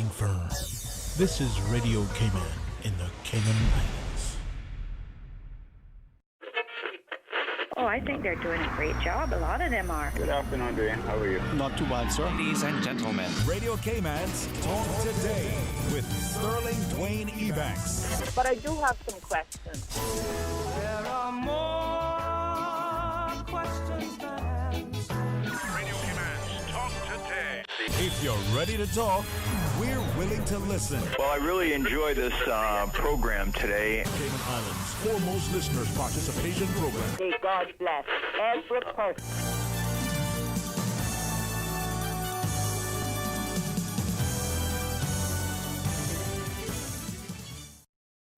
firm. This is Radio Cayman in the Cayman Islands. Oh, I think they're doing a great job. A lot of them are. Good afternoon, Dwayne. How are you? Not too bad, sir. Ladies and gentlemen, Radio Cayman's Talk Today with Sterling Dwayne Ebanks. But I do have some questions. there are more questions than answers. Radio Cayman's Talk Today. If you're ready to talk, we're willing to listen. Well, I really enjoy this program today. Cayman Islands' foremost listeners participation program. May God bless every person.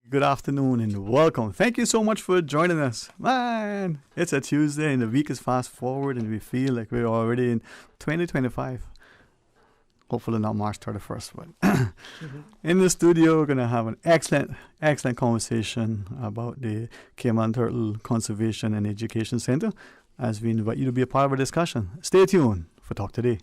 Good afternoon and welcome. Thank you so much for joining us. Man, it's a Tuesday and the week is fast forward and we feel like we're already in 2025. Hopefully not March 31st, but in the studio we're going to have an excellent conversation about the Cayman Turtle Conservation and Education Center as we invite you to be a part of our discussion. Stay tuned for Talk Today.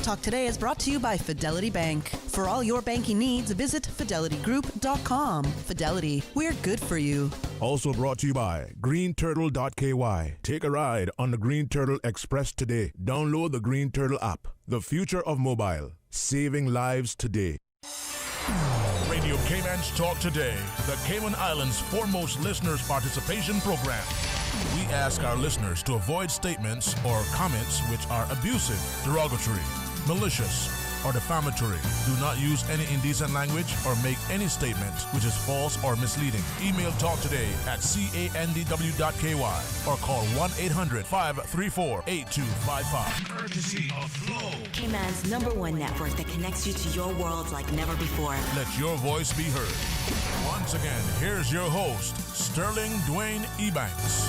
Talk Today is brought to you by Fidelity Bank. For all your banking needs, visit fidelitygroup.com. Fidelity, we're good for you. Also brought to you by greenturtle.ky. Take a ride on the Green Turtle Express today. Download the Green Turtle app. The future of mobile. Saving lives today. Radio Cayman's Talk Today, the Cayman Islands' foremost listeners participation program. We ask our listeners to avoid statements or comments which are abusive, derogatory, malicious, or defamatory. Do not use any indecent language or make any statement which is false or misleading. Email talktoday@candw.ky or call 1-800-534-8255. Courtesy of Flow. Cayman's #1 network that connects you to your world like never before. Let your voice be heard. Once again, here's your host, Sterling Dwayne Ebanks.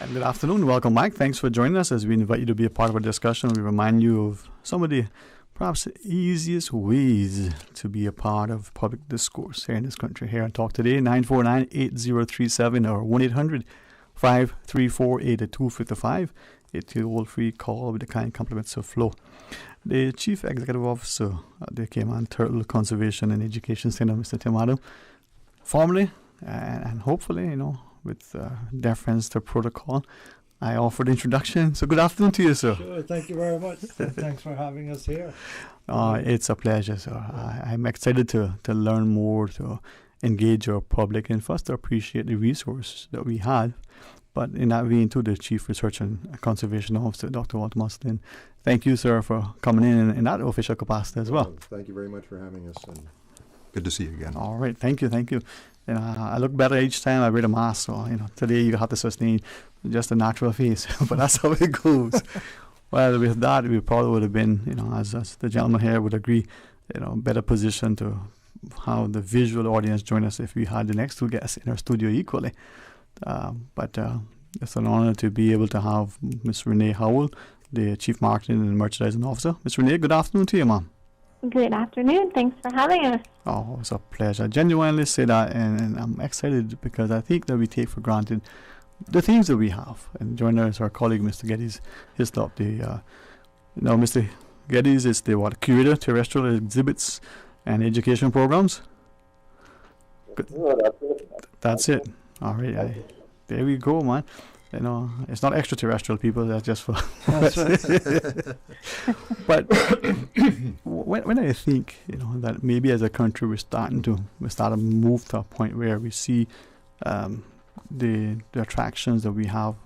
And good afternoon. Welcome, Mike. Thanks for joining us as we invite you to be a part of our discussion. We remind you of some of the perhaps easiest ways to be a part of public discourse here in this country. Here on Talk Today, 949-8037 or 1-800-534-8255. It's a toll-free call with the kind compliments of Flo. The Chief Executive Officer at the Cayman Turtle Conservation and Education Center, Mr. Timado, formally and hopefully, with deference to protocol, I offered introduction. So good afternoon to you, sir. Sure, thank you very much. Thanks for having us here. It's a pleasure, sir. I'm excited to learn more, to engage our public, and first to appreciate the resources that we have. But in that vein, to the Chief Research and Conservation Officer, Dr. Walter Muslin. Thank you, sir, for coming in that official capacity as well. Thank you very much for having us, and good to see you again. All right, thank you. I look better each time I wear a mask, so today you have to sustain just a natural face, but that's how it goes. Well, with that, we probably would have been, as the gentleman here would agree, better position to have the visual audience join us if we had the next two guests in our studio equally. But it's an honor to be able to have Ms. Renee Howell, the Chief Marketing and Merchandising Officer. Ms. Renee, good afternoon to you, ma'am. Good afternoon. Thanks for having us. Oh, it's a pleasure. I genuinely say that, and I'm excited because I think that we take for granted the things that we have. And joining us, our colleague, Mr. Geddes, Mr. Geddes is the curator, terrestrial exhibits and education programs. That's it. All right. There we go, man. It's not extraterrestrial people. That's just for. But when I think, that maybe as a country we're starting to move to a point where we see the attractions that we have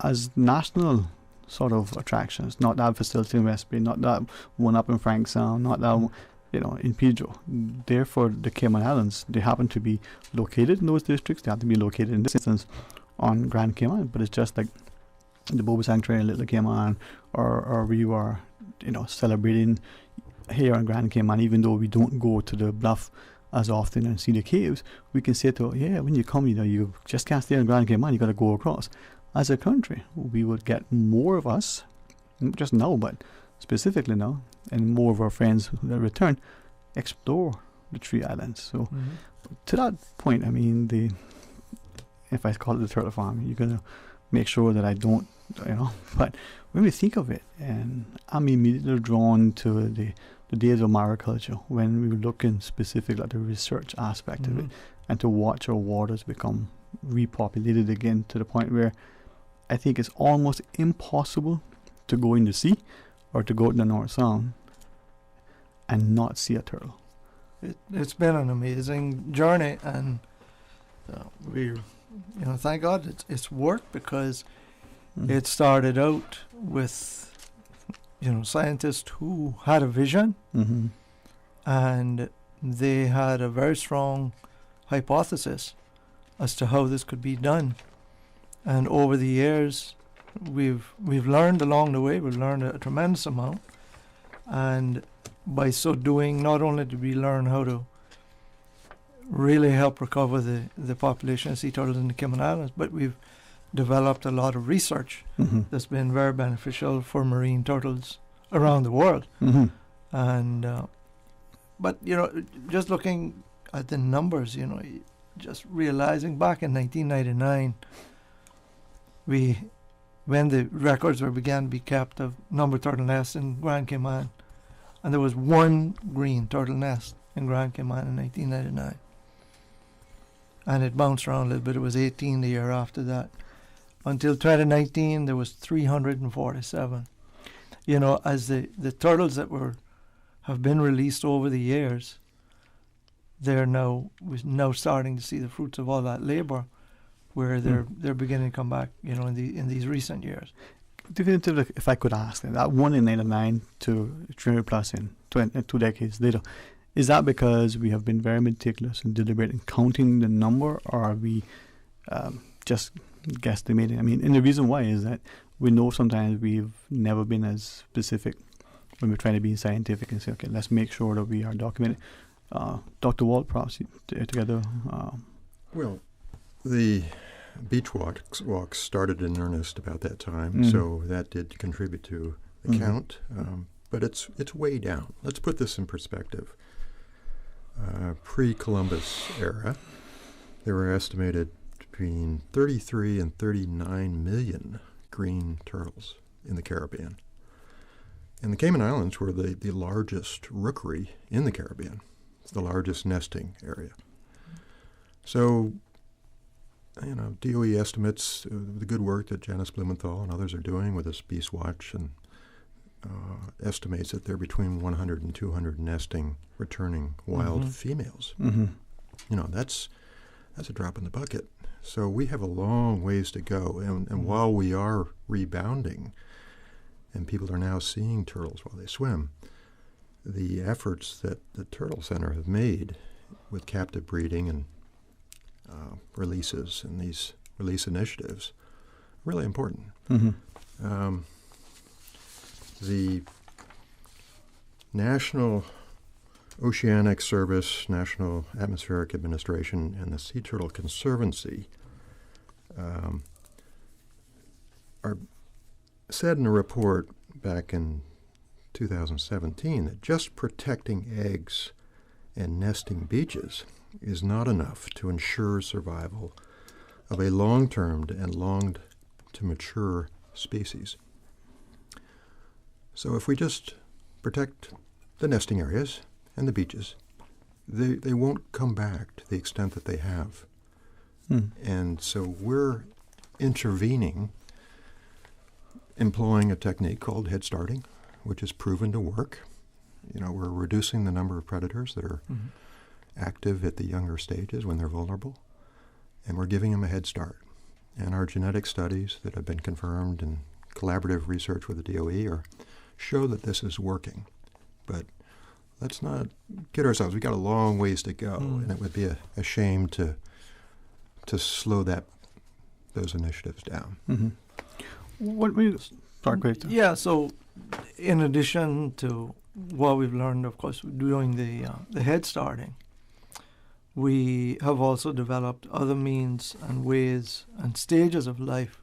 as national sort of attractions, not that facility in West Bay, not that one up in Frank Sound, not that in Pedro. Therefore, the Cayman Islands, they happen to be located in those districts. They have to be located in this instance on Grand Cayman, but it's just like the Boba Sanctuary in Little Cayman, or we were, celebrating here on Grand Cayman, even though we don't go to the bluff as often and see the caves. We can say when you come, you just can't stay on Grand Cayman, you got to go across. As a country, we would get more of us, not just now, but specifically now, and more of our friends that return, explore the three islands. So to that point, if I call it the turtle farm, you're gonna make sure that I don't, But when we think of it, and I'm immediately drawn to the days of mariculture, when we were looking specifically at the research aspect of it, and to watch our waters become repopulated again to the point where I think it's almost impossible to go in the sea or to go to the North Sound and not see a turtle. It's been an amazing journey, and we're, thank God it's worked, because it started out with, scientists who had a vision, and they had a very strong hypothesis as to how this could be done. And over the years, we've learned along the way. We've learned a tremendous amount, and by so doing, not only did we learn how to really help recover the population of sea turtles in the Cayman Islands, but we've developed a lot of research that's been very beneficial for marine turtles around the world. And but just looking at the numbers, just realizing back in 1999, when the records began to be kept of number of turtle nests in Grand Cayman, and there was one green turtle nest in Grand Cayman in 1999, and it bounced around a little bit. It was 18 the year after that. Until 2019, there was 347. As the turtles that have been released over the years, we're now starting to see the fruits of all that labor, where they're beginning to come back, in these recent years. Definitively, if I could ask, that one in 99 to 300 plus in 2 decades later, is that because we have been very meticulous and deliberate in counting the number, or are we just guesstimating? I mean, and the reason why is that we know sometimes we've never been as specific when we're trying to be scientific and say, okay, let's make sure that we are documenting. Dr. Walt, perhaps together. Well, the beach walks started in earnest about that time, so that did contribute to the count. But it's way down. Let's put this in perspective. Pre-Columbus era, there were estimated between 33 and 39 million green turtles in the Caribbean. And the Cayman Islands were the largest rookery in the Caribbean. It's the largest nesting area. So, DOE estimates the good work that Janice Blumenthal and others are doing with this Beast Watch, and estimates that there are between 100 and 200 nesting, returning wild females. That's a drop in the bucket. So we have a long ways to go. And while we are rebounding, and people are now seeing turtles while they swim, the efforts that the Turtle Center have made with captive breeding and releases and these release initiatives are really important. The National Oceanic Service, National Atmospheric Administration, and the Sea Turtle Conservancy are said in a report back in 2017 that just protecting eggs and nesting beaches is not enough to ensure survival of a long-termed and long-to-mature species. So if we just protect the nesting areas and the beaches, they won't come back to the extent that they have. And so we're intervening, employing a technique called head starting, which is proven to work. We're reducing the number of predators that are active at the younger stages when they're vulnerable, and we're giving them a head start. And our genetic studies that have been confirmed in collaborative research with the DOE show that this is working. But let's not kid ourselves. We've got a long ways to go, and it would be a shame to slow those initiatives down. Yeah, so in addition to what we've learned, of course, doing the head starting, we have also developed other means and ways and stages of life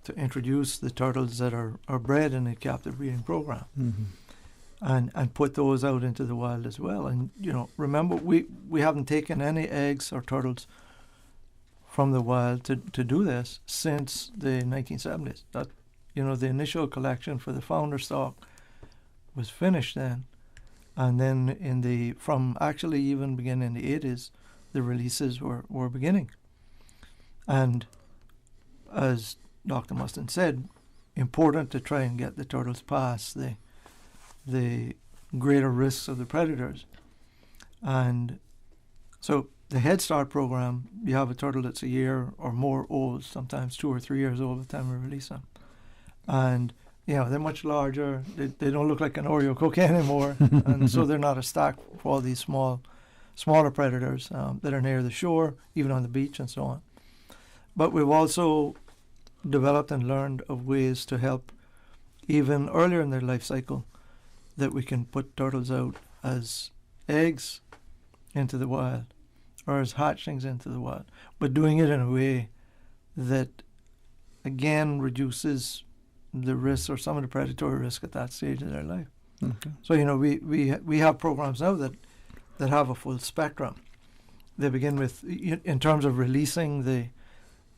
to introduce the turtles that are bred in a captive breeding program, and put those out into the wild as well. And remember, we haven't taken any eggs or turtles from the wild to do this since the 1970s. That, the initial collection for the founder stock was finished then, and then from actually even beginning in the 80s, the releases were beginning. And as Dr. Mustin said, important to try and get the turtles past the greater risks of the predators. And so the Head Start program, you have a turtle that's a year or more old, sometimes 2 or 3 years old by the time we release them. And, they're much larger. They don't look like an Oreo cookie anymore. And so they're not a stack for all these smaller predators that are near the shore, even on the beach and so on. But we've also developed and learned of ways to help even earlier in their life cycle, that we can put turtles out as eggs into the wild or as hatchlings into the wild, but doing it in a way that again reduces the risk or some of the predatory risk at that stage of their life. Okay. So we have programs now that have a full spectrum. They begin with, in terms of releasing the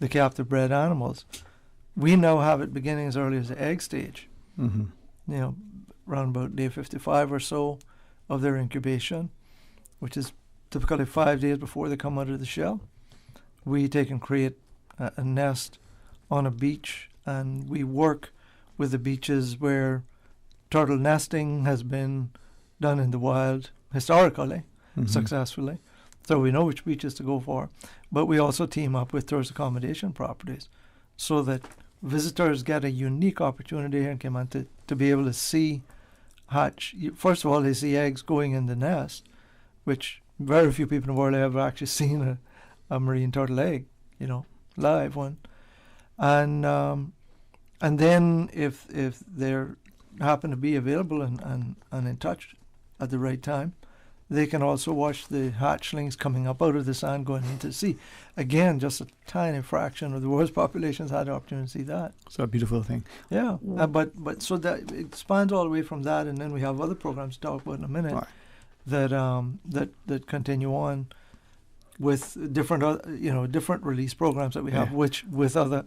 captive bred animals, we now have it beginning as early as the egg stage. Mm-hmm. Around about day 55 or so of their incubation, which is typically 5 days before they come out of the shell. We take and create a nest on a beach, and we work with the beaches where turtle nesting has been done in the wild historically, successfully. So we know which beaches to go for. But we also team up with tourist accommodation properties so that visitors get a unique opportunity here in Cayman to be able to see hatch. First of all, they see eggs going in the nest, which very few people in the world have ever actually seen a marine turtle egg, live one. And then if they happen to be available and in touch at the right time, they can also watch the hatchlings coming up out of the sand going into the sea. Again, just a tiny fraction of the world's populations had the opportunity to see that. So a beautiful thing. Yeah, but so that it spans all the way from that, and then we have other programs to talk about in a minute that continue on with different different release programs that we have, which with other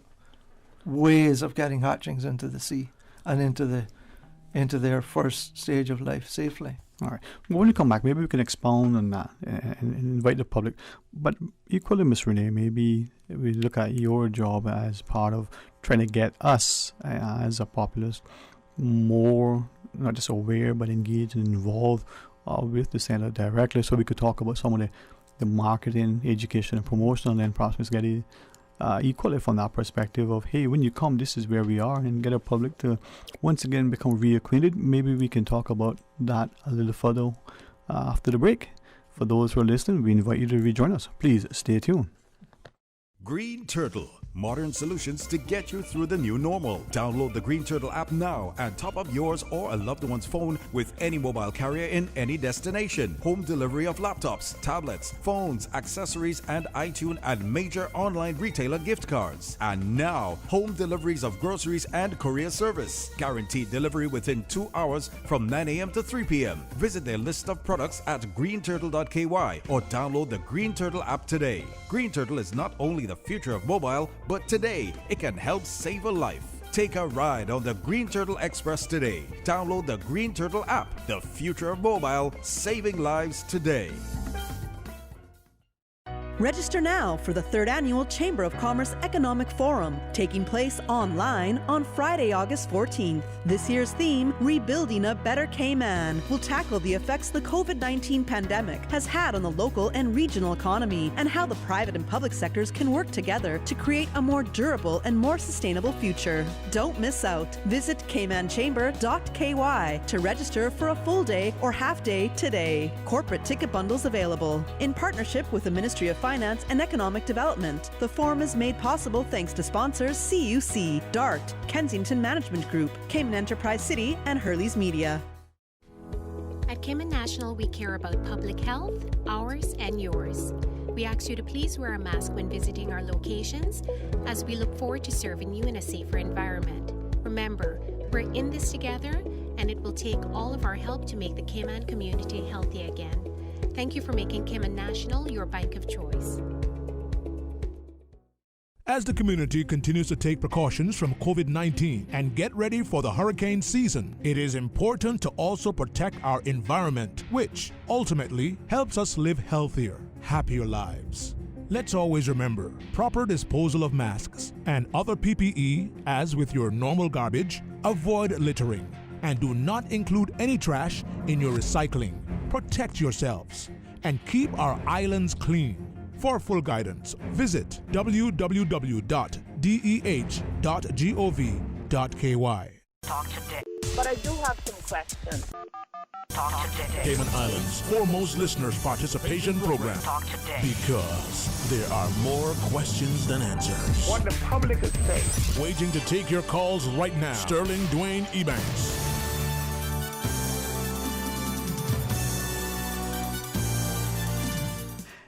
ways of getting hatchlings into the sea and into their first stage of life safely. All right. When we come back, maybe we can expound on that and invite the public. But equally, Ms. Renee, maybe we look at your job as part of trying to get us as a populace more, not just aware, but engaged and involved with the center directly, so we could talk about some of the marketing, education, and promotion, and then perhaps get equally from that perspective of, hey, when you come, this is where we are, and get our public to once again become reacquainted. Maybe we can talk about that a little further after the break. For those who are listening, we invite you to rejoin us. Please stay tuned. Green Turtle, modern solutions to get you through the new normal. Download the Green Turtle app now and top up yours or a loved one's phone with any mobile carrier in any destination. Home delivery of laptops, tablets, phones, accessories, and iTunes and major online retailer gift cards. And now, home deliveries of groceries and courier service. Guaranteed delivery within 2 hours from 9 a.m. to 3 p.m. Visit their list of products at greenturtle.ky or download the Green Turtle app today. Green Turtle is not only the future of mobile, but today it can help save a life. Take a ride on the Green Turtle Express today. Download the Green Turtle app, the future of mobile, saving lives today. Register now for the 3rd Annual Chamber of Commerce Economic Forum, taking place online on Friday, August 14th. This year's theme, Rebuilding a Better Cayman, will tackle the effects the COVID-19 pandemic has had on the local and regional economy and how the private and public sectors can work together to create a more durable and more sustainable future. Don't miss out. Visit caymanchamber.ky to register for a full day or half day today. Corporate ticket bundles available. In partnership with the Ministry of Finance and Economic Development. The forum is made possible thanks to sponsors CUC, DART, Kensington Management Group, Cayman Enterprise City, and Hurley's Media. At Cayman National, we care about public health, ours and yours. We ask you to please wear a mask when visiting our locations, as we look forward to serving you in a safer environment. Remember, we're in this together, and it will take all of our help to make the Cayman community healthy again. Thank you for making Cayman National your bank of choice. As the community continues to take precautions from COVID-19 and get ready for the hurricane season, it is important to also protect our environment, which ultimately helps us live healthier, happier lives. Let's always remember, proper disposal of masks and other PPE, as with your normal garbage, avoid littering, and do not include any trash in your recycling. Protect yourselves and keep our islands clean. For full guidance, visit www.deh.gov.ky. Talk today. But I do have some questions. Talk today. Cayman Islands' foremost listeners' participation program. Talk today. Because there are more questions than answers. What the public is saying. Waiting to take your calls right now. Sterling Dwayne Ebanks.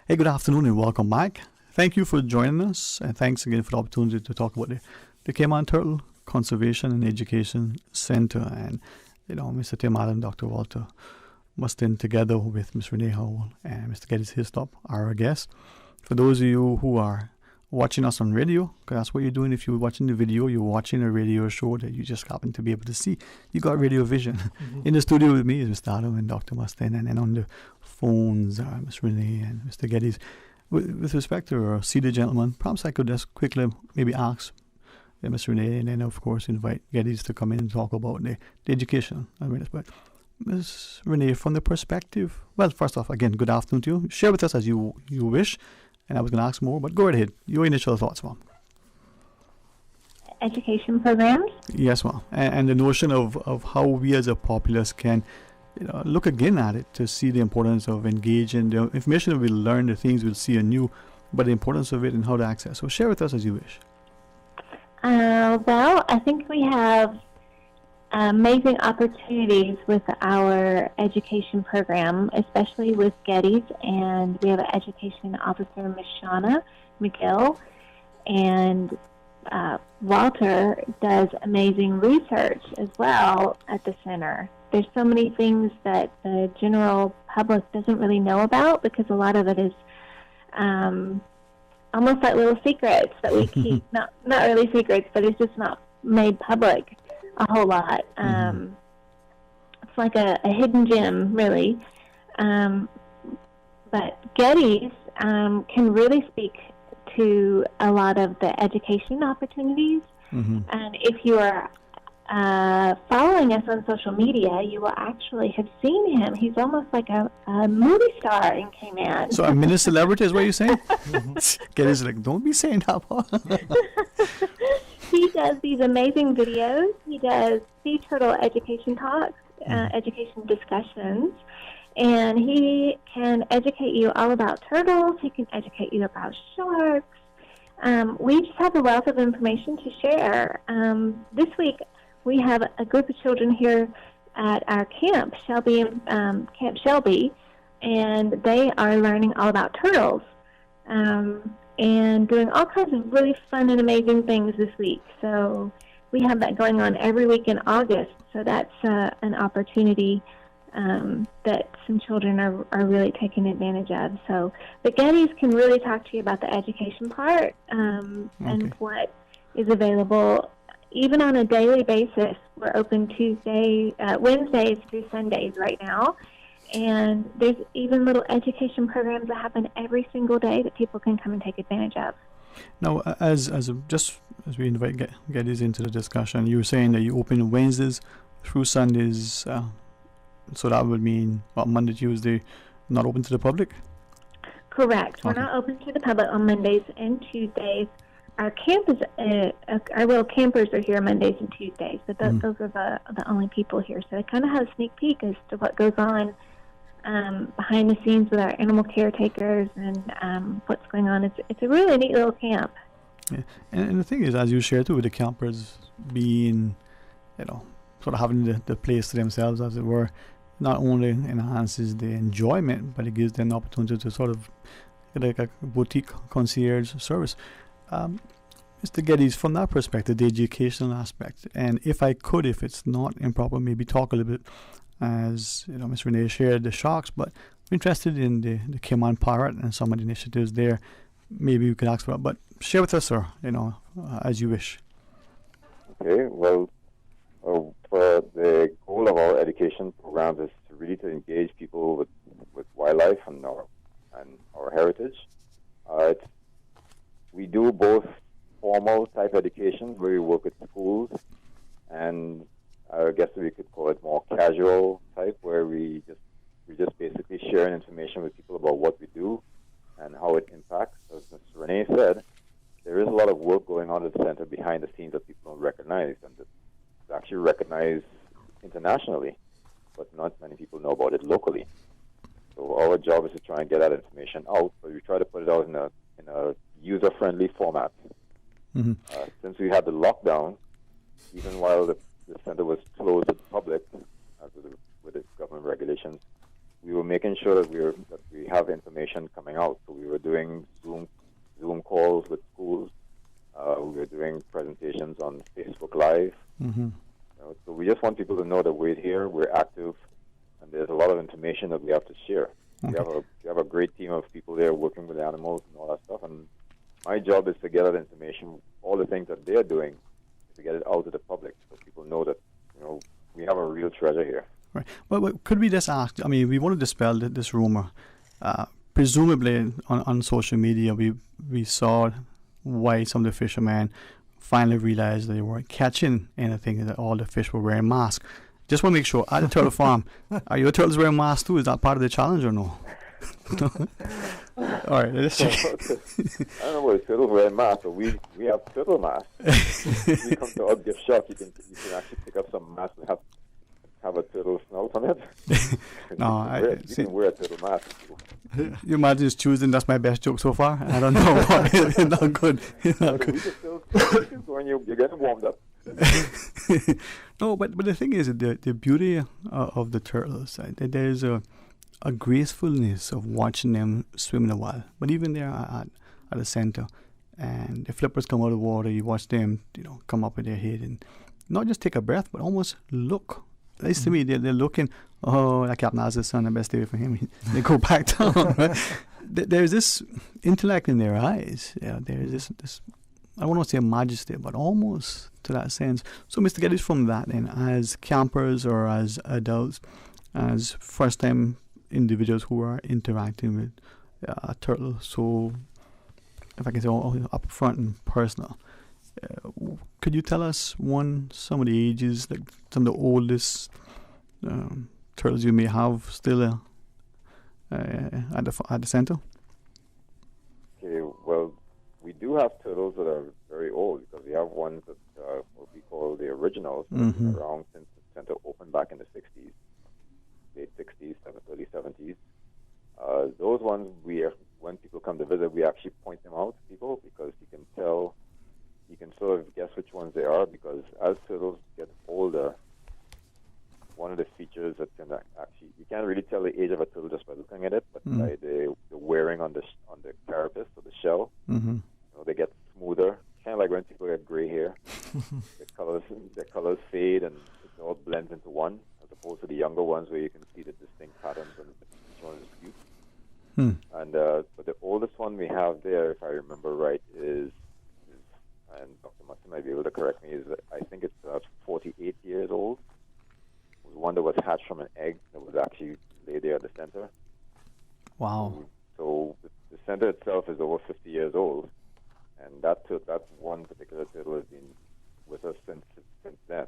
Hey, good afternoon and welcome back. Thank you for joining us, and thanks again for the opportunity to talk about the Cayman Turtle Conservation and Education Center. And, Mr. Tim Allen, Dr. Walter Mustin, together with Ms. Renee Howell and Mr. Geddes Hislop, are our guests. For those of you who are watching us on radio, because that's what you're doing. If you're watching the video, you're watching a radio show that you just happen to be able to see. You got radio vision. Mm-hmm. In the studio with me is Mr. Adam and Dr. Mustin, and then on the phones are Ms. Renee and Mr. Geddes. With respect to our seated gentlemen, perhaps I could just quickly maybe ask Ms. Renee, and then of course invite Geddes to come in and talk about the education. But Ms. Renee, from the perspective, well, first off, again, good afternoon to you. Share with us as you wish. And I was going to ask more, but go right ahead. Your initial thoughts, Mom. Education programs? Yes, Mom. And the notion of how we as a populace can look again at it to see the importance of engaging, the information that we'll learn, the things we'll see anew, but the importance of it and how to access. So share with us as you wish. Well, I think we have amazing opportunities with our education program, especially with Geddes, and we have an education officer, Ms. Shauna McGill, and Walter does amazing research as well at the center. There's so many things that the general public doesn't really know about because a lot of it is almost like little secrets that we keep, not really secrets, but it's just not made public a whole lot. It's like a hidden gem, really. But Geddes can really speak to a lot of the education opportunities. Mm-hmm. And if you are following us on social media, you will actually have seen him. He's almost like a movie star in Cayman. So a mini celebrity is what you're saying? Geddes like, don't be saying that, Paul. He does these amazing videos. He does sea turtle education talks, education discussions, and he can educate you all about turtles. He can educate you about sharks. We just have a wealth of information to share. This week, we have a group of children here at our camp, Camp Shelby, and they are learning all about turtles. And doing all kinds of really fun and amazing things this week. So we have that going on every week in August. So that's an opportunity that some children are really taking advantage of. So the Geddes can really talk to you about the education part and what is available. Even on a daily basis, we're open Wednesdays through Sundays right now. And there's even little education programs that happen every single day that people can come and take advantage of. Now, as we invite Geddes into the discussion, you were saying that you open Wednesdays through Sundays, so that would mean Monday, Tuesday, not open to the public? Correct. We're not open to the public on Mondays and Tuesdays. Our camp is our little campers are here Mondays and Tuesdays, but those are the only people here. So it kind of has a sneak peek as to what goes on behind the scenes with our animal caretakers and what's going on. It's a really neat little camp. Yeah, and the thing is, as you share too, with the campers being, sort of having the place to themselves, as it were, not only enhances the enjoyment, but it gives them the opportunity to sort of get like a boutique concierge service. Mr. Geddes, from that perspective, the educational aspect, and if it's not improper, maybe talk a little bit, as Ms. Renee shared the sharks, but we're interested in the Cayman Parrot and some of the initiatives there maybe we could ask about. But share with us, sir, as you wish. Okay, well, for the goal of our education programs is to really to engage people with wildlife and our heritage. We do both formal type education where we work with schools, and I guess we could call it more casual type, where we just basically sharing information with people about what we do and how it impacts. As Ms. Renee said, there is a lot of work going on at the center behind the scenes that people don't recognize, and it's actually recognized internationally, but not many people know about it locally. So our job is to try and get that information out, but we try to put it out in a user-friendly format. Mm-hmm. Since we had the lockdown, even while the center was closed to the public, with the government regulations, we were making sure that we have information coming out. So we were doing Zoom calls with schools. We were doing presentations on Facebook Live. Mm-hmm. So we just want people to know that we're here, we're active, and there's a lot of information that we have to share. Okay. We have a great team of people there working with animals and all that stuff. And my job is to get that information, all the things that they're doing, to get it out to the public so people know that we have a real treasure here. Right. Well, could we just ask? I mean, we want to dispel this rumor. Presumably, on social media, we saw why some of the fishermen finally realized they weren't catching anything, that all the fish were wearing masks. Just want to make sure, at the turtle farm, are your turtles wearing masks too? Is that part of the challenge or no? All right, let's check. I don't know what turtles wearing masks, but we have turtle masks. If you come to our gift shop, you can actually pick up some masks that have a turtle snout on it. You can wear a turtle mask. You imagine just choosing, that's my best joke so far. I don't know what. It's not good. It's not good. When you're getting warmed up. No, but the thing is, the beauty of the turtles, there's a gracefulness of watching them swim in the wild. But even there at the center, and the flippers come out of the water, you watch them, come up with their head and not just take a breath, but almost look. At least to me, they're looking, that Captain Naz's son, the best day for him. They go back down, right? There's this intellect in their eyes. Yeah, there's this, I don't want to say majesty, but almost to that sense. So, Mr. Geddes, from that, then, as campers or as adults, as first-time individuals who are interacting with a turtle, so, if I can say, up front and personal, could you tell us some of the ages, like some of the oldest turtles you may have still at the center? Okay, well, we do have turtles that are very old, because we have ones that what we call the originals, that have been around since the center opened back in the 60s, late 60s, early 70s. Those ones, when people come to visit, we actually point them out to people, because you can tell. You can sort of guess which ones they are, because as turtles get older, one of the features that can actually, you can't really tell the age of a turtle just by looking at it, but by the wearing on the carapace or the shell, they get smoother, kind of like when people get gray hair. the colors fade and it all blends into one, as opposed to the younger ones where you can see the distinct patterns and each one is cute. And but the oldest one we have there, if I remember right, is and Dr. Mustin might be able to correct me, is I think it's 48 years old. It was one that was hatched from an egg that was actually laid there at the center. Wow. So the center itself is over 50 years old, and that one particular turtle has been with us since then.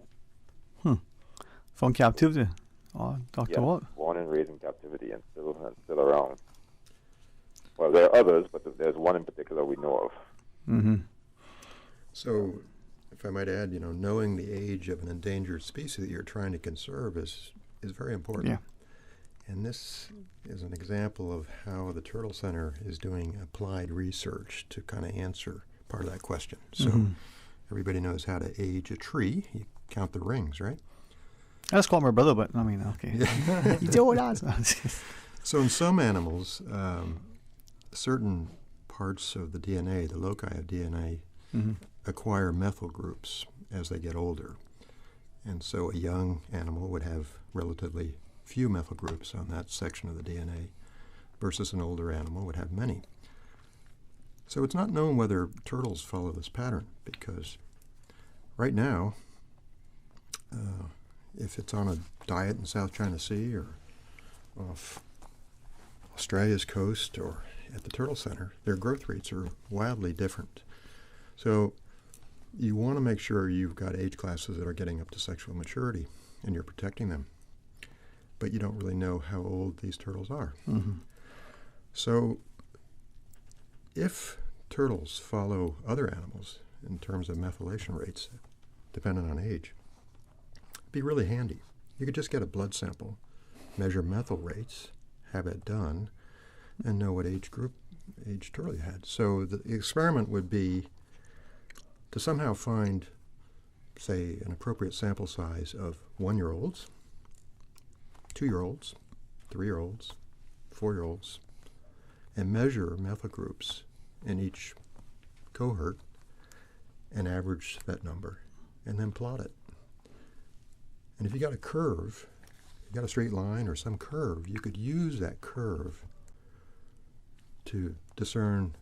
From captivity? Dr. Watt? Born and raised in captivity and still around. Well, there are others, but there's one in particular we know of. Mm-hmm. So, if I might add, knowing the age of an endangered species that you're trying to conserve is very important. Yeah. And this is an example of how the Turtle Center is doing applied research to kind of answer part of that question. So, everybody knows how to age a tree. You count the rings, right? I just call my brother, but I mean, okay. He's old ass. So, in some animals, certain parts of the DNA, the loci of DNA, acquire methyl groups as they get older. And so a young animal would have relatively few methyl groups on that section of the DNA, versus an older animal would have many. So it's not known whether turtles follow this pattern, because right now, if it's on a diet in South China Sea or off Australia's coast or at the turtle center, their growth rates are wildly different. So you want to make sure you've got age classes that are getting up to sexual maturity and you're protecting them. But you don't really know how old these turtles are. Mm-hmm. So if turtles follow other animals in terms of methylation rates, dependent on age, it'd be really handy. You could just get a blood sample, measure methyl rates, have it done, and know what age turtle you had. So the experiment would be to somehow find, say, an appropriate sample size of 1-year-olds, 2-year-olds, 3-year-olds, 4-year-olds, and measure methyl groups in each cohort and average that number, and then plot it. And if you got a curve, you got a straight line or some curve, you could use that curve to discern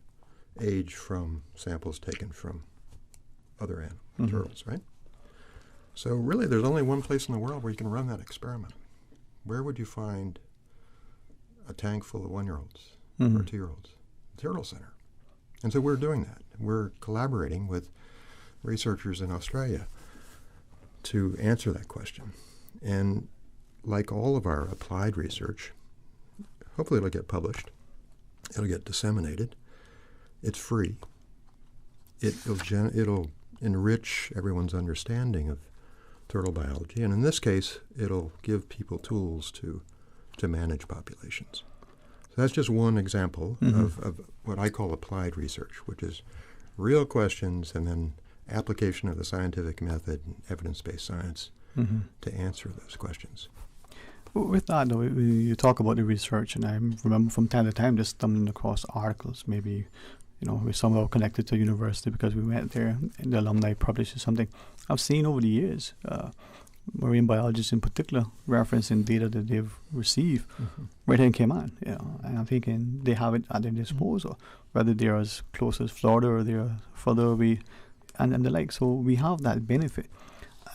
age from samples taken from other animal turtles, right? So really there's only one place in the world where you can run that experiment. Where would you find a tank full of 1-year-olds or 2-year-olds? Turtle Center. And so we're doing that. We're collaborating with researchers in Australia to answer that question. And like all of our applied research, hopefully it'll get published. It'll get disseminated. It's free. It'll enrich everyone's understanding of turtle biology, and in this case, it'll give people tools to manage populations. So that's just one example of what I call applied research, which is real questions and then application of the scientific method and evidence-based science to answer those questions. With that, though, you talk about the research, and I remember from time to time just stumbling across articles, maybe, we're somehow connected to a university because we went there and the alumni published something. I've seen over the years, marine biologists in particular, referencing data that they've received right here in Cayman, and I'm thinking they have it at their disposal, whether they're as close as Florida or they're further away, and the like. So we have that benefit.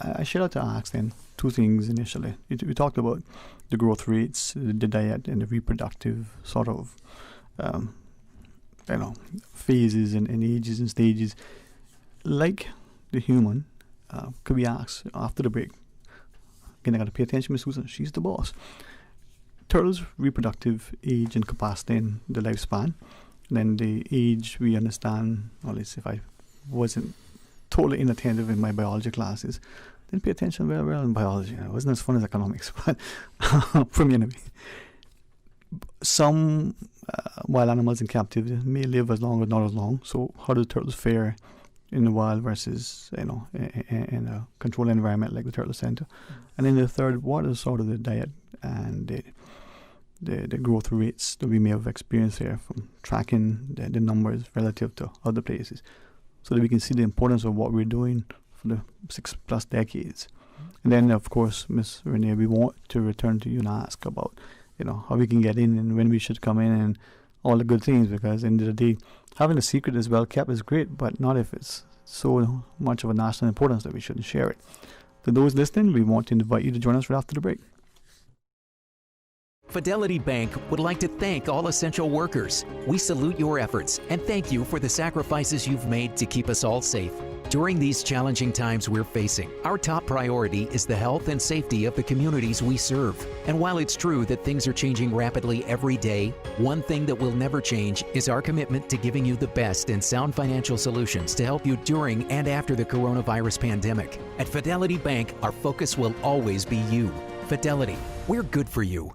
I should have to ask then two things initially. We talked about the growth rates, the diet, and the reproductive sort of, phases and ages and stages. Like the human, could we ask after the break? Again, I got to pay attention, Miss Susan. She's the boss. Turtles' reproductive age and capacity in the lifespan. And then the age we understand, or at least if I wasn't totally inattentive in my biology classes, didn't pay attention very well in biology. It wasn't as fun as economics, but for me anyway. Some wild animals in captivity may live as long or not as long. So how do turtles fare in the wild versus in a controlled environment like the Turtle Center? And then the third, what is sort of the diet and the growth rates that we may have experienced here from tracking the numbers relative to other places, so that we can see the importance of what we're doing for the 6+ decades. And then, of course, Ms. Renee, we want to return to you and ask about, how we can get in and when we should come in and all the good things, because at the end of the day, having a secret is well kept is great, but not if it's so much of a national importance that we shouldn't share it. To those listening, we want to invite you to join us right after the break. Fidelity Bank would like to thank all essential workers. We salute your efforts and thank you for the sacrifices you've made to keep us all safe. During these challenging times we're facing, our top priority is the health and safety of the communities we serve. And while it's true that things are changing rapidly every day, one thing that will never change is our commitment to giving you the best and sound financial solutions to help you during and after the coronavirus pandemic. At Fidelity Bank, our focus will always be you. Fidelity, we're good for you.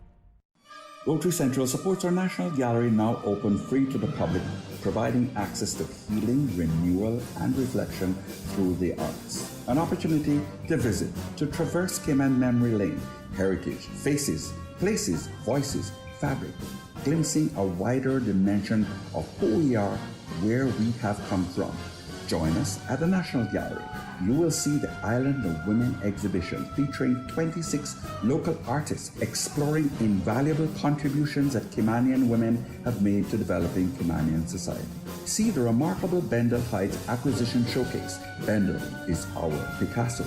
Rotary Central supports our National Gallery, now open free to the public, providing access to healing, renewal, and reflection through the arts. An opportunity to visit, to traverse Cayman Memory Lane, heritage, faces, places, voices, fabric, glimpsing a wider dimension of who we are, where we have come from. Join us at the National Gallery. You will see the Island of Women exhibition featuring 26 local artists exploring invaluable contributions that Caymanian women have made to developing Caymanian society. See the remarkable Bendel Heights Acquisition Showcase. Bendel is our Picasso.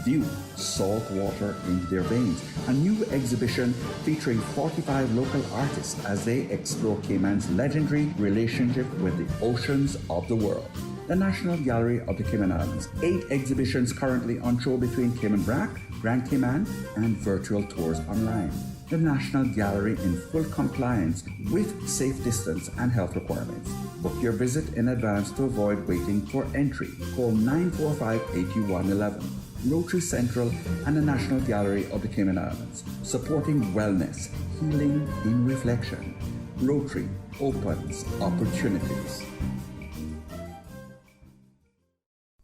View salt water in their veins, a new exhibition featuring 45 local artists as they explore Cayman's legendary relationship with the oceans of the world. The National Gallery of the Cayman Islands. 8 exhibitions currently on show between Cayman Brac, Grand Cayman, and virtual tours online. The National Gallery in full compliance with safe distance and health requirements. Book your visit in advance to avoid waiting for entry. Call 945-8111. Rotary Central and the National Gallery of the Cayman Islands. Supporting wellness, healing in reflection. Rotary opens opportunities.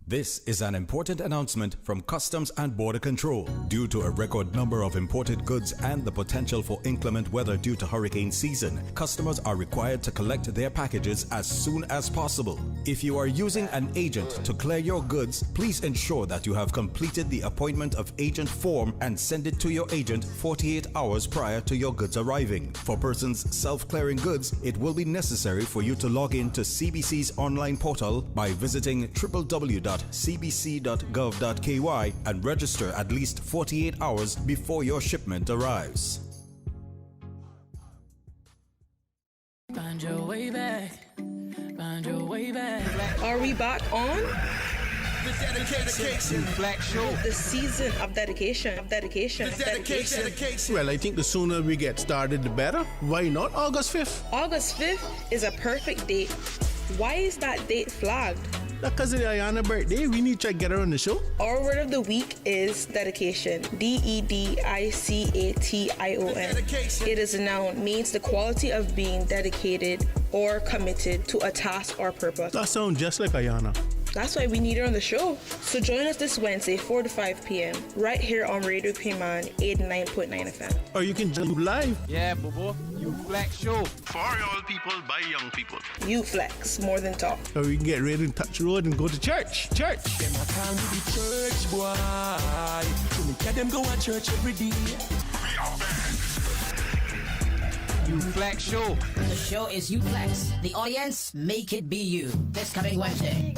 This is an important announcement from Customs and Border Control. Due to a record number of imported goods and the potential for inclement weather due to hurricane season, customers are required to collect their packages as soon as possible. If you are using an agent to clear your goods, please ensure that you have completed the appointment of agent form and send it to your agent 48 hours prior to your goods arriving. For persons self-clearing goods, it will be necessary for you to log in to CBC's online portal by visiting www.cbc.gov.ky and register at least 48 hours before your shipment arrives. Find your way back. Find your way back. Are we back on? The dedication. Black show. The season of dedication. Well, I think the sooner we get started, the better. Why not August 5th? August 5th is a perfect date. Why is that date flagged? Because it's Ayana's birthday, we need to get her on the show. Our word of the week is dedication. dedication. It is a noun, means the quality of being dedicated or committed to a task or purpose. That sounds just like Ayana. That's why we need her on the show. So join us this Wednesday, 4 to 5 p.m. right here on Radio Cayman 89.9 FM. Or you can join live. Yeah, Bobo. You Flex show. For all people, by young people. You flex, more than talk. Or we can get ready and touch the road and go to church. Church. Them a call me the church boy. So me tell them go to church every day. We are back. You Flex show. The show is You Flex. The audience, make it be you. This coming Wednesday.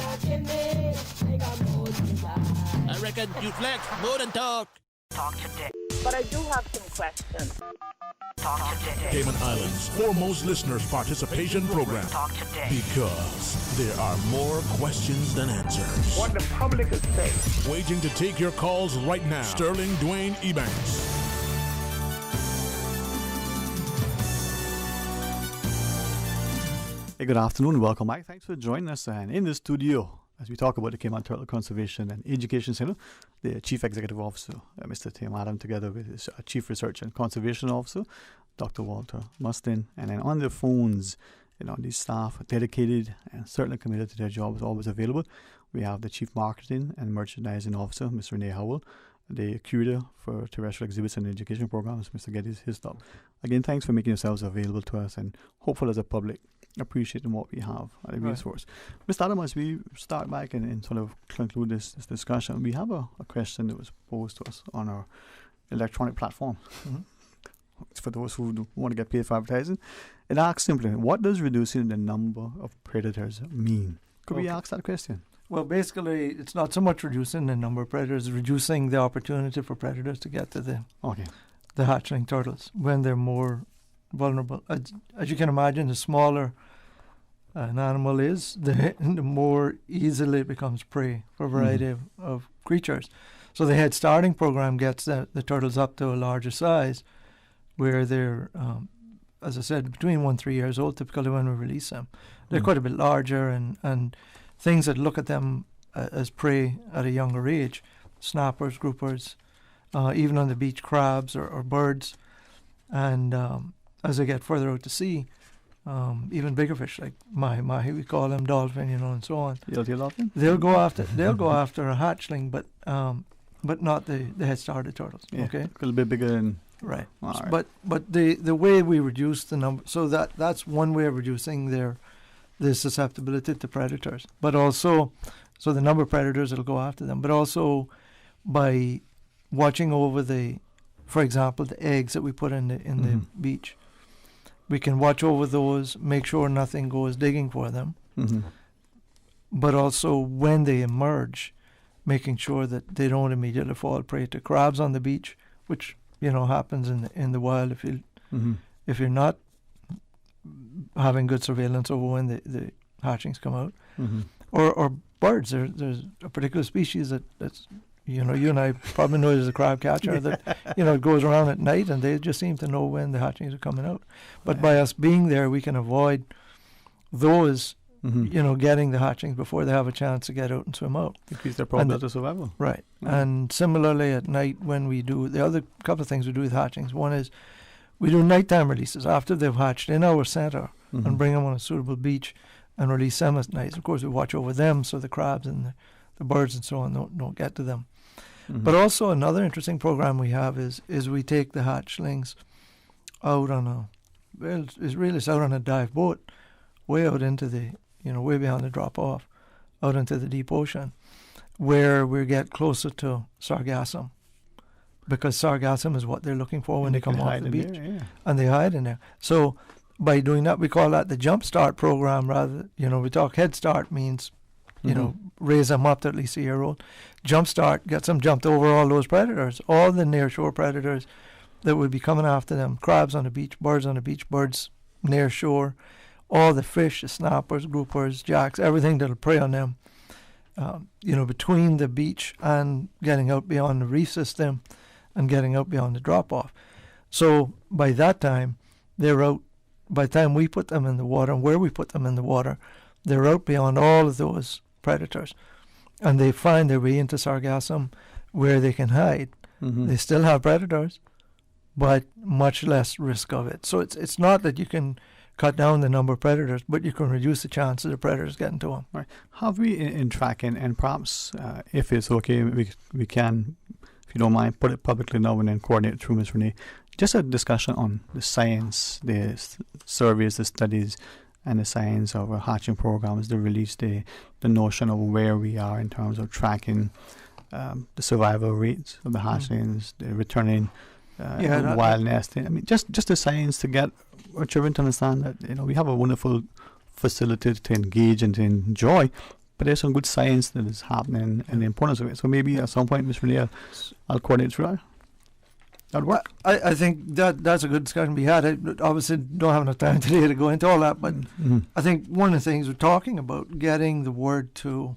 I reckon You Flex, more than talk. Talk to Dick. But I do have some questions. Talk to Dick. Cayman Islands' foremost listeners' participation program. Talk to Dick. Because there are more questions than answers. What the public is saying. Waiting to take your calls right now. Sterling Dwayne Ebanks. Hey, good afternoon. Welcome back. Thanks for joining us. And in the studio, as we talk about the Cayman Turtle Conservation and Education Center, the Chief Executive Officer, Mr. Tim Adam, together with his Chief Research and Conservation Officer, Dr. Walter Mustin. And then on the phones, these staff are dedicated and certainly committed to their jobs, always available. We have the Chief Marketing and Merchandising Officer, Mr. Renee Howell, the Curator for Terrestrial Exhibits and Education Programs, Mr. Getty Hislop. Again, thanks for making yourselves available to us and hopeful as a public appreciating what we have at the resource. Mr. Adam, as we start back and sort of conclude this discussion, we have a question that was posed to us on our electronic platform. It's for those who want to get paid for advertising. It asks simply, what does reducing the number of predators mean? Could we ask that question? Well, basically, it's not so much reducing the number of predators, reducing the opportunity for predators to get to the hatchling turtles when they're more vulnerable. As you can imagine, the smaller an animal is, the more easily it becomes prey for a variety of creatures. So the Head Starting program gets the turtles up to a larger size, where they're, as I said, between 1 and 3 years old, typically when we release them. They're quite a bit larger, and things that look at them as prey at a younger age, snappers, groupers, even on the beach, crabs or birds, and as they get further out to sea, even bigger fish like mahi, we call them, dolphin, and so on. Dolphin? They'll go after a hatchling, but not the head started turtles. Yeah, okay, a little bit bigger than right. Right. But the way we reduce the number, so that's one way of reducing their susceptibility to predators. But also So the number of predators that'll go after them, but also by watching over for example, the eggs that we put in the beach. We can watch over those, make sure nothing goes digging for them. But also when they emerge, making sure that they don't immediately fall prey to crabs on the beach, which happens in the wild if you're not having good surveillance over when the hatchings come out, or birds. There's a particular species that's you and I probably know as a crab catcher that it goes around at night and they just seem to know when the hatchings are coming out. But by us being there, we can avoid those getting the hatchings before they have a chance to get out and swim out. Increase their probability of survival. Right. And similarly at night when we do, the other couple of things we do with hatchings, one is we do nighttime releases after they've hatched in our center and bring them on a suitable beach and release them at night. Of course, we watch over them so the crabs and the birds and so on don't get to them. But also another interesting program we have is we take the hatchlings out on it's out on a dive boat, way out into the, way beyond the drop off, out into the deep ocean, where we get closer to sargassum, because sargassum is what they're looking for when they come off the beach, and they hide in there. So by doing that, we call that the Jump Start program. Rather, we talk Head Start means, raise them up to at least a year old. Jump Start gets them jumped over all those predators, all the near shore predators that would be coming after them. Crabs on the beach, birds near shore, all the fish, the snappers, groupers, jacks, everything that'll prey on them. Between the beach and getting out beyond the reef system and getting out beyond the drop off. So by that time, they're out. By the time we put them in the water and where we put them in the water, they're out beyond all of those predators, and they find their way into sargassum where they can hide. They still have predators, but much less risk of it. So it's not that you can cut down the number of predators, but you can reduce the chance of the predators getting to them. Right. Have we in tracking, and perhaps if it's okay, we can, if you don't mind, put it publicly now and then coordinate it through Ms. Renee, just a discussion on the science, the surveys, the studies, and the science of our hatching programs, the release, the notion of where we are in terms of tracking the survival rates of the hatchlings, the returning wild nesting. I mean, just the science to get our children to understand that we have a wonderful facility to engage and to enjoy, but there's some good science that is happening and the importance of it. So maybe at some point, Ms. Renee, I'll coordinate through that. That'd work. I think that's a good discussion to be had. I obviously don't have enough time today to go into all that, but I think one of the things we're talking about, getting the word to,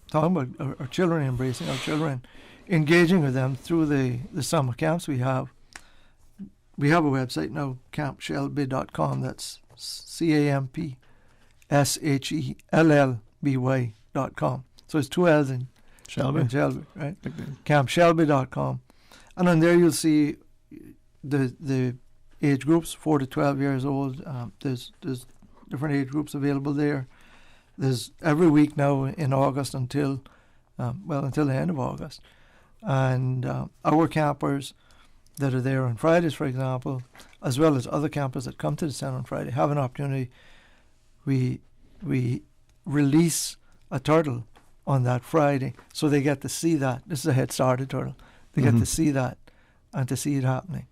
talking about our children, embracing our children, engaging with them through the summer camps we have. We have a website now, campshelby.com. That's campshellby.com. So it's two L's in Shelby, right? Campshelby.com. And on there you'll see the age groups, 4 to 12 years old. There's different age groups available there. There's every week now in August until the end of August. And our campers that are there on Fridays, for example, as well as other campers that come to the center on Friday, have an opportunity. We release a turtle on that Friday, so they get to see that. This is a head started turtle. They get to see that and to see it happening.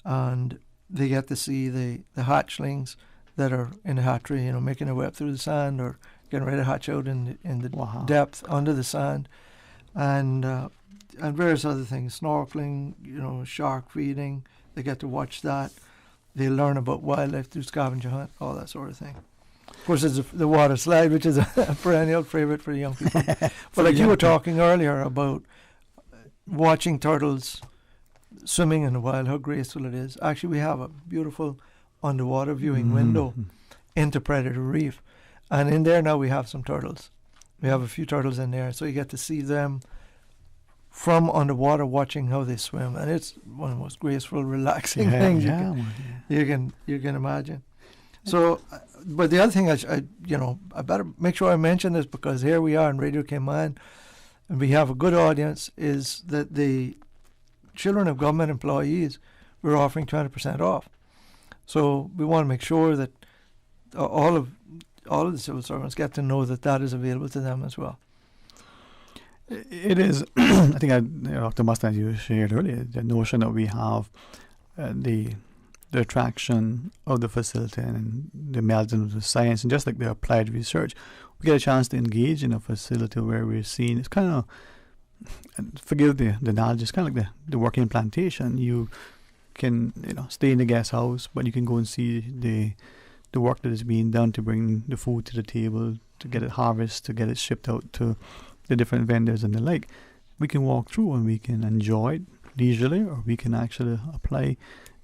And they get to see the hatchlings that are in the hatchery, making their way up through the sand or getting ready to hatch out in the depth under the sand. And various other things, snorkeling, shark feeding. They get to watch that. They learn about wildlife through scavenger hunt, all that sort of thing. Of course, there's the water slide, which is a perennial favorite for the young people. But like you were talking earlier about watching turtles swimming in the wild, how graceful it is. Actually, we have a beautiful underwater viewing window into Predator Reef. And in there now we have some turtles. We have a few turtles in there, so you get to see them from underwater watching how they swim. And it's one of the most graceful, relaxing things you can imagine. So, but the other thing I better make sure I mention this, because here we are in Radio Cayman, and we have a good audience, is that the children of government employees, we're offering 20% off. So we want to make sure that all of the civil servants get to know that is available to them as well. It is. I think Dr. Mustang, you shared earlier, the notion that we have the attraction of the facility and the melding of the science, and just like the applied research, we get a chance to engage in a facility where we're seeing, it's kind of, forgive the analogy, it's kind of like the working plantation. You can stay in the guest house, but you can go and see the work that is being done to bring the food to the table, to get it harvested, to get it shipped out to the different vendors and the like. We can walk through and we can enjoy it leisurely, or we can actually apply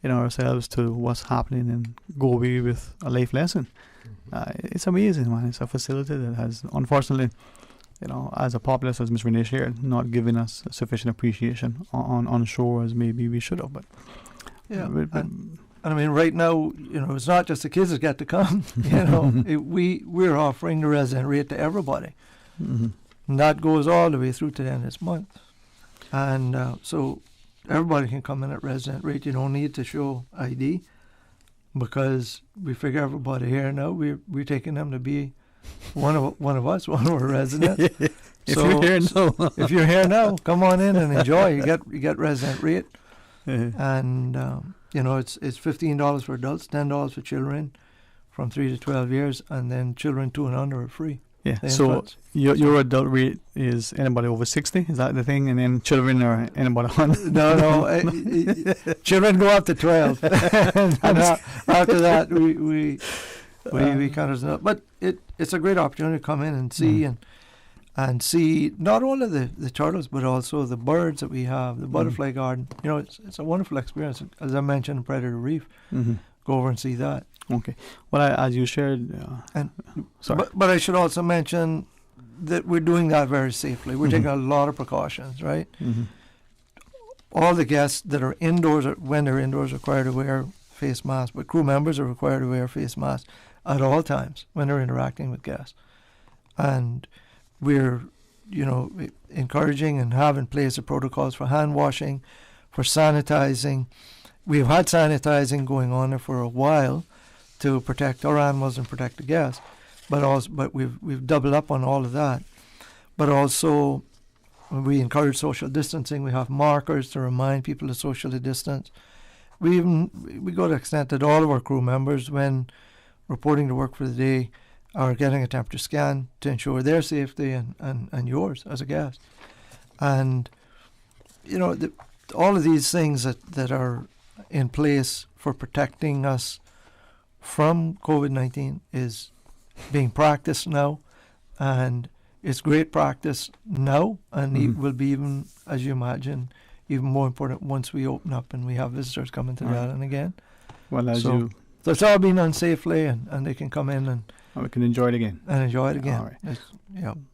ourselves to what's happening and go away with a life lesson. It's amazing, man. It's a facility that has, unfortunately, as a populace, as Ms. Renee shared, not given us sufficient appreciation on shore as maybe we should have. But yeah, and I mean, right now, it's not just the kids that get to come. We're offering the resident rate to everybody, and that goes all the way through to the end of this month. And so everybody can come in at resident rate. You don't need to show ID, because we figure everybody here now, we're taking them to be one of us, one of our residents. If you're here now, if you're here now, come on in and enjoy. You get resident rate, and it's $15 for adults, $10 for children from 3 to 12 years, and then children 2 and under are free. Yeah. So your adult rate is anybody over 60? Is that the thing? And then children are anybody on? No. Children go up to 12, and after that we kind of. But it's a great opportunity to come in and see and see not only the turtles, but also the birds that we have, the butterfly garden. It's a wonderful experience. As I mentioned, Predator Reef. Go over and see that. Okay. Well, as you shared, sorry. But I should also mention that we're doing that very safely. We're taking a lot of precautions, right? All the guests that are indoors, when they're indoors, are required to wear face masks, but crew members are required to wear face masks at all times when they're interacting with guests. And we're, encouraging and have in place the protocols for hand washing, for sanitizing. We've had sanitizing going on there for a while to protect our animals and protect the guests, but we've doubled up on all of that. But also, we encourage social distancing. We have markers to remind people to socially distance. We go to the extent that all of our crew members, when reporting to work for the day, are getting a temperature scan to ensure their safety and yours as a guest. And all of these things that are in place for protecting us from COVID-19 is being practiced now, and it's great practice now, and it will be, even as you imagine, even more important once we open up and we have visitors coming to the island again. Well, so it's all been done safely, and they can come in and we can enjoy it again. All right.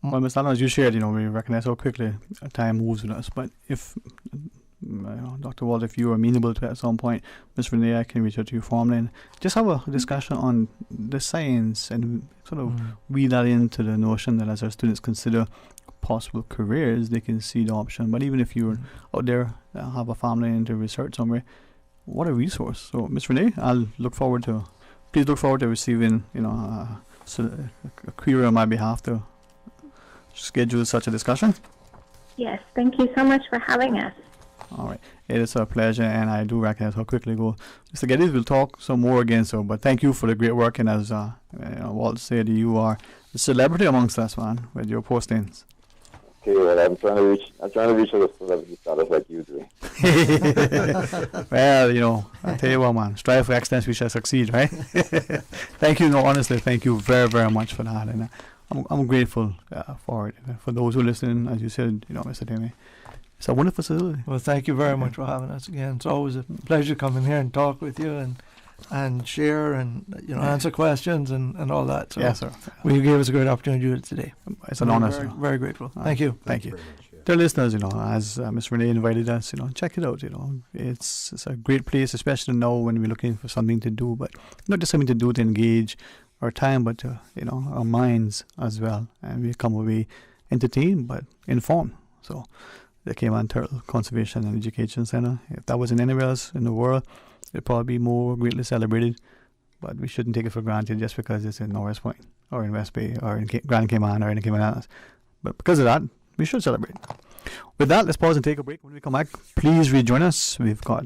Well, Mr. Allen, as you shared, we recognize how quickly time moves with us, but if Dr. Walt, if you are amenable to it at some point, Ms. Renee, I can reach out to you formally and just have a discussion on the science and sort of weed that into the notion that as our students consider possible careers, they can see the option. But even if you're out there, have a family into research somewhere, what a resource. So, Ms. Renee, please look forward to receiving, a query on my behalf to schedule such a discussion. Yes, thank you so much for having us. All right. It is a pleasure, and I do recognize how quickly it goes. Mr. Geddes, we'll talk some more again, but thank you for the great work, and as Walt said, you are a celebrity amongst us, man, with your postings. Okay, well, I'm trying to reach a celebrity status like you do. Well, I tell you what, man, strive for excellence, we shall succeed, right? Thank you, honestly, thank you very, very much for that, and I'm grateful for it. For those who listen, as you said, Mr. Demi, it's a wonderful facility. Well, thank you very much for having us again. It's always a pleasure coming here and talk with you and share and answer questions and all that. So yes, sir. Well, you gave us a great opportunity to do it today. It's an honor, very, sir. Very grateful. Thank you. Thank you. Dear listeners, as Ms. Renee invited us, check it out. It's a great place, especially now when we're looking for something to do, but not just something to do to engage our time, but our minds as well. And we come away entertained but informed. So the Cayman Turtle Conservation and Education Center, if that was in anywhere else in the world, it'd probably be more greatly celebrated. But we shouldn't take it for granted just because it's in Norris Point or in West Bay or in Grand Cayman or in the Cayman Islands. But because of that, we should celebrate. With that, let's pause and take a break. When we come back, please rejoin us. We've got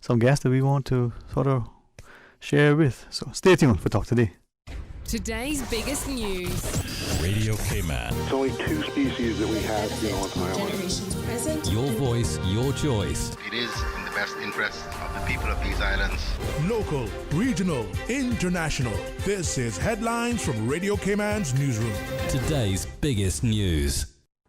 some guests that we want to sort of share with. So stay tuned for Talk Today. Today's biggest news. Radio Cayman. It's only 2 species that we have on the island. Generations present. Your voice, your choice. It is in the best interest of the people of these islands. Local, regional, international. This is Headlines from Radio Cayman's newsroom. Today's biggest news.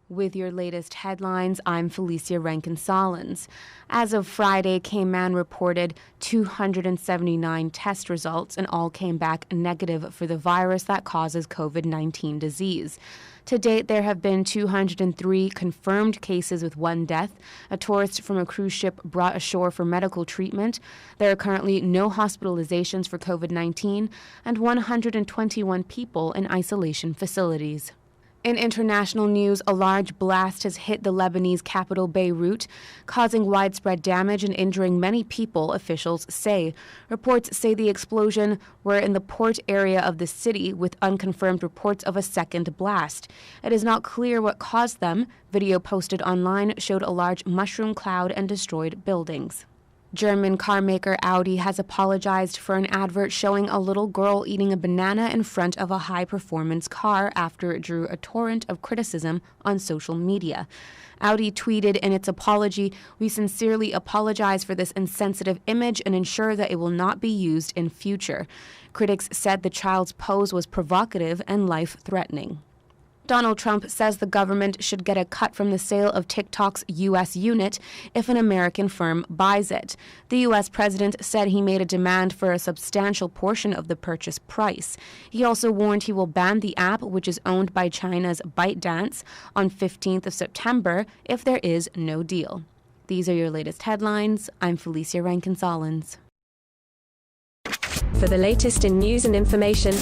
With your latest headlines, I'm Felicia Rankin-Solins. As of Friday, Cayman reported 279 test results and all came back negative for the virus that causes COVID-19 disease. To date, there have been 203 confirmed cases with 1 death. A tourist from a cruise ship brought ashore for medical treatment. There are currently no hospitalizations for COVID-19 and 121 people in isolation facilities. In international news, a large blast has hit the Lebanese capital Beirut, causing widespread damage and injuring many people, officials say. Reports say the explosion were in the port area of the city, with unconfirmed reports of a second blast. It is not clear what caused them. Video posted online showed a large mushroom cloud and destroyed buildings. German carmaker Audi has apologized for an advert showing a little girl eating a banana in front of a high-performance car after it drew a torrent of criticism on social media. Audi tweeted in its apology, "We sincerely apologize for this insensitive image and ensure that it will not be used in future." Critics said the child's pose was provocative and life-threatening. Donald Trump says the government should get a cut from the sale of TikTok's U.S. unit if an American firm buys it. The U.S. president said he made a demand for a substantial portion of the purchase price. He also warned he will ban the app, which is owned by China's ByteDance, on 15th of September if there is no deal. These are your latest headlines. I'm Felicia Rankin-Solins. For the latest in news and information,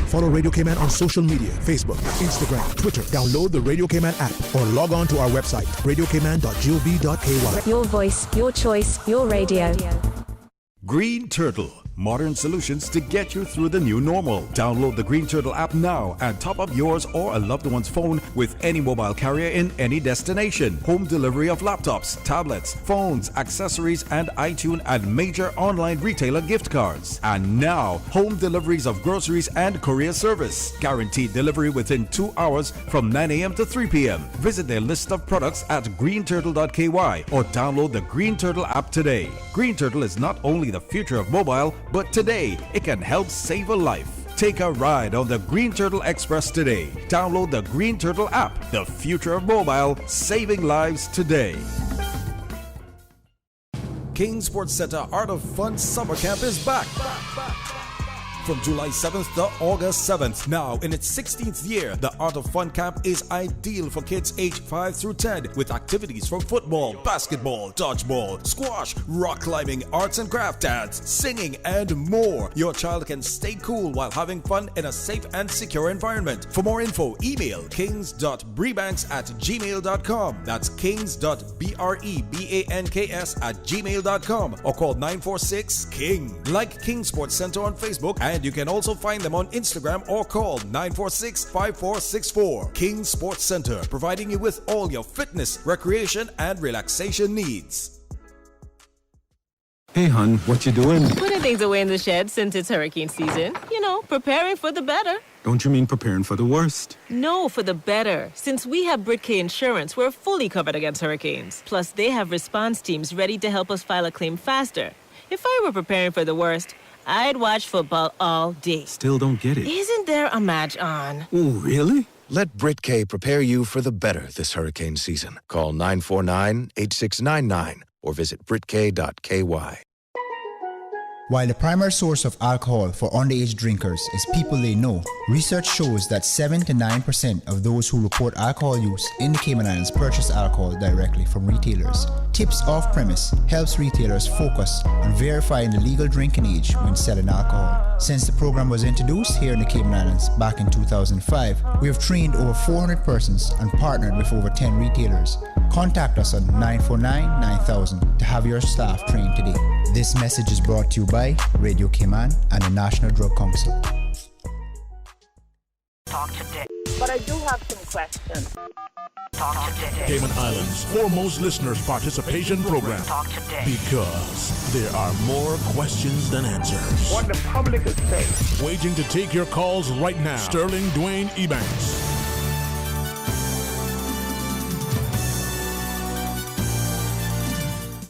Follow Radio Cayman on social media, Facebook, Instagram, Twitter. Download the Radio Cayman app or log on to our website, radiocayman.gov.ky. your voice, your choice, your radio. Green Turtle, modern solutions to get you through the new normal. Download the Green Turtle app now and top up yours or a loved one's phone with any mobile carrier in any destination. Home delivery of laptops, tablets, phones, accessories, and iTunes and major online retailer gift cards. And now, home deliveries of groceries and courier service. Guaranteed delivery within 2 hours from 9 a.m. to 3 p.m. Visit their list of products at greenturtle.ky or download the Green Turtle app today. Green Turtle is not only the future of mobile, but today it can help save a life. Take a ride on the Green Turtle Express today. Download the Green Turtle app. The future of mobile, saving lives today. King Sports Center Art of Fun Summer Camp is back. From July 7th to August 7th. Now, in its 16th year, the Art of Fun Camp is ideal for kids aged 5 through 10 with activities from football, basketball, dodgeball, squash, rock climbing, arts and craft dance, singing, and more. Your child can stay cool while having fun in a safe and secure environment. For more info, email kings.brebanks@gmail.com. That's kings.brebanks@gmail.com or call 946-KING. Like King Sports Center on Facebook, and you can also find them on Instagram or call 946-5464. King Sports Center, providing you with all your fitness, recreation, and relaxation needs. Hey, hon, what you doing? Putting things away in the shed since it's hurricane season. You know, preparing for the better. Don't you mean preparing for the worst? No, for the better. Since we have BritK Insurance, we're fully covered against hurricanes. Plus, they have response teams ready to help us file a claim faster. If I were preparing for the worst, I'd watch football all day. Still don't get it. Isn't there a match on? Oh, really? Let BritK prepare you for the better this hurricane season. Call 949-8699 or visit britk.ky. While the primary source of alcohol for underage drinkers is people they know, research shows that 7 to 9% of those who report alcohol use in the Cayman Islands purchase alcohol directly from retailers. Tips Off-Premise helps retailers focus on verifying the legal drinking age when selling alcohol. Since the program was introduced here in the Cayman Islands back in 2005, we have trained over 400 persons and partnered with over 10 retailers. Contact us on 949-9000 to have your staff trained today. This message is brought to you by Radio Cayman and the National Drug Council. Talk today. But I do have some questions. Cayman Islands' foremost listeners' participation program. Because there are more questions than answers. What the public is saying. Waiting to take your calls right now. Sterling Dwayne Ebanks.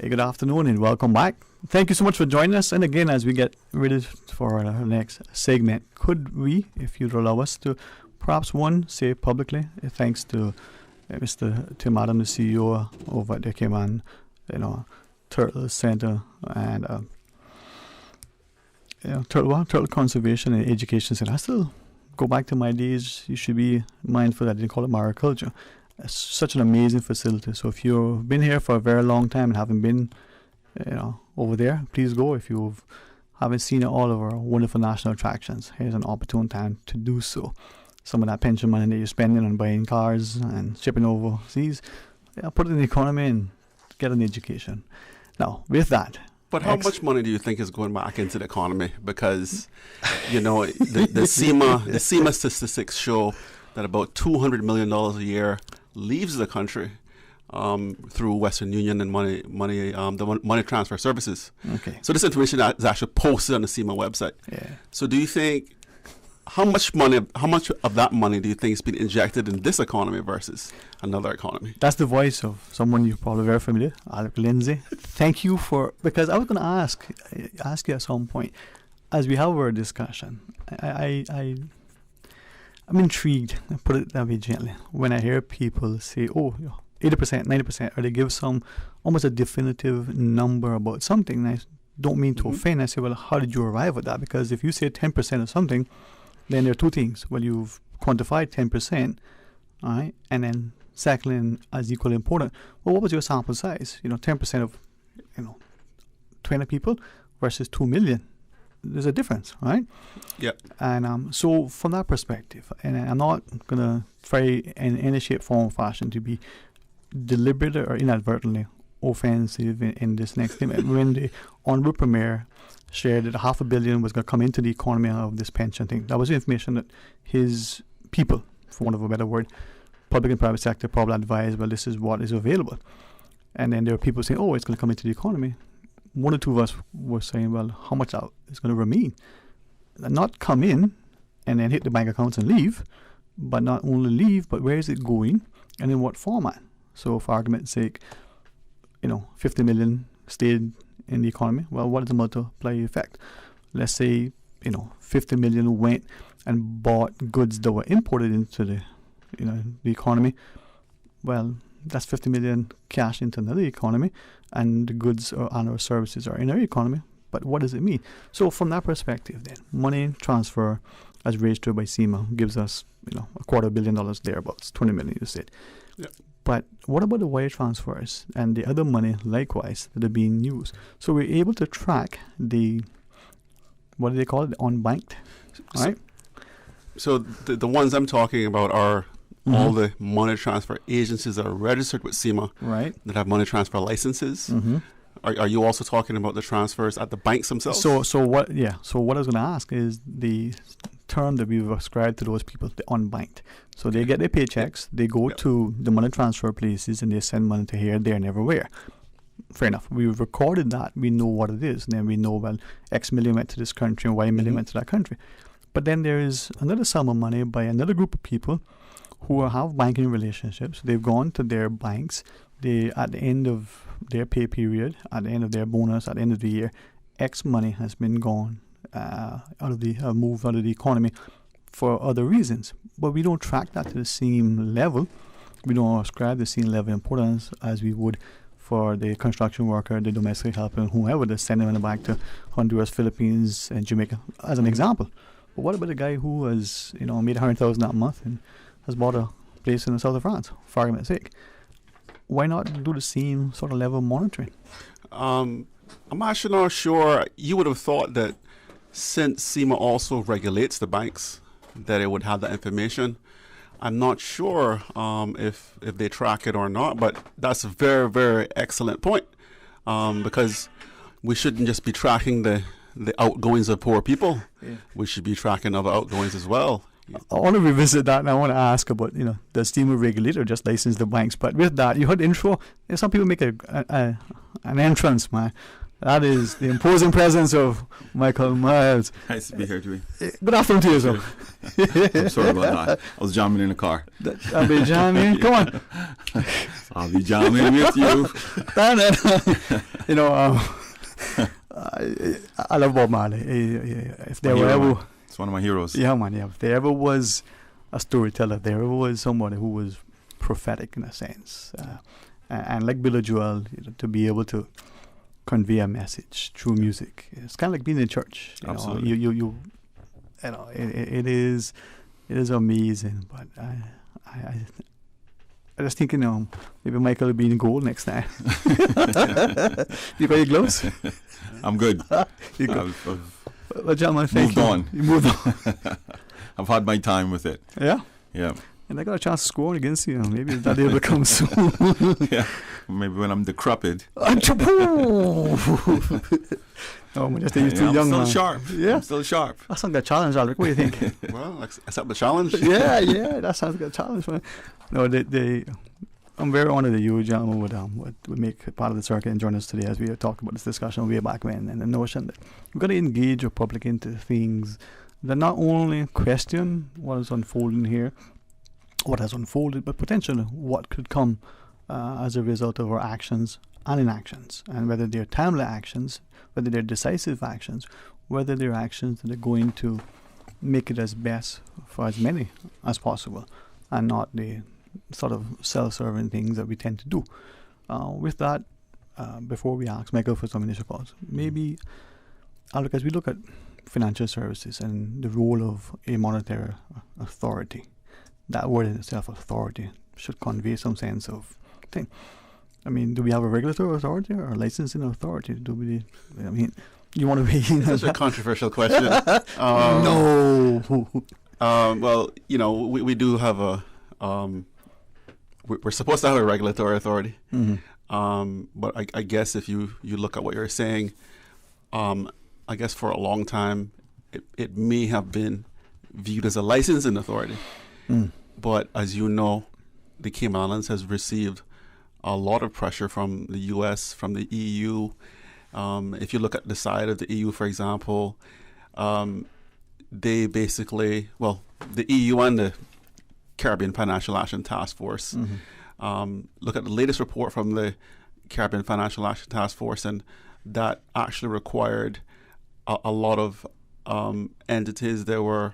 Hey, good afternoon and welcome back. Thank you so much for joining us. And again, as we get ready for our next segment, could we, if you'd allow us to, perhaps one, say publicly, thanks to Mr. Tim Adam, the CEO over at the Cayman, Turtle Center and Turtle Conservation and Education Center. I still go back to my days. You should be mindful that they call it mariculture. It's such an amazing facility. So if you've been here for a very long time and haven't been, over there, please go. If you haven't seen all of our wonderful national attractions, here's an opportune time to do so. Some of that pension money that you're spending on buying cars and shipping overseas, put it in the economy and get an education. Now, with that. But how much money do you think is going back into the economy? Because, the SEMA statistics show that about $200 million a year leaves the country through Western Union and the money transfer services. Okay. So this information is actually posted on the SEMA website. Yeah. So do you think how much of that money do you think has been injected in this economy versus another economy? That's the voice of someone you're probably very familiar, Alec Lindsay. Thank you because I was going to ask you at some point, as we have our discussion, I'm intrigued, put it that way gently, when I hear people say, 80%, 90%, or they give some almost a definitive number about something. And I don't mean to offend. I say, well, how did you arrive at that? Because if you say 10% of something, then there are two things. Well, you've quantified 10%, all right, and then secondly, and as equally important, well, what was your sample size? 10% of, 20 people versus 2 million. There's a difference, right? Yeah. And so from that perspective, and I'm not going to try in any shape, form, or fashion to be deliberate or inadvertently offensive in this next statement. When the Honorable Premier shared that $500 million was going to come into the economy of this pension thing, that was the information that his people, for want of a better word, public and private sector, probably advised, well, this is what is available. And then there are people saying, it's going to come into the economy. One or two of us were saying, well, how much out is going to remain? Not come in and then hit the bank accounts and leave, but not only leave, but where is it going and in what format? So for argument's sake, 50 million stayed in the economy. Well, what is the multiplier effect? Let's say, 50 million went and bought goods that were imported into the economy. Well, that's 50 million cash into another economy, and the goods and our services are in our economy. But what does it mean? So from that perspective, then, money transfer as registered by SEMA gives us, $250 million thereabouts, 20 million, you said. Yep. But what about the wire transfers and the other money likewise that are being used? So we're able to track what do they call it, the unbanked, right? So the ones I'm talking about are all the money transfer agencies that are registered with SEMA, right, that have money transfer licenses. Mm-hmm. Are you also talking about the transfers at the banks themselves? So what I was going to ask is the term that we've ascribed to those people, the unbanked. So they get their paychecks, they go to the money transfer places, and they send money to here, there, and everywhere. Fair enough. We've recorded that. We know what it is. And then we know, well, X million went to this country and Y million went to that country. But then there is another sum of money by another group of people who have banking relationships. They've gone to their banks. They, at the end of their pay period, at the end of their bonus, at the end of the year, X money has been gone moved out of the economy for other reasons. But we don't track that to the same level. We don't ascribe the same level of importance as we would for the construction worker, the domestic helper, and whoever that's sending them back to Honduras, Philippines, and Jamaica, as an example. But what about the guy who has, made $100,000 that month and has bought a place in the south of France, for argument's sake? Why not do the same sort of level of monitoring? I'm actually not sure. You would have thought that since SEMA also regulates the banks, that it would have that information. I'm not sure if they track it or not, but that's a very, very excellent point, because we shouldn't just be tracking the outgoings of poor people. Yeah. We should be tracking other outgoings as well. I want to revisit that, and I want to ask about, does SEMA regulate or just license the banks? But with that, you heard the intro. Some people make an entrance, man. That is the imposing presence of Michael Miles. Nice to be here, Dewey. Good afternoon to you, sir. I'm sorry about that. I was jamming in the car. I'll be jamming. Come on. I'll be jamming with you. I love Bob Marley. If there were ever, it's one of my heroes. Yeah, man. Yeah. If there ever was a storyteller, there ever was somebody who was prophetic in a sense, and like Billy Joel, to be able to convey a message through music. It's kind of like being in church. Absolutely. It is amazing. But I just think, maybe Michael will be in goal next time. You got your gloves? I'm good. You I've gentlemen, thank moved on. You moved on. I've had my time with it. Yeah? Yeah. And I got a chance to score against you. Maybe that day will come soon. Yeah. Maybe when I'm decrepit. Oh, man, just you're too young, I'm still man. sharp. Yeah. I'm still sharp. That sounds like a challenge, Alec. What do you think? Well, accept the challenge. yeah, that sounds like a challenge, man. No, I'm very honored that you, gentlemen, would make part of the circuit and join us today as we talked about this discussion way back when, and the notion that we've got to engage the public into things that not only question what is unfolding here, what has unfolded, but potentially what could come as a result of our actions and inactions, and whether they're timely actions, whether they're decisive actions, whether they're actions that are going to make it as best for as many as possible, and not the sort of self-serving things that we tend to do. With that, before we ask Michael for some initial thoughts, maybe, Alec, as we look at financial services and the role of a monetary authority, that word in itself, authority, should convey some sense of thing. I mean, do we have a regulatory authority or a licensing authority? You want to be... It's such a controversial question. No. Well, we do have we're supposed to have a regulatory authority. Mm-hmm. But I guess if you look at what you're saying, I guess for a long time, it may have been viewed as a licensing authority. Mm. But as you know, the Cayman Islands has received a lot of pressure from the U.S., from the EU. If you look at the side of the EU, for example, they basically, the EU and the Caribbean Financial Action Task Force, look at the latest report from the Caribbean Financial Action Task Force, and that actually required a lot of entities that were,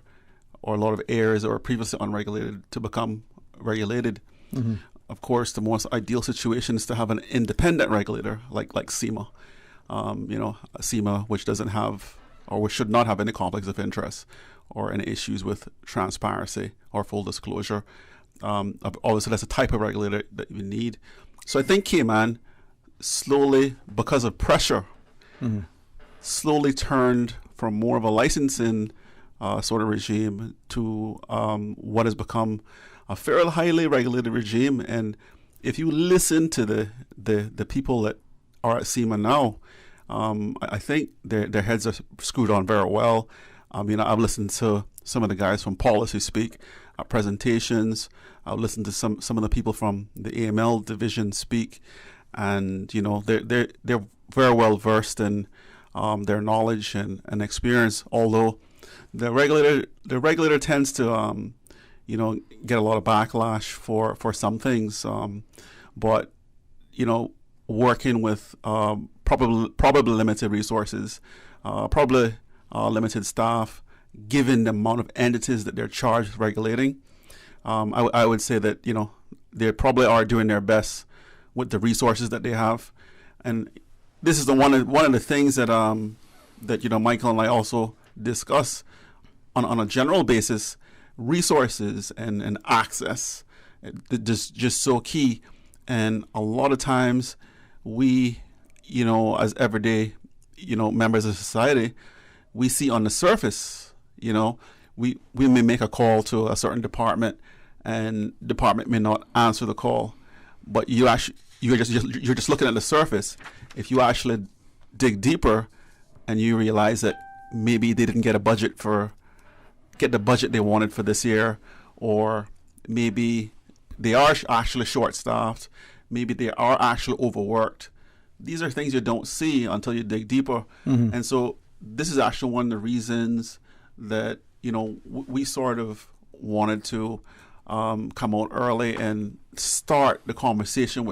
or a lot of areas that were previously unregulated to become regulated. Mm-hmm. Of course, the most ideal situation is to have an independent regulator like SEMA. SEMA, which doesn't have, or which should not have any conflicts of interest or any issues with transparency or full disclosure. Obviously, that's a type of regulator that you need. So I think Cayman slowly, because of pressure, slowly turned from more of a licensing sort of regime to what has become a fairly highly regulated regime. And if you listen to the people that are at SEMA now, I think their heads are screwed on very well. I've listened to some of the guys from Policy Speak at presentations. I've listened to some of the people from the AML division speak, and they're very well versed in their knowledge and experience. Although the regulator tends to get a lot of backlash for some things, but working with probably limited resources, probably limited staff, given the amount of entities that they're charged with regulating, I would say that they probably are doing their best with the resources that they have. And this is one of the things that Michael and I also discuss on a general basis. Resources and access, just so key. And a lot of times we, as everyday, members of society, we see on the surface, we may make a call to a certain department, and department may not answer the call, but you're just looking at the surface. If you actually dig deeper, and you realize that maybe they didn't get a budget for get the budget they wanted for this year, or maybe they are actually short-staffed, maybe they are actually overworked. These are things you don't see until you dig deeper. And so this is actually one of the reasons that, we sort of wanted to come out early and start the conversation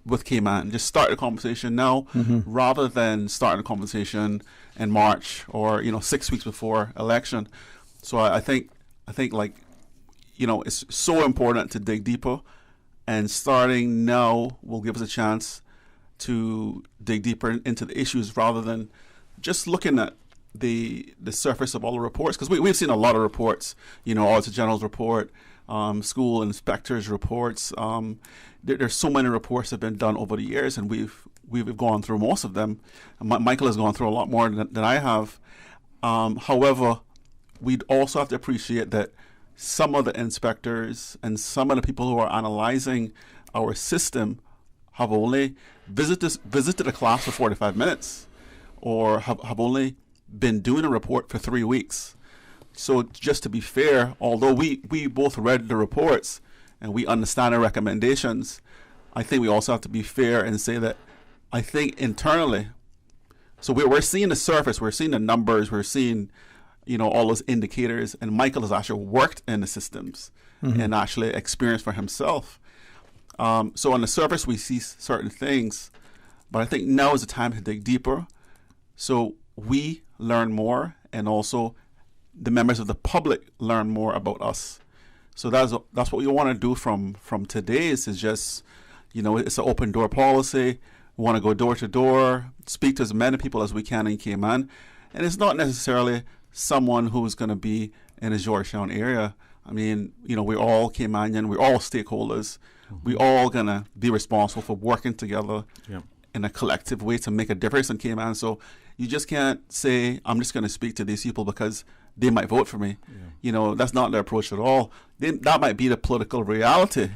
with Cayman. Just start the conversation now, rather than starting the conversation in March or 6 weeks before election. So I think it's so important to dig deeper, and starting now will give us a chance to dig deeper into the issues rather than just looking at the surface of all the reports, because we've seen a lot of reports, Auditor General's report, school inspectors' reports. There's so many reports that have been done over the years, and we've gone through most of them. Michael has gone through a lot more than I have. However, we'd also have to appreciate that some of the inspectors and some of the people who are analyzing our system have only visited a class for 45 minutes, or have only been doing a report for 3 weeks. So just to be fair, although we both read the reports and we understand the recommendations, I think we also have to be fair and say that I think internally, so we're seeing the surface, we're seeing the numbers, we're seeing all those indicators, and Michael has actually worked in the systems and actually experienced for himself. So on the surface, we see certain things, but I think now is the time to dig deeper, so we learn more, and also the members of the public learn more about us. So that's what we want to do from today. Is just, it's an open door policy. We want to go door to door, speak to as many people as we can in Cayman, and it's not necessarily someone who's going to be in the Georgetown area. I mean, we're all Caymanian, we're all stakeholders. We're all going to be responsible for working together in a collective way to make a difference in Cayman. So you just can't say, I'm just going to speak to these people because they might vote for me. That's not their approach at all. That might be the political reality,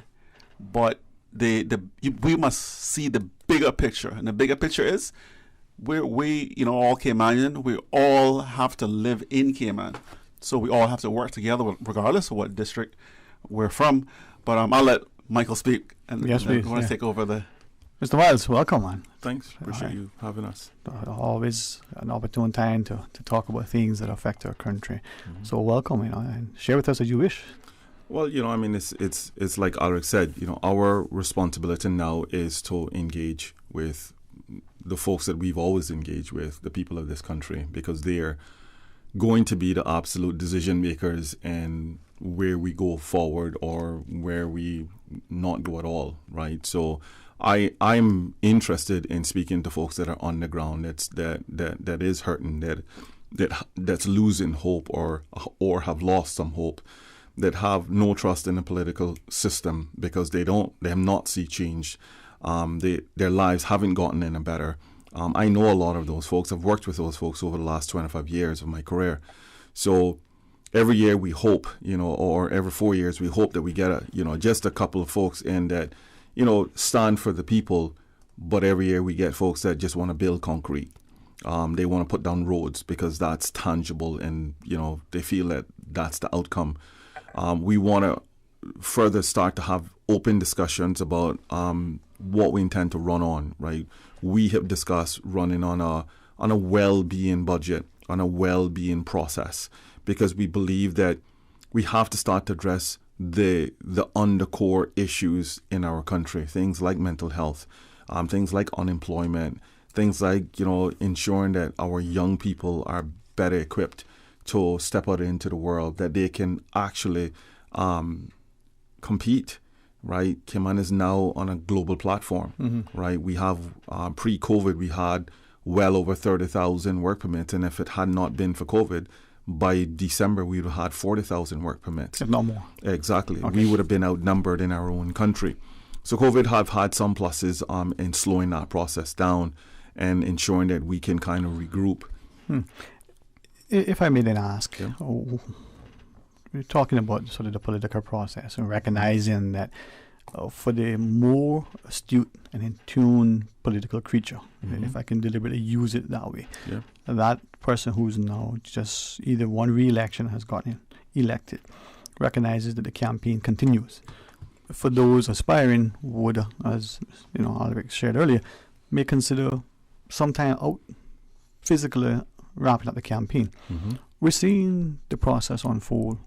but we must see the bigger picture. And the bigger picture is we all Caymanian, we all have to live in Cayman. So we all have to work together regardless of what district we're from. But I'll let Michael speak, and yes, I want to take over the... Mr. Wiles, welcome, man. Thanks. Appreciate you having us. Always an opportune time to talk about things that affect our country. So welcome, and share with us as you wish. Well, it's like Alric said, our responsibility now is to engage with the folks that we've always engaged with, the people of this country, because they're going to be the absolute decision makers in where we go forward or where we not go at all, right? So I'm interested in speaking to folks that are on the ground that is hurting, that's losing hope or have lost some hope, that have no trust in the political system because they have not seen change. Their lives haven't gotten any better. I know a lot of those folks. I've worked with those folks over the last 25 years of my career. So every year we hope, or every 4 years we hope that we get just a couple of folks in that, stand for the people. But every year we get folks that just want to build concrete. They want to put down roads because that's tangible and, they feel that that's the outcome. We want to further start to have open discussions about what we intend to run on, right? We have discussed running on a well-being budget, on a well-being process, because we believe that we have to start to address the undercore issues in our country, things like mental health, things like unemployment, things like, ensuring that our young people are better equipped to step out into the world, that they can actually compete, right? Cayman is now on a global platform, right? We have, pre-COVID, we had well over 30,000 work permits. And if it had not been for COVID, by December, we would have had 40,000 work permits. If not more. Exactly. Okay. We would have been outnumbered in our own country. So COVID have had some pluses in slowing that process down and ensuring that we can kind of regroup. If I may then ask, we're talking about sort of the political process and recognizing that for the more astute and in tune political creature, if I can deliberately use it that way, that person who's now just either one re-election has gotten elected recognizes that the campaign continues. For those aspiring, would, as Alric shared earlier, may consider some time out physically wrapping up the campaign. We're seeing the process unfold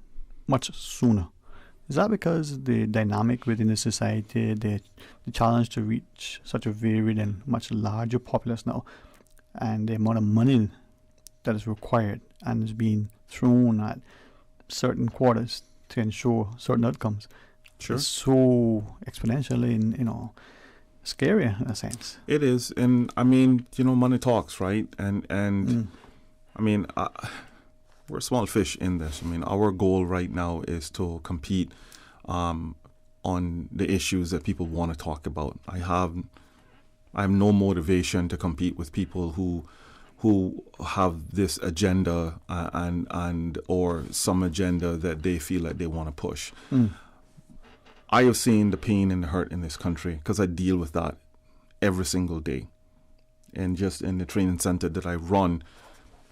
much sooner. Is that because the dynamic within the society, the challenge to reach such a varied and much larger populace now, and the amount of money that is required and is being thrown at certain quarters to ensure certain outcomes, is so exponentially and scary in a sense? It is, and I mean, money talks, right? And I mean, we're small fish in this. I mean, our goal right now is to compete on the issues that people want to talk about. I have no motivation to compete with people who have this agenda and or some agenda that they feel like they want to push. I have seen the pain and the hurt in this country because I deal with that every single day. And just in the training center that I run,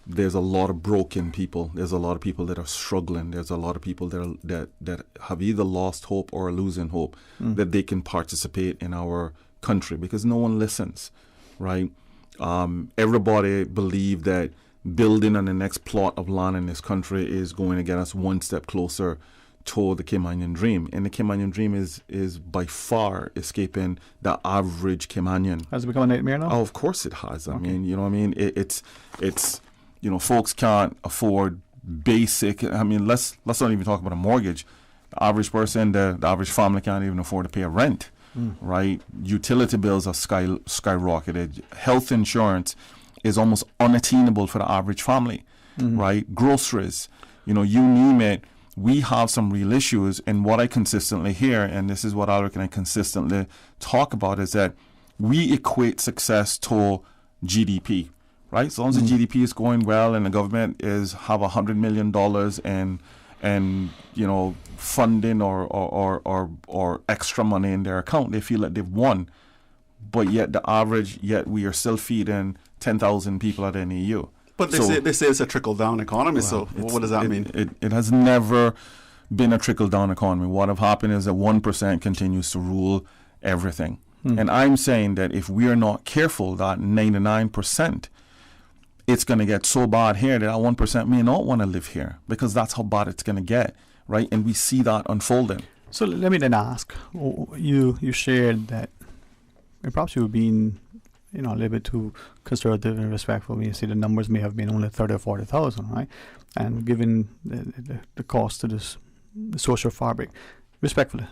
there's a lot of broken people. There's a lot of people that are struggling. There's a lot of people that have either lost hope or are losing hope that they can participate in our country because no one listens, right? Everybody believe that building on the next plot of land in this country is going to get us one step closer toward the Caymanian dream. And the Caymanian dream is by far escaping the average Caymanian. Has it become a nightmare now? Oh, of course it has. I mean, you know what I mean? It's folks can't afford basic. I mean, let's not even talk about a mortgage. The average person, the average family can't even afford to pay a rent, right? Utility bills are skyrocketed. Health insurance is almost unattainable for the average family, right? Groceries, you name it. We have some real issues, and what I consistently hear, and this is what Alric and I consistently talk about, is that we equate success to GDP. Right, so long as the GDP is going well and the government have $100 million and funding or extra money in their account, they feel like they've won. But yet we are still feeding 10,000 people at NEU. But they say it's a trickle down economy. So what does that mean? It has never been a trickle down economy. What have happened is that 1% continues to rule everything. And I'm saying that if we are not careful, that 99%. It's going to get so bad here that 1% may not want to live here because that's how bad it's going to get, right? And we see that unfolding. So let me then ask, you shared that perhaps you were being a little bit too conservative and respectful when you say the numbers may have been only 30 or 40,000, right? And given the cost to the social fabric, respectfully,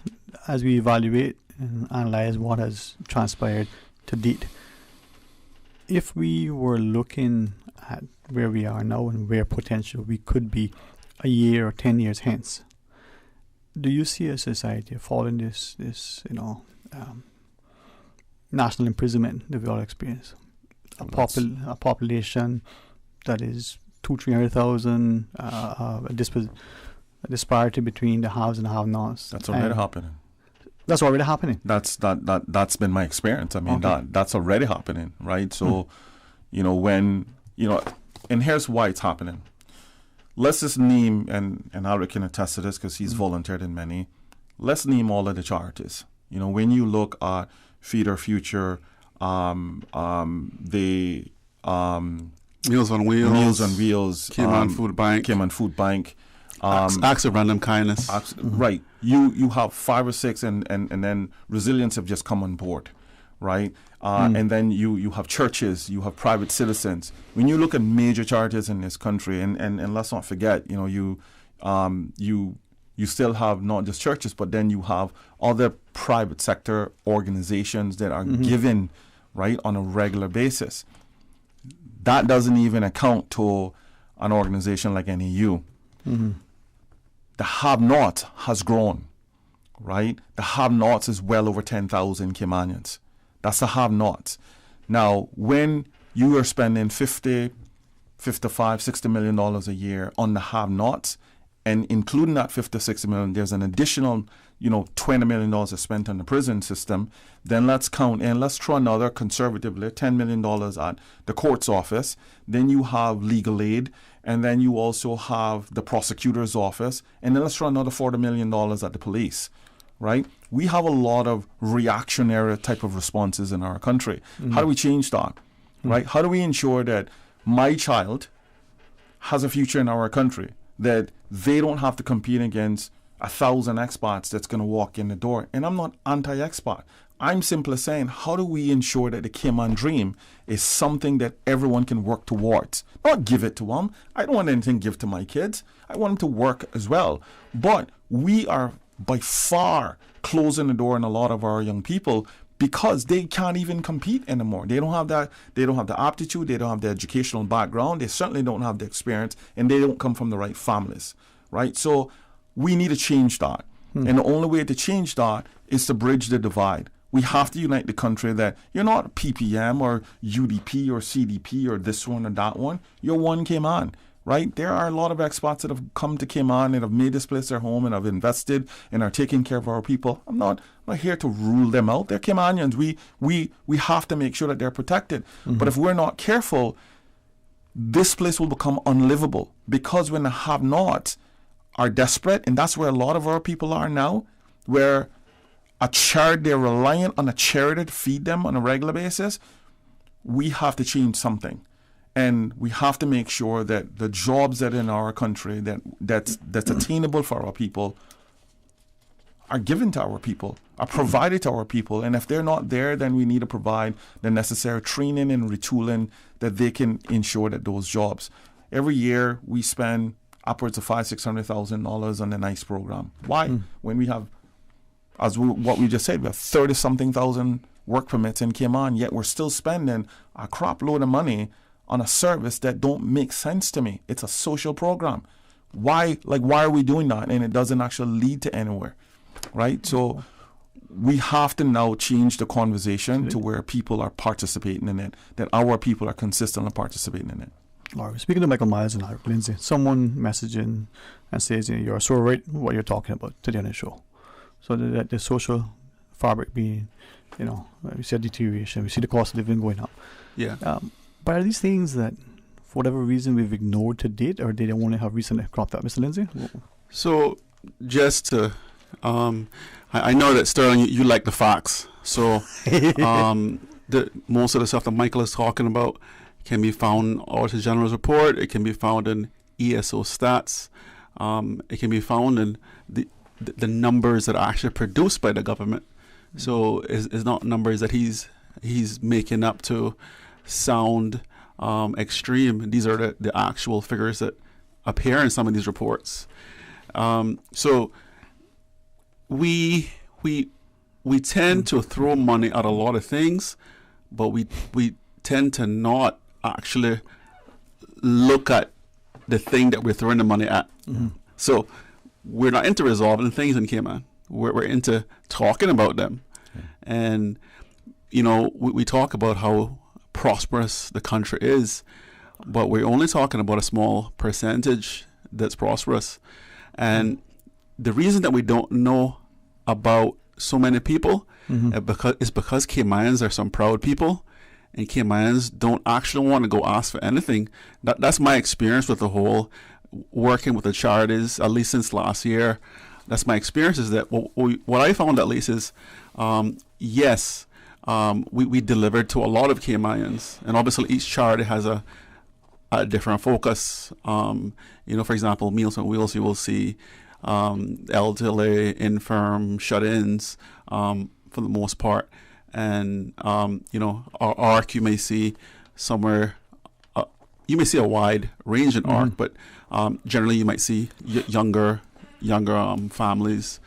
as we evaluate and analyze what has transpired to date, if we were looking at where we are now and where potential we could be a year or 10 years hence, do you see a society following this national imprisonment that we all experience? A population that is 200,000-300,000, a disparity between the haves and have-nots. That's already happening. That's already happening. That's been my experience. I mean, that's already happening, right? So, and here's why it's happening. Let's just name, and Alric can attest to this because he's volunteered in many. Let's name all of the charities. When you look at Feed Our Future, Meals on Wheels, Cayman Food Bank. Acts of random kindness. Right. You have 5 or 6 and then Resilience have just come on board, right? And then you have churches, you have private citizens. When you look at major charities in this country, and let's not forget, you still have not just churches, but then you have other private sector organizations that are given, right, on a regular basis. That doesn't even account to an organization like NEU. The have-nots has grown, right? The have-nots is well over 10,000 Caymanians. That's the have-nots. Now, when you are spending $50, $55, $60 million a year on the have-nots, and including that $50, $60 million, there's an additional, $20 million is spent on the prison system, then let's count and let's throw another conservatively $10 million at the court's office. Then you have legal aid, and then you also have the prosecutor's office, and then let's throw another $40 million at the police, right? We have a lot of reactionary type of responses in our country. How do we change that, right? How do we ensure that my child has a future in our country, that they don't have to compete against 1,000 expats that's going to walk in the door? And I'm not anti-expat. I'm simply saying, how do we ensure that the Cayman dream is something that everyone can work towards? Not give it to them. I don't want anything give to my kids. I want them to work as well. But we are by far closing the door on a lot of our young people because they can't even compete anymore. They don't have that. They don't have the aptitude. They don't have the educational background. They certainly don't have the experience, and they don't come from the right families, right? So we need to change that. And the only way to change that is to bridge the divide. We have to unite the country that you're not PPM or UDP or CDP or this one or that one. You're one Cayman, right? There are a lot of expats that have come to Cayman and have made this place their home and have invested and are taking care of our people. I'm not here to rule them out. They're Caymanians. We have to make sure that they're protected. But if we're not careful, this place will become unlivable, because when the have-nots are desperate, and that's where a lot of our people are now, where they're reliant on a charity to feed them on a regular basis. We have to change something, and we have to make sure that the jobs that are in our country that's attainable for our people are given to our people, are provided to our people. And if they're not there, then we need to provide the necessary training and retooling that they can ensure that those jobs. Every year we spend upwards of $500,000-$600,000 on the NICE program. Why? When we have, what we just said, we have 30-something thousand work permits in Cayman, yet we're still spending a crap load of money on a service that don't make sense to me. It's a social program. Why are we doing that? And it doesn't actually lead to anywhere, right? So we have to now change the conversation to where people are participating in it, that our people are consistently participating in it. All right. Speaking to Michael Myers and Lindsay, someone messaging and says, you're so right what you're talking about today on the show. So that the social fabric being, we see a deterioration, we see the cost of living going up. Yeah. But are these things that, for whatever reason, we've ignored to date, or they only have recently cropped up, Mr. Lindsay? So just to, I know that Sterling, you like the facts. So most of the stuff that Michael is talking about can be found in Auditor General's report. It can be found in ESO stats. It can be found in the numbers that are actually produced by the government. So it's not numbers that he's making up to sound extreme. These are the actual figures that appear in some of these reports. So we tend to throw money at a lot of things, but we tend to not actually look at the thing that we're throwing the money at. So we're not into resolving things in Cayman. We're into talking about them. And, we talk about how prosperous the country is, but we're only talking about a small percentage that's prosperous. And the reason that we don't know about so many people is because Caymanians are some proud people, and Caymanians don't actually want to go ask for anything. That's my experience with the whole working with the charities, at least since last year. That's my experience, is that what I found at least is, yes, we delivered to a lot of Caymanians, and obviously each charity has a different focus. For example, Meals on Wheels, you will see elderly, infirm, shut-ins for the most part. And, our ARC, you may see somewhere, you may see a wide range in ARC, but generally you might see younger families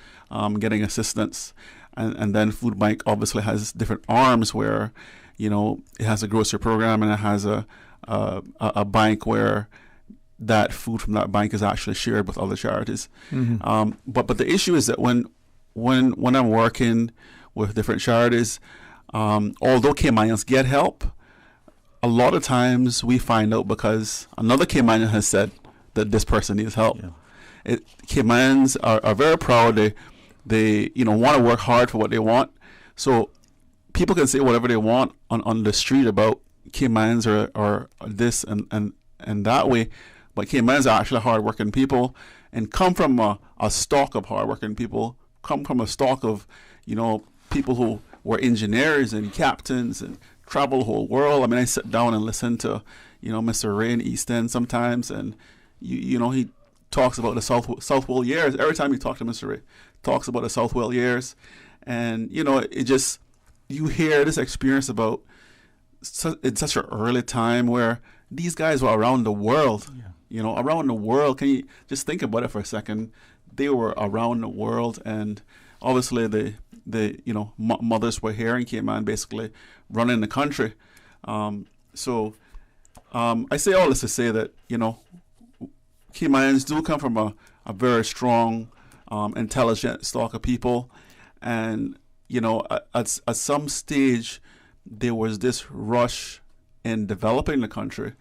getting assistance. And then Food Bank obviously has different arms where, it has a grocery program, and it has a bank where that food from that bank is actually shared with other charities. But the issue is that when I'm working with different charities, although Caymanians get help, a lot of times we find out because another Caymanian has said that this person needs help. Caymanians are very proud. They, want to work hard for what they want. So people can say whatever they want on the street about Caymans or this and that way, but Caymans are actually hardworking people and come from a stock of hardworking people, come from a stock of, people who were engineers and captains and travel the whole world. I mean, I sit down and listen to, Mr. Ray in East End sometimes, and he talks about the Southwell years. Every time you talk to Mr. Ray, talks about the Southwell years, and it just, you hear this experience about in such an early time where these guys were around the world. Around the world. Can you just think about it for a second? They were around the world, and obviously the mothers were here in Cayman, basically running the country. I say all this to say that Caymans do come from a very strong, intelligent stock of people, and at some stage there was this rush in developing the country,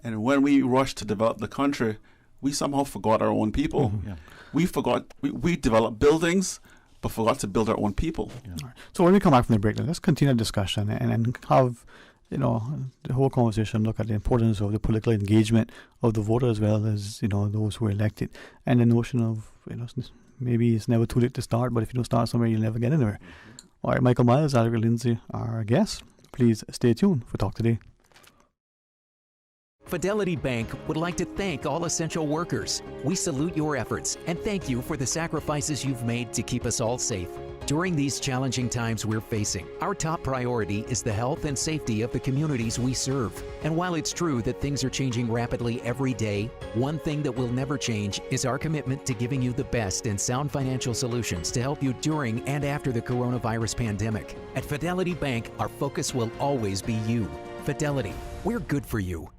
and when we rushed to develop the country, we somehow forgot our own people. Mm-hmm. Yeah. We forgot we developed buildings, but forgot to build our own people. Yeah. Right. So when we come back from the break, let's continue the discussion and have the whole conversation look at the importance of the political engagement of the voter as well as those who are elected, and the notion of maybe it's never too late to start, but if you don't start somewhere, you'll never get anywhere. All right, Michael Myers, Alec Lindsay, our guests. Please stay tuned for Talk Today. Fidelity Bank would like to thank all essential workers. We salute your efforts and thank you for the sacrifices you've made to keep us all safe. During these challenging times we're facing, our top priority is the health and safety of the communities we serve. And while it's true that things are changing rapidly every day, one thing that will never change is our commitment to giving you the best and sound financial solutions to help you during and after the coronavirus pandemic. At Fidelity Bank, our focus will always be you. Fidelity, we're good for you.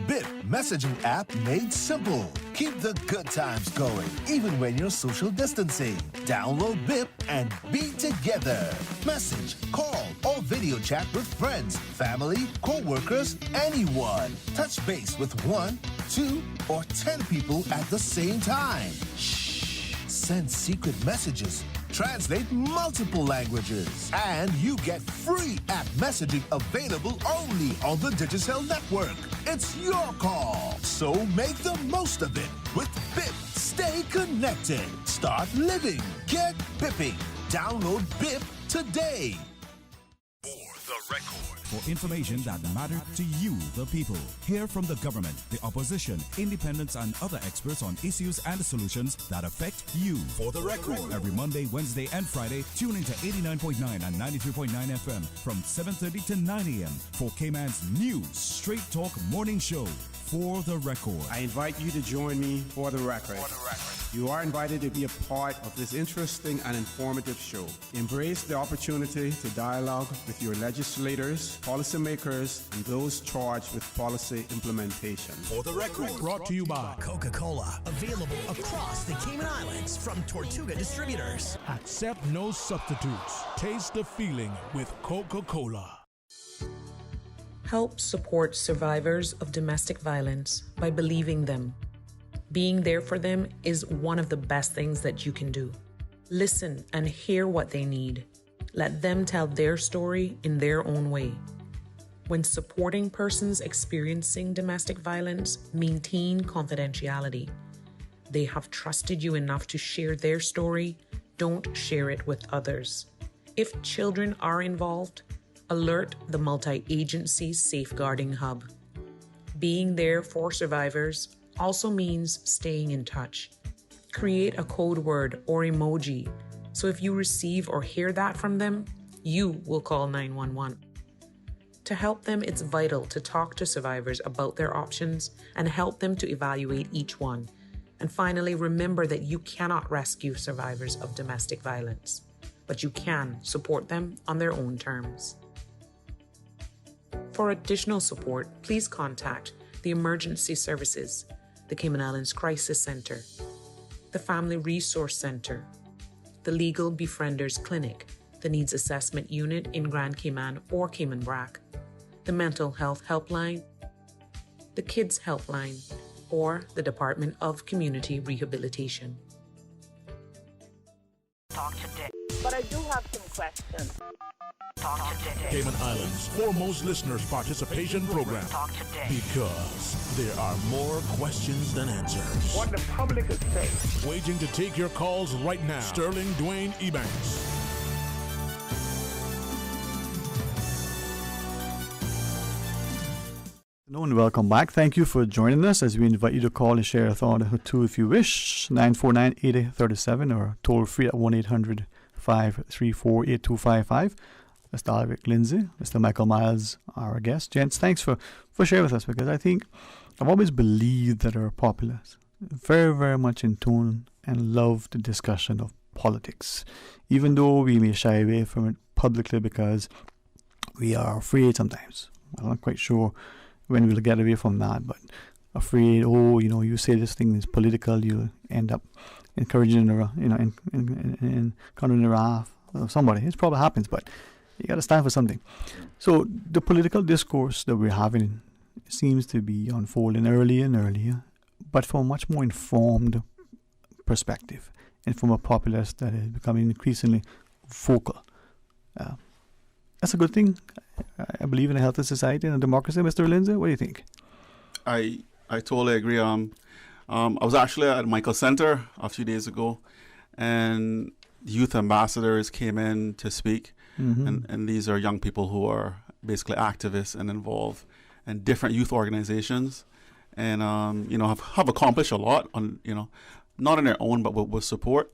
BIP messaging app made simple. Keep the good times going, even when you're social distancing. Download BIP and be together. Message, call, or video chat with friends, family, co-workers, anyone. Touch base with 1, 2, or 10 people at the same time. Shh. Send secret messages. Translate multiple languages. And you get free app messaging available only on the Digicel network. It's your call. So make the most of it. With BIP, stay connected. Start living. Get bipping. Download BIP today. For the record. For information that matters to you, the people. Hear from the government, the opposition, independents, and other experts on issues and solutions that affect you. For the record. Every Monday, Wednesday, and Friday, tune into 89.9 and 93.9 FM from 7:30 to 9 a.m. for Cayman's new Straight Talk morning show. For the record. I invite you to join me for the record. You are invited to be a part of this interesting and informative show. Embrace the opportunity to dialogue with your legislators, policymakers, and those charged with policy implementation. For the record. Brought to you by Coca-Cola. Available across the Cayman Islands from Tortuga Distributors. Accept no substitutes. Taste the feeling with Coca-Cola. Help support survivors of domestic violence by believing them. Being there for them is one of the best things that you can do. Listen and hear what they need. Let them tell their story in their own way. When supporting persons experiencing domestic violence, maintain confidentiality. They have trusted you enough to share their story. Don't share it with others. If children are involved, alert the multi-agency safeguarding hub. Being there for survivors also means staying in touch. Create a code word or emoji, so if you receive or hear that from them, you will call 911. To help them, it's vital to talk to survivors about their options and help them to evaluate each one. And finally, remember that you cannot rescue survivors of domestic violence, but you can support them on their own terms. For additional support, please contact the Emergency Services, the Cayman Islands Crisis Center, the Family Resource Center, the Legal Befrienders Clinic, the Needs Assessment Unit in Grand Cayman or Cayman Brac, the Mental Health Helpline, the Kids Helpline, or the Department of Community Rehabilitation. But I do have some questions. Talk today. Cayman Islands' foremost listeners participation program. Talk today. Because there are more questions than answers. What the public is saying. Waiting to take your calls right now. Sterling Dwayne Ebanks. Hello and welcome back. Thank you for joining us as we invite you to call and share a thought or two if you wish. 949-8037 or toll free at 1-800-534-8255. Mr. Alric Lindsay, Mr. Michael Miles, our guest. Gents, thanks for sharing with us, because I think I've always believed that our populace very, very much in tune and love the discussion of politics, even though we may shy away from it publicly because we are afraid sometimes. I'm not quite sure when we'll get away from that, but afraid, you say this thing is political, you'll end up encouraging encountering the wrath of somebody. It probably happens, but you got to stand for something. So the political discourse that we're having seems to be unfolding earlier and earlier, but from a much more informed perspective and from a populace that is becoming increasingly vocal. That's a good thing. I believe in a healthy society and a democracy. Mr. Lindsay, what do you think? I totally agree. I was actually at Michael Center a few days ago, and youth ambassadors came in to speak. Mm-hmm. And these are young people who are basically activists and involved in different youth organizations, and have accomplished a lot not on their own but with support.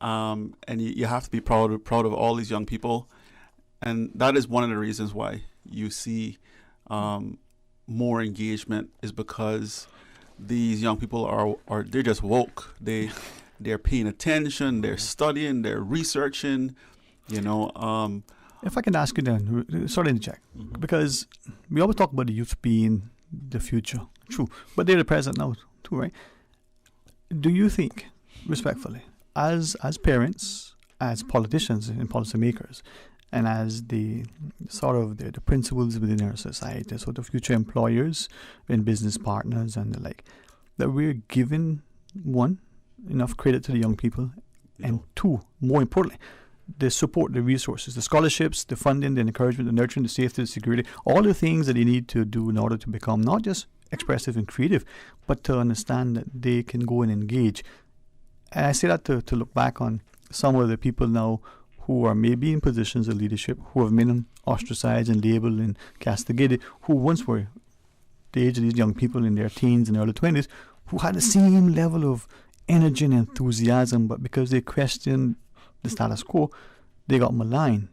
And you have to be proud of all these young people, and that is one of the reasons why you see more engagement, is because these young people are they're just woke. They're paying attention. They're studying. They're researching. If I can ask you then, sorry to interject, because we always talk about the youth being the future, true, but they're the present now too, right? Do you think, respectfully, as parents, as politicians and policymakers, and as the sort of the principals within our society, so the future employers and business partners and the like, that we're giving, one, enough credit to the young people, and two, more importantly, the support, the resources, the scholarships, the funding, the encouragement, the nurturing, the safety, the security, all the things that they need to do in order to become not just expressive and creative, but to understand that they can go and engage. And I say that to look back on some of the people now who are maybe in positions of leadership, who have been ostracized and labeled and castigated, who once were the age of these young people in their teens and early 20s, who had the same level of energy and enthusiasm, but because they questioned the status quo, they got maligned,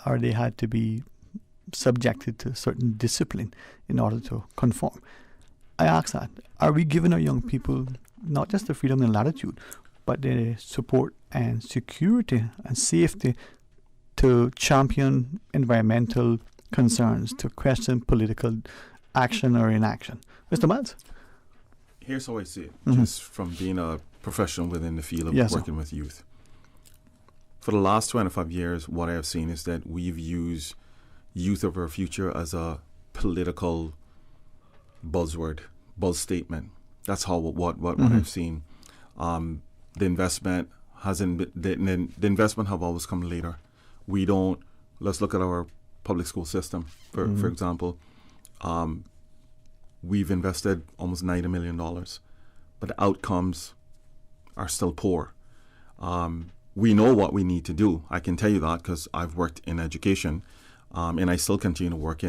or they had to be subjected to certain discipline in order to conform. I ask that, are we giving our young people not just the freedom and latitude, but the support and security and safety to champion environmental concerns, to question political action or inaction? Mr. Miles? Here's how I see it, just from being a professional within the field of working with youth. For the last 25 years, what I have seen is that we've used youth of our future as a political buzzword, buzz statement. That's how what I've seen. The investment hasn't been, the investment have always come later. We don't. Let's look at our public school system, for example. We've invested almost $90 million, but the outcomes are still poor. We know what we need to do. I can tell you that because I've worked in education, and I still continue to work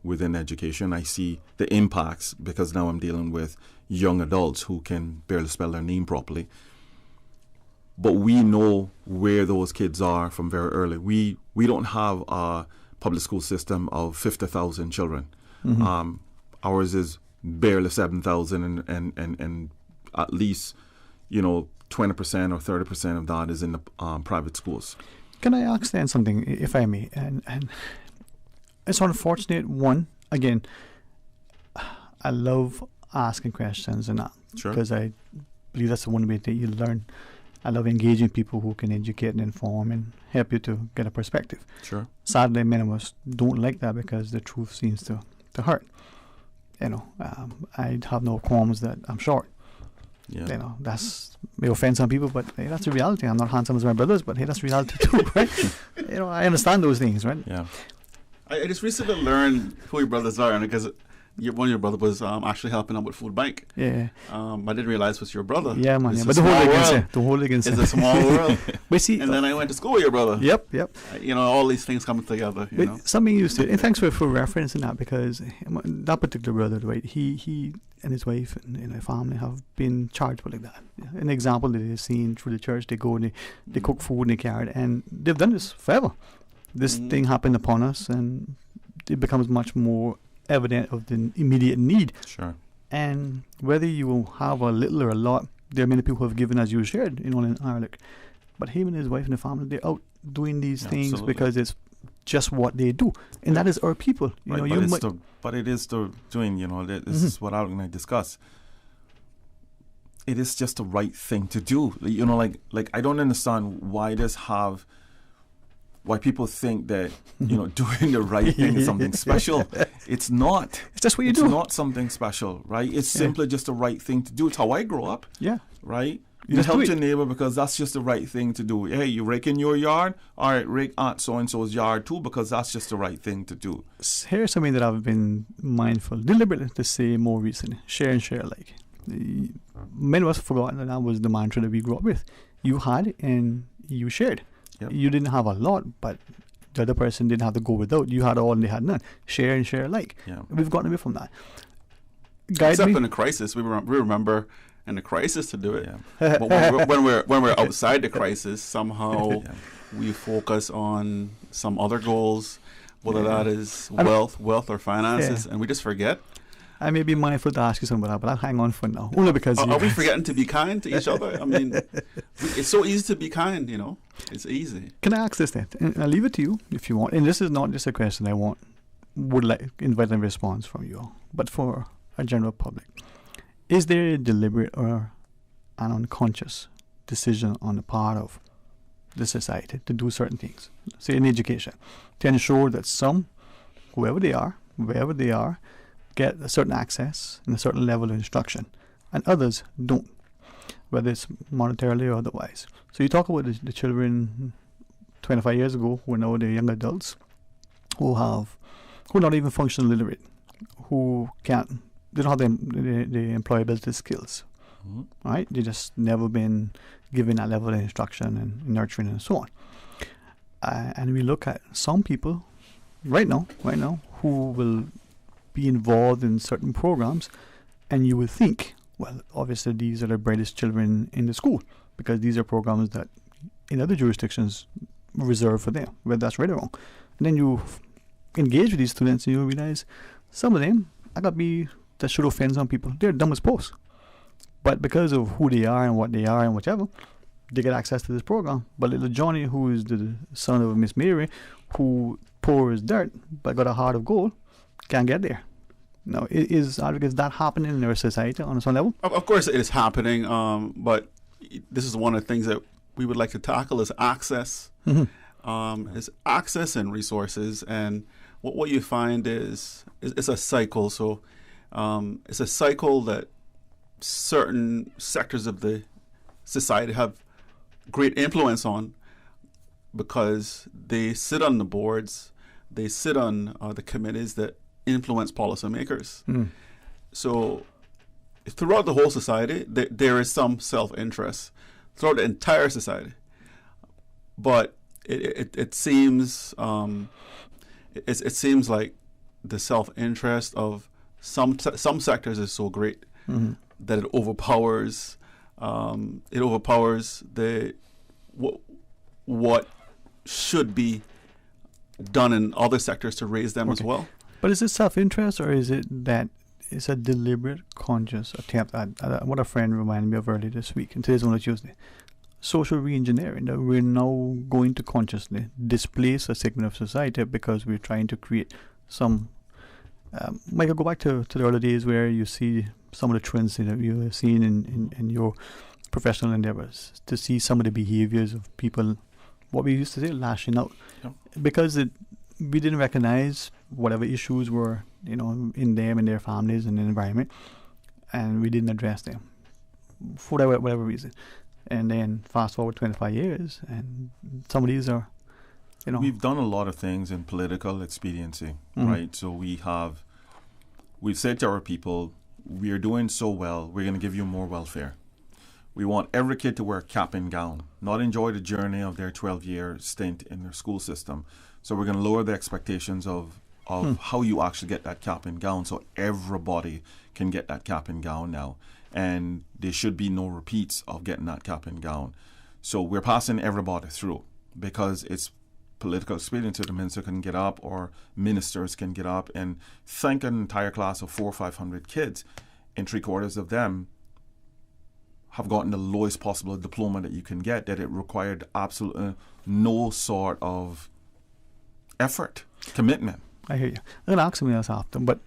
within education. I see the impacts because now I'm dealing with young adults who can barely spell their name properly. But we know where those kids are from very early. We don't have a public school system of 50,000 children. Ours is barely 7,000, and at least 20% or 30% of that is in the private schools. Can I ask then something, if I may? And it's unfortunate. One, again, I love asking questions and that, because I believe that's the one way that you learn. I love engaging people who can educate and inform and help you to get a perspective. Sure. Sadly, many of us don't like that because the truth seems to hurt. I have no qualms that I'm short. You know, that's may offend some people, but hey, that's the reality. I'm not handsome as my brothers, but hey, that's reality too, right? You know, I understand those things, right? Yeah. I just recently learned who your brothers are, and because one of your brothers was actually helping out with food bank. Yeah. I didn't realize it was your brother. Yeah, man. It's Yeah. a But the whole small against world. it. The whole against It's it. a small world. But see, and then I went to school with your brother. Yep, yep. You know, all these things coming together. You know. Something you said, and thanks for referencing that, because that particular brother, right? He and his wife and their family have been charged with like that. An example that they've seen through the church, they go and they cook food and they carry it, and they've done this forever. This thing happened upon us, and it becomes much more evident of the immediate need. Sure. And whether you have a little or a lot, there are many people who have given, as you shared, you know, in Ireland. But him and his wife and the family, they're out doing these things Absolutely. because it's just what they do, and that is our people. You know, you might. But it is the doing. You know, this is what Alec and I discuss. It is just the right thing to do. You know, like I don't understand why people think that, you know, doing the right thing is something special. It's not. It's just what you do. It's not something special, right? It's simply just the right thing to do. It's how I grew up. Yeah. Right? You You just help do your it. neighbor because that's just the right thing to do. Hey, you rake in your yard? All right, rake Aunt so-and-so's yard too, because that's just the right thing to do. Here's something that I've been mindful, deliberately to say more recently. Share and share alike. Many of us have forgotten that was the mantra that we grew up with. You had and you shared. Yep. You didn't have a lot, but the other person didn't have to go without. You had all and they had none. Share and share alike. Yeah. We've gotten away from that. Guide Except me. in a crisis, we remember in the crisis to do it. But when we're outside the crisis, somehow we focus on some other goals, whether that is wealth or finances, and we just forget. I may be mindful to ask you something about that, but I'll hang on for now. Only because Are we forgetting to be kind to each other? I mean, it's so easy to be kind, you know. It's easy. Can I ask this then? And I'll leave it to you if you want. And this is not just a question I would like invite a response from you all, but for a general public. Is there a deliberate or an unconscious decision on the part of the society to do certain things, say in education, to ensure that some, whoever they are, wherever they are, get a certain access and a certain level of instruction, and others don't, whether it's monetarily or otherwise? So you talk about the children 25 years ago who are now they're young adults, who are not even functionally literate, who they don't have the employability skills, right? They just never been given that level of instruction and nurturing and so on. And we look at some people right now who will be involved in certain programs, and you would think, well, obviously these are the brightest children in the school because these are programs that in other jurisdictions reserved for them, whether that's right or wrong. And then you engage with these students and you realize some of them, that should offend some people, they're dumb as posts. But because of who they are and what they are and whatever, they get access to this program. But little Johnny, who is the son of Miss Mary, who poor as dirt but got a heart of gold, can't get there. Now, is that happening in our society on some level? Of course it is happening, but this is one of the things that we would like to tackle is access. Is access and resources. And what you find is it's a cycle. So it's a cycle that certain sectors of the society have great influence on because they sit on the boards, they sit on the committees that influence policymakers. So throughout the whole society, there is some self-interest throughout the entire society. But it seems it seems like the self-interest of some sectors is so great that it overpowers the what should be done in other sectors to raise them as well. But is it self-interest, or is it that it's a deliberate, conscious attempt at what a friend reminded me of earlier this week, and today's only Tuesday, social re-engineering, that we're now going to consciously displace a segment of society because we're trying to create some Michael, go back to the early days where you see some of the trends that you have seen in your professional endeavors, to see some of the behaviors of people, what we used to say, lashing out. Because we didn't recognize whatever issues were, in them and their families and the environment, and we didn't address them. for whatever reason. And then fast forward 25 years, and some of these are, you know. We've done a lot of things in political expediency, right? So we've said to our people, we are doing so well, we're going to give you more welfare. We want every kid to wear cap and gown, not enjoy the journey of their 12-year stint in their school system. So we're going to lower the expectations of how you actually get that cap and gown, so everybody can get that cap and gown now. And there should be no repeats of getting that cap and gown. So we're passing everybody through because it's political experience. So the minister can get up or ministers can get up and thank an entire class of 400 or 500 kids, and 3/4 of them have gotten the lowest possible diploma that you can get, that it required absolutely no sort of effort, commitment. I hear you. I'm going to ask something else after, but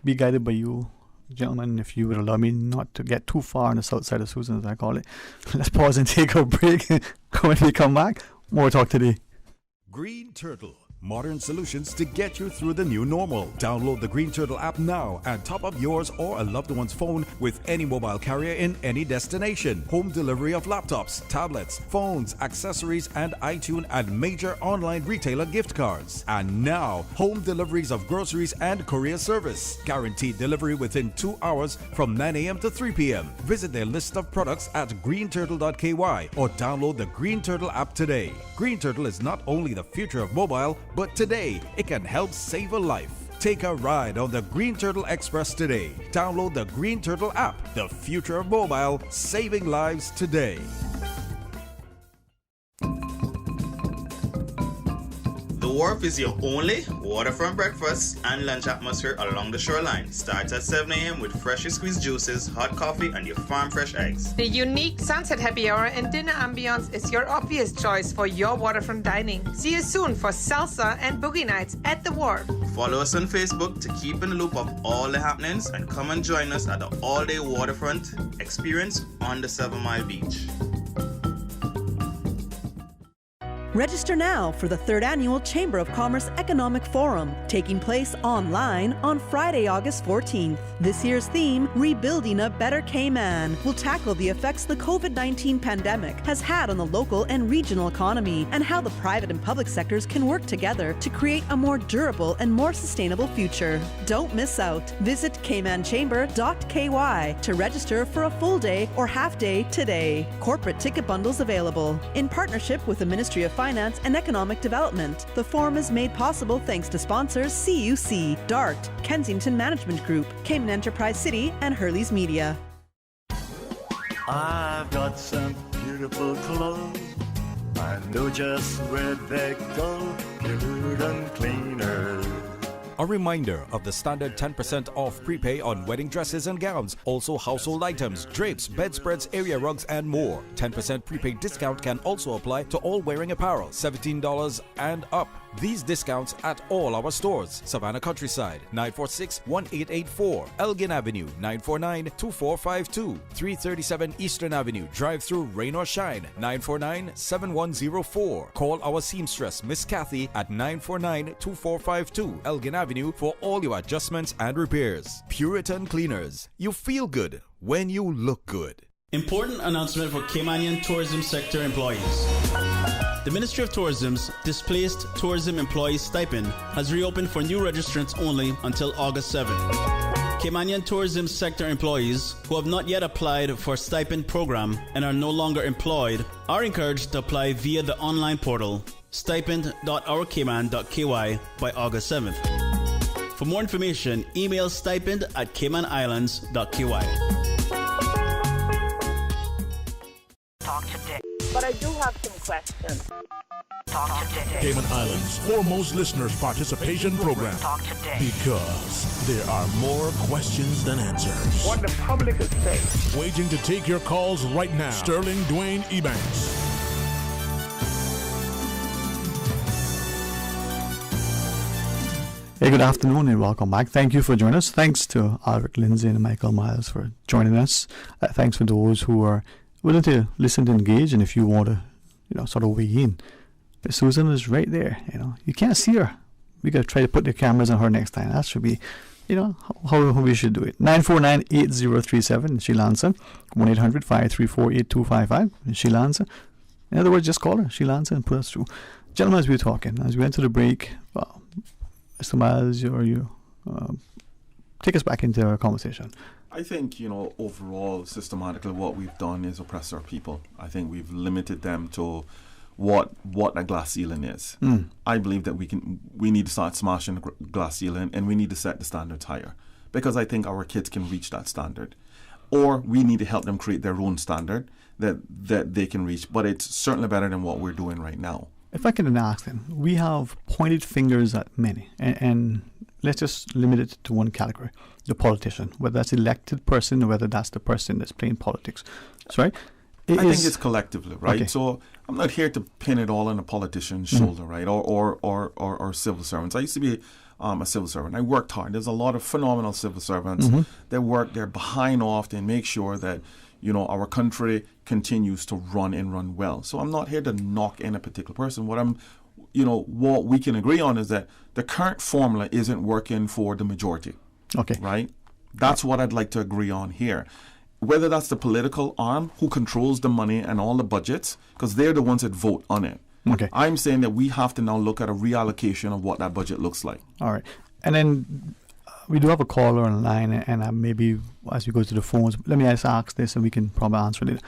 be guided by you, gentlemen, if you would allow me not to get too far on the south side of Susan, as I call it. Let's pause and take a break. When we come back, more talk today. Green Turtle. Modern solutions to get you through the new normal. Download the Green Turtle app now and top up yours or a loved one's phone with any mobile carrier in any destination. Home delivery of laptops, tablets, phones, accessories, and iTunes and major online retailer gift cards. And now, home deliveries of groceries and courier service. Guaranteed delivery within 2 hours from 9 a.m. to 3 p.m. Visit their list of products at greenturtle.ky or download the Green Turtle app today. Green Turtle is not only the future of mobile, but today, it can help save a life. Take a ride on the Green Turtle Express today. Download the Green Turtle app, the future of mobile, saving lives today. The Wharf is your only waterfront breakfast and lunch atmosphere along the shoreline. Starts at 7 a.m. with freshly squeezed juices, hot coffee, and your farm fresh eggs. The unique sunset happy hour and dinner ambiance is your obvious choice for your waterfront dining. See you soon for salsa and boogie nights at the Wharf. Follow us on Facebook to keep in the loop of all the happenings and come and join us at the all-day waterfront experience on the 7 Mile Beach. Register now for the 3rd Annual Chamber of Commerce Economic Forum, taking place online on Friday, August 14th. This year's theme, Rebuilding a Better Cayman, will tackle the effects the COVID-19 pandemic has had on the local and regional economy and how the private and public sectors can work together to create a more durable and more sustainable future. Don't miss out. Visit caymanchamber.ky to register for a full day or half day today. Corporate ticket bundles available. In partnership with the Ministry of Finance and Economic Development. The forum is made possible thanks to sponsors CUC, DART, Kensington Management Group, Cayman Enterprise City, and Hurley's Media. I've got some beautiful clothes. I know just where they go. Good and cleaner. A reminder of the standard 10% off prepay on wedding dresses and gowns, also household items, drapes, bedspreads, area rugs, and more. 10% prepaid discount can also apply to all wearing apparel, $17 and up. These discounts at all our stores. Savannah Countryside, 946-1884. Elgin Avenue, 949-2452. 337 Eastern Avenue, drive-through rain or shine, 949-7104. Call our seamstress, Miss Kathy, at 949-2452. Elgin Avenue for all your adjustments and repairs. Puritan Cleaners. You feel good when you look good. Important announcement for Caymanian tourism sector employees. The Ministry of Tourism's Displaced Tourism Employees Stipend has reopened for new registrants only until August 7th. Caymanian tourism sector employees who have not yet applied for stipend program and are no longer employed are encouraged to apply via the online portal stipend.ourcayman.ky by August 7th. For more information, email stipend@caymanislands.ky. Talk today. But I do have some questions. Talk today. Cayman Islands' foremost listeners' participation program. Talk today. Because there are more questions than answers. What the public is saying. Waiting to take your calls right now. Sterling Dwayne Ebanks. Hey, good afternoon and welcome back. Thank you for joining us. Thanks to Alric Lindsay and Michael Miles for joining us. Thanks for those who are willing to listen to engage, and if you want to, sort of weigh in. But Susan is right there. You can't see her. We got to try to put the cameras on her next time. That should be how we should do it. 949-8037, she'll answer. 1-800-534-8255, she'll answer. In other words, just call her, she'll answer and put us through. Gentlemen, as we were talking, as we went to the break, Mr. Miles, you take us back into our conversation. I think, overall, systematically, what we've done is oppress our people. I think we've limited them to what a glass ceiling is. I believe that we need to start smashing the glass ceiling, and we need to set the standards higher, because I think our kids can reach that standard, or we need to help them create their own standard that they can reach. But it's certainly better than what we're doing right now. If I can ask them, we have pointed fingers at many, and let's just limit it to one category: the politician, whether that's elected person or whether that's the person that's playing politics. That's right. I think it's collectively, right? Okay. So I'm not here to pin it all on a politician's shoulder, right? Or civil servants. I used to be a civil servant. I worked hard. There's a lot of phenomenal civil servants that work their behind off and make sure that our country continues to run well. So I'm not here to knock in a particular person. What we can agree on is that the current formula isn't working for the majority. Okay. Right? That's what I'd like to agree on here. Whether that's the political arm who controls the money and all the budgets, because they're the ones that vote on it. Okay. I'm saying that we have to now look at a reallocation of what that budget looks like. All right. And then we do have a caller online, and maybe as we go to the phones, let me ask this and we can probably answer it.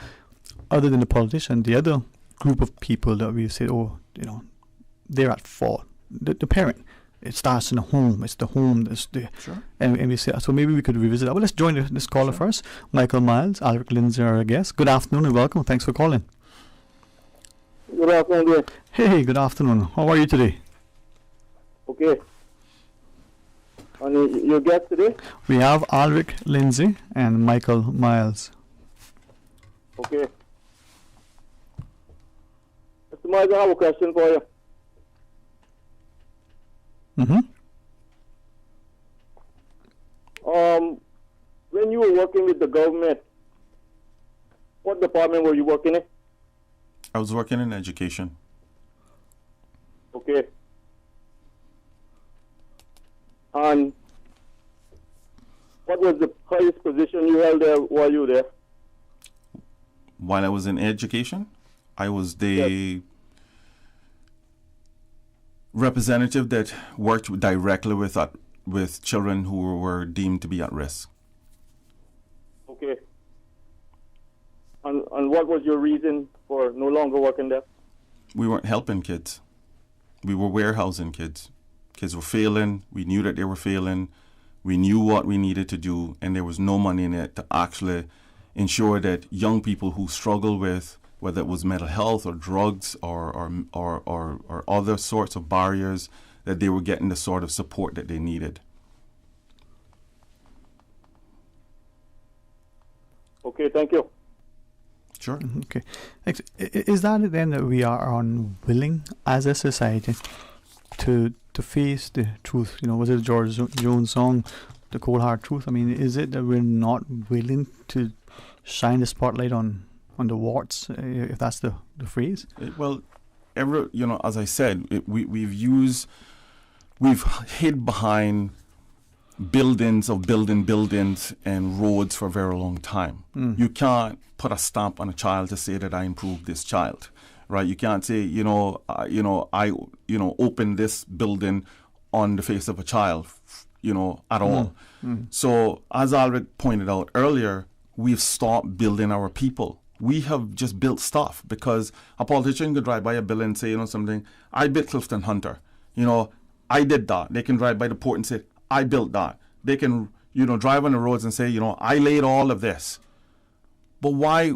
Other than the politician, the other group of people that we say, they're at fault. The parent. It starts in the home. It's the home that's there. Sure. And we say, so maybe we could revisit that. Well, let's join this caller first. Michael Miles, Alric Lindsay, our guest. Good afternoon and welcome. Thanks for calling. Good afternoon, dear. Hey, good afternoon. How are you today? Okay. And your guest today? We have Alric Lindsay and Michael Miles. Okay. Mr. Miles, I have a question for you. When you were working with the government, what department were you working in? I was working in education. Okay. And what was the highest position you held there while you were there? While I was in education, I was the representative that worked directly with children who were deemed to be at risk. Okay. And what was your reason for no longer working there? We weren't helping kids. We were warehousing kids. Kids were failing. We knew that they were failing. We knew what we needed to do, and there was no money in it to actually ensure that young people who struggle with, whether it was mental health or drugs or other sorts of barriers, that they were getting the sort of support that they needed. Okay, thank you. Sure. Okay. Thanks. Is that it then that we are unwilling as a society to face the truth? Was it a George Jones song, The Cold Hard Truth? I mean, is it that we're not willing to shine the spotlight on the warts, if that's the phrase? As I said, we've hid behind buildings and roads for a very long time. You can't put a stamp on a child to say that I improved this child, right? You can't say, I opened this building on the face of a child, at all. So as Alric pointed out earlier, we've stopped building our people. We have just built stuff because a politician could drive by a building and say, something, I built Clifton Hunter. I did that. They can drive by the port and say, I built that. They can, drive on the roads and say, I laid all of this. But why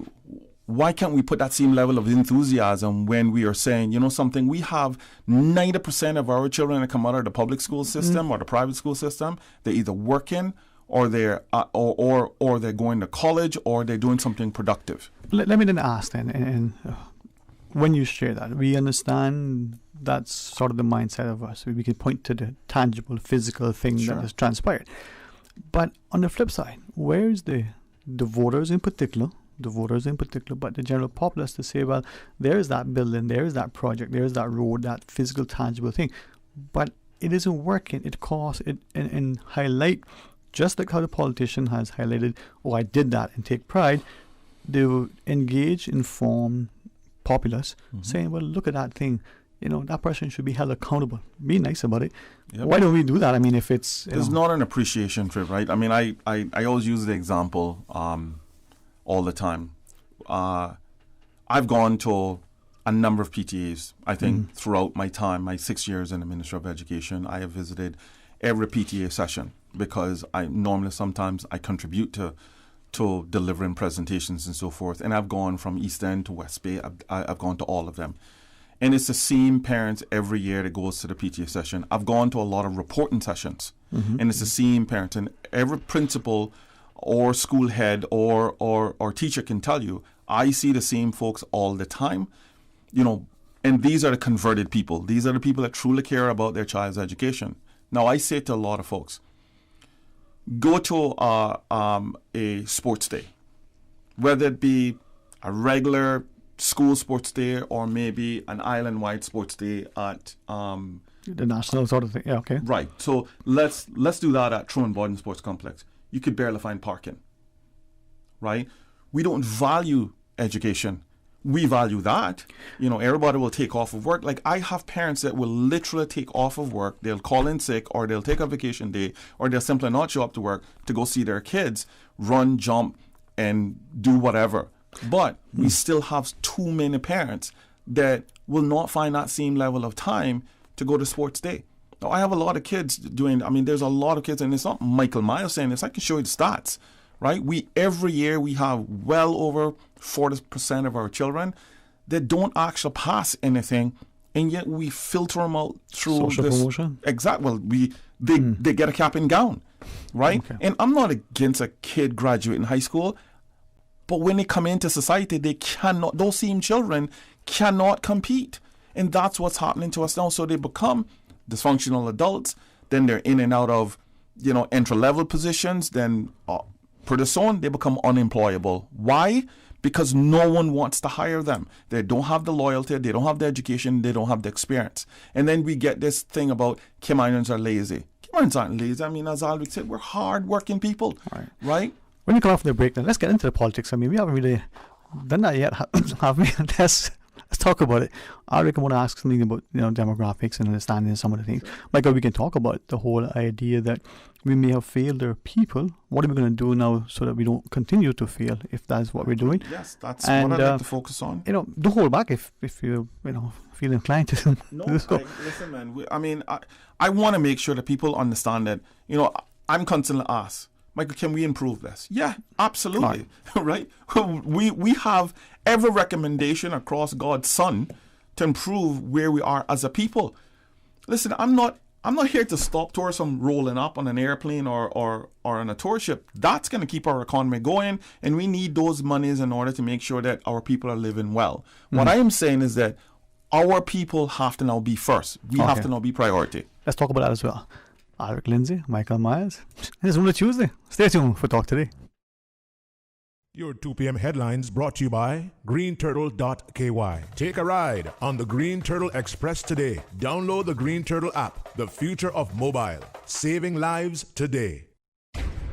can't we put that same level of enthusiasm when we are saying, something, we have 90% of our children that come out of the public school system or the private school system, they're either working or they're or they're going to college or they're doing something productive. Let me then ask then, and when you share that, we understand that's sort of the mindset of us. We can point to the tangible, physical thing that has transpired. But on the flip side, where's the voters in particular, but the general populace to say, well, there is that building, there is that project, there is that road, that physical, tangible thing. But it isn't working. It costs it and highlight, just like how the politician has highlighted, oh, I did that, and take pride. They will engage, inform populace, saying, well, look at that thing. That person should be held accountable. Be nice about it. Yep. Why don't we do that? I mean, if it's... There's not an appreciation trip, right? I mean, I always use the example all the time. I've gone to a number of PTAs. I think throughout my time, my 6 years in the Ministry of Education, I have visited every PTA session because sometimes I contribute to delivering presentations and so forth. And I've gone from East End to West Bay. I've gone to all of them. And it's the same parents every year that goes to the PTA session. I've gone to a lot of reporting sessions, and it's the same parents. And every principal or school head or teacher can tell you, I see the same folks all the time, and these are the converted people. These are the people that truly care about their child's education. Now, I say to a lot of folks, go to a sports day, whether it be a regular school sports day or maybe an island-wide sports day at the national sort of thing. Yeah, okay. Right. So let's do that at Truman Borden Sports Complex. You could barely find parking. Right? We don't value education. We value that. Everybody will take off of work. Like, I have parents that will literally take off of work. They'll call in sick, or they'll take a vacation day, or they'll simply not show up to work to go see their kids run, jump, and do whatever. But we still have too many parents that will not find that same level of time to go to sports day. Now, I have a lot of kids there's a lot of kids, and it's not Michael Myers saying this. I can show you the stats, right? Every year we have well over 40% of our children that don't actually pass anything, and yet we filter them out through social promotion. Exactly. Well, they get a cap and gown, right? Okay. And I'm not against a kid graduating high school. But when they come into society, those same children cannot compete. And that's what's happening to us now. So they become dysfunctional adults. Then they're in and out of, entry-level positions. Then pretty soon they become unemployable. Why? Because no one wants to hire them. They don't have the loyalty. They don't have the education. They don't have the experience. And then we get this thing about Caymanians are lazy. Caymanians aren't lazy. I mean, as Alvik said, we're hard-working people, right? When you come off the break, then let's get into the politics. I mean, we haven't really done that yet, have we? Let's talk about it. I reckon I want to ask something about demographics and understanding some of the things. Michael, we can talk about the whole idea that we may have failed our people. What are we going to do now so that we don't continue to fail, if that's what we're doing? Yes, that's what I'd like to focus on. Don't hold back if you feel inclined to. Listen, man. I want to make sure that people understand that. I'm constantly asked, Michael, can we improve this? Yeah, absolutely. Right? We have every recommendation across God's Son to improve where we are as a people. Listen, I'm not here to stop tourism rolling up on an airplane or on a tour ship. That's going to keep our economy going, and we need those monies in order to make sure that our people are living well. What I am saying is that our people have to now be first. We have to now be priority. Let's talk about that as well. Alric Lindsay, Michael Myers. It's only Tuesday. Stay tuned for Talk Today. Your 2 p.m. headlines brought to you by greenturtle.ky. Take a ride on the Green Turtle Express today. Download the Green Turtle app, the future of mobile. Saving lives today.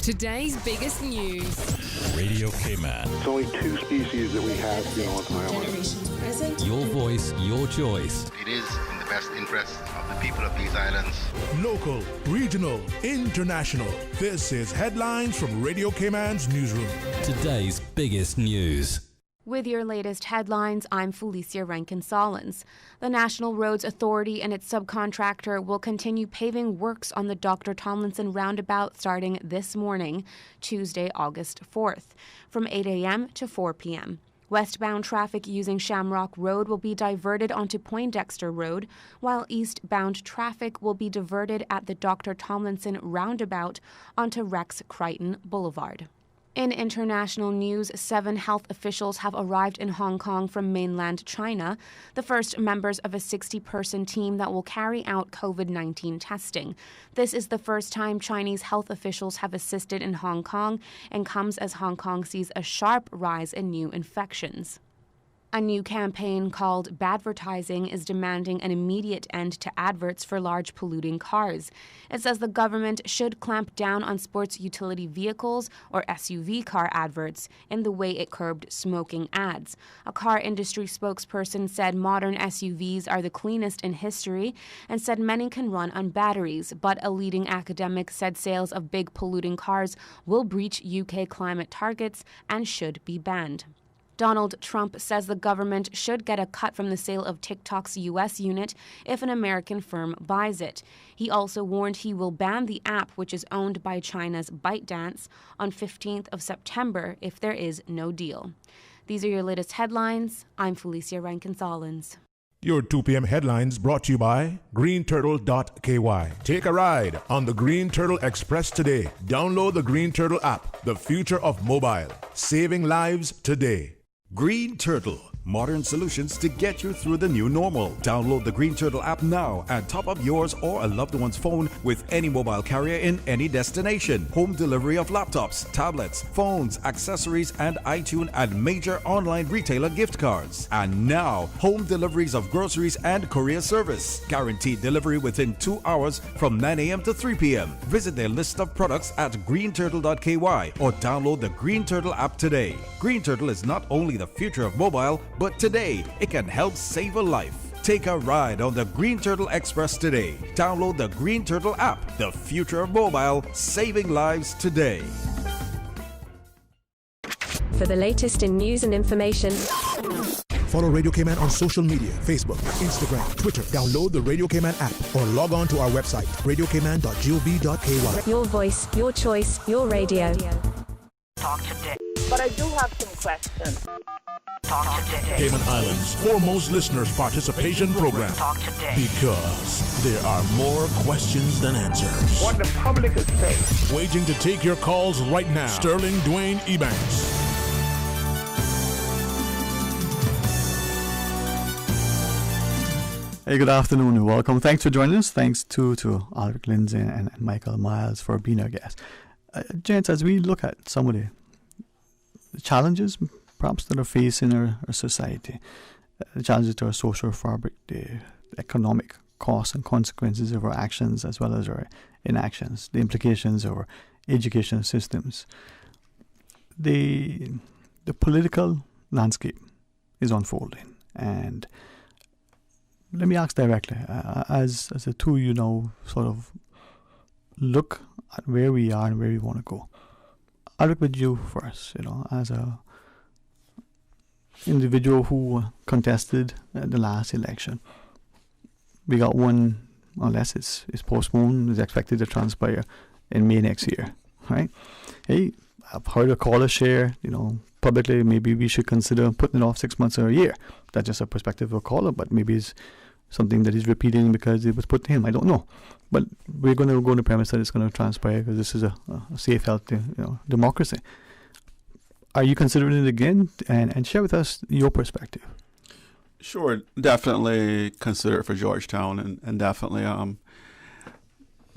Today's biggest news. Radio Cayman. It's only 2 species that we have here on Island. Generations present. Your voice, your choice. It is in the best interest of the people of these islands. Local, regional, international. This is Headlines from Radio Cayman's newsroom. Today's biggest news. With your latest headlines, I'm Felicia Rankin-Solins. The National Roads Authority and its subcontractor will continue paving works on the Dr. Tomlinson roundabout starting this morning, Tuesday, August 4th, from 8 a.m. to 4 p.m. Westbound traffic using Shamrock Road will be diverted onto Poindexter Road, while eastbound traffic will be diverted at the Dr. Tomlinson roundabout onto Rex Crichton Boulevard. In international news, 7 health officials have arrived in Hong Kong from mainland China, the first members of a 60-person team that will carry out COVID-19 testing. This is the first time Chinese health officials have assisted in Hong Kong and comes as Hong Kong sees a sharp rise in new infections. A new campaign called Badvertising is demanding an immediate end to adverts for large polluting cars. It says the government should clamp down on sports utility vehicles or SUV car adverts in the way it curbed smoking ads. A car industry spokesperson said modern SUVs are the cleanest in history and said many can run on batteries, but a leading academic said sales of big polluting cars will breach UK climate targets and should be banned. Donald Trump says the government should get a cut from the sale of TikTok's U.S. unit if an American firm buys it. He also warned he will ban the app, which is owned by China's ByteDance, on 15th of September if there is no deal. These are your latest headlines. I'm Felicia Rankin-Solins. Your 2 p.m. headlines brought to you by greenturtle.ky. Take a ride on the Green Turtle Express today. Download the Green Turtle app, the future of mobile, saving lives today. Green Turtle, modern solutions to get you through the new normal. Download the Green Turtle app now and top up yours or a loved one's phone with any mobile carrier in any destination. Home delivery of laptops, tablets, phones, accessories, and iTunes and major online retailer gift cards. And now, home deliveries of groceries and courier service. Guaranteed delivery within 2 hours from 9 a.m. to 3 p.m. Visit their list of products at greenturtle.ky or download the Green Turtle app today. Green Turtle is not only the future of mobile, but today it can help save a life. Take a ride on the Green Turtle Express today. Download the Green Turtle app, the future of mobile, saving lives today. For the latest in news and information, follow Radio Cayman on social media, Facebook, Instagram, Twitter. Download the Radio Cayman app or log on to our website, radiocayman.gov.ky. Your voice, your choice, your radio. Talk today. But I do have some questions. Talk today. Cayman Islands' foremost listeners' participation program. Talk today. Because there are more questions than answers. What the public is saying. Waiting to take your calls right now. Sterling Dwayne Ebanks. Hey, good afternoon and welcome. Thanks for joining us. Thanks to Alric Lindsay and Michael Miles for being our guests. Gents, as we look at some of the challenges perhaps that are facing our society, the challenges to our social fabric, the economic costs and consequences of our actions as well as our inactions, the implications of our education systems. The political landscape is unfolding, and let me ask directly, as the two sort of look at where we are and where we want to go. I'll look with you first, as a individual who contested the last election. We got one, unless it's postponed, is expected to transpire in May next year, right? Hey, I've heard a caller share, publicly, maybe we should consider putting it off 6 months or a year. That's just a perspective of a caller, but maybe it's something that he's repeating because it was put to him. I don't know. But we're going to go on the premise that it's going to transpire because this is a safe, healthy democracy. Are you considering it again? And share with us your perspective. Sure, definitely consider it for Georgetown, and definitely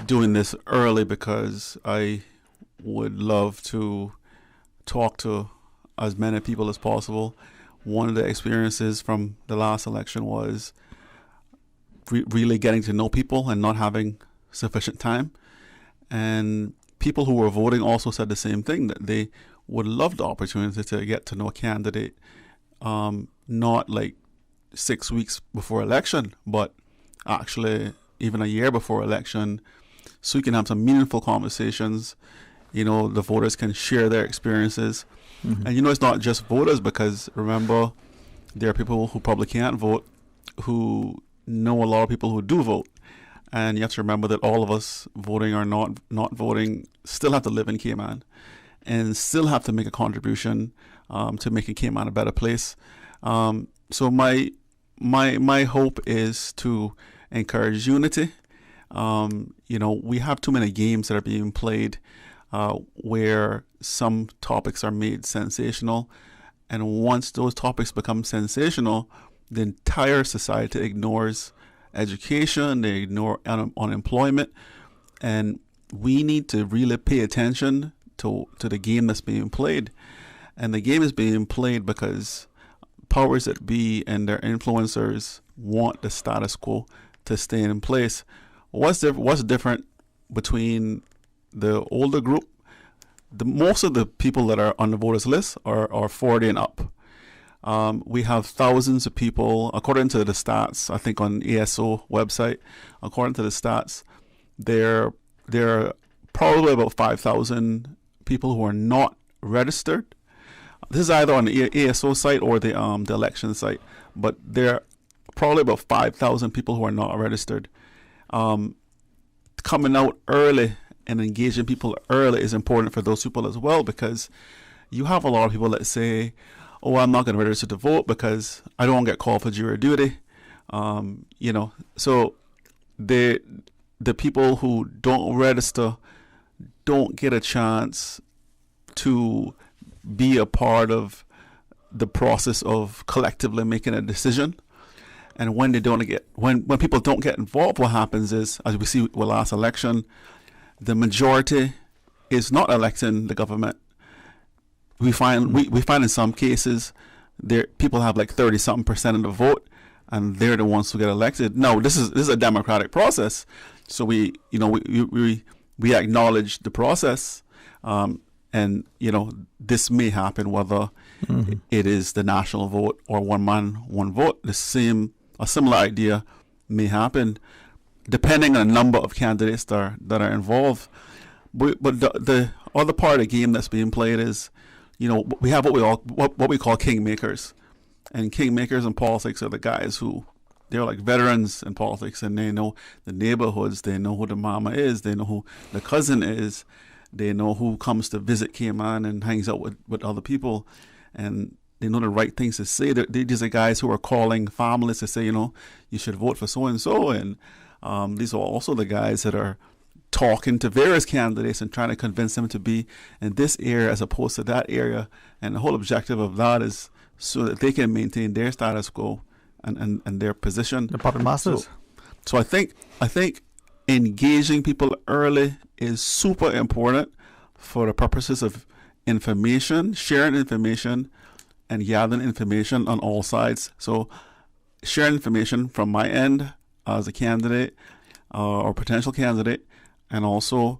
doing this early because I would love to talk to as many people as possible. One of the experiences from the last election was really getting to know people and not having sufficient time. And people who were voting also said the same thing, that they would love the opportunity to get to know a candidate, not like 6 weeks before election, but actually even a year before election, so you can have some meaningful conversations. The voters can share their experiences. Mm-hmm. And it's not just voters, because remember, there are people who probably can't vote who know a lot of people who do vote. And you have to remember that all of us, voting or not voting, still have to live in Cayman and still have to make a contribution to making Cayman a better place. So my hope is to encourage unity. We have too many games that are being played where some topics are made sensational, and once those topics become sensational, the entire society ignores education, they ignore unemployment, and we need to really pay attention to the game that's being played. And the game is being played because powers that be and their influencers want the status quo to stay in place. What's different between the older group? Most of the people that are on the voters list are 40 and up. We have thousands of people, according to the stats, I think on ASO website, according to the stats, there are probably about 5,000 people who are not registered. This is either on the ASO site or the election site, but there are probably about 5,000 people who are not registered. Coming out early and engaging people early is important for those people as well, because you have a lot of people that say, oh, I'm not going to register to vote because I don't get called for jury duty. So the people who don't register don't get a chance to be a part of the process of collectively making a decision. And when people don't get involved, what happens is, as we see with the last election, the majority is not electing the government. We find in some cases there people have like 30-something% of the vote, and they're the ones who get elected. No, this is a democratic process, so we acknowledge the process, and this may happen whether it is the national vote or one man, one vote. A similar idea may happen, depending on the number of candidates that are involved. But the other part of the game that's being played is, we have what we call kingmakers, and kingmakers in politics are the guys who they're like veterans in politics, and they know the neighborhoods, they know who the mama is, they know who the cousin is, they know who comes to visit Cayman and hangs out with other people, and they know the right things to say. These are guys who are calling families to say, you should vote for so and so, and these are also the guys that are talking to various candidates and trying to convince them to be in this area as opposed to that area. And the whole objective of that is so that they can maintain their status quo and their position. The puppet masters. So I think engaging people early is super important for the purposes of information, sharing information, and gathering information on all sides. So sharing information from my end as a candidate or potential candidate, and also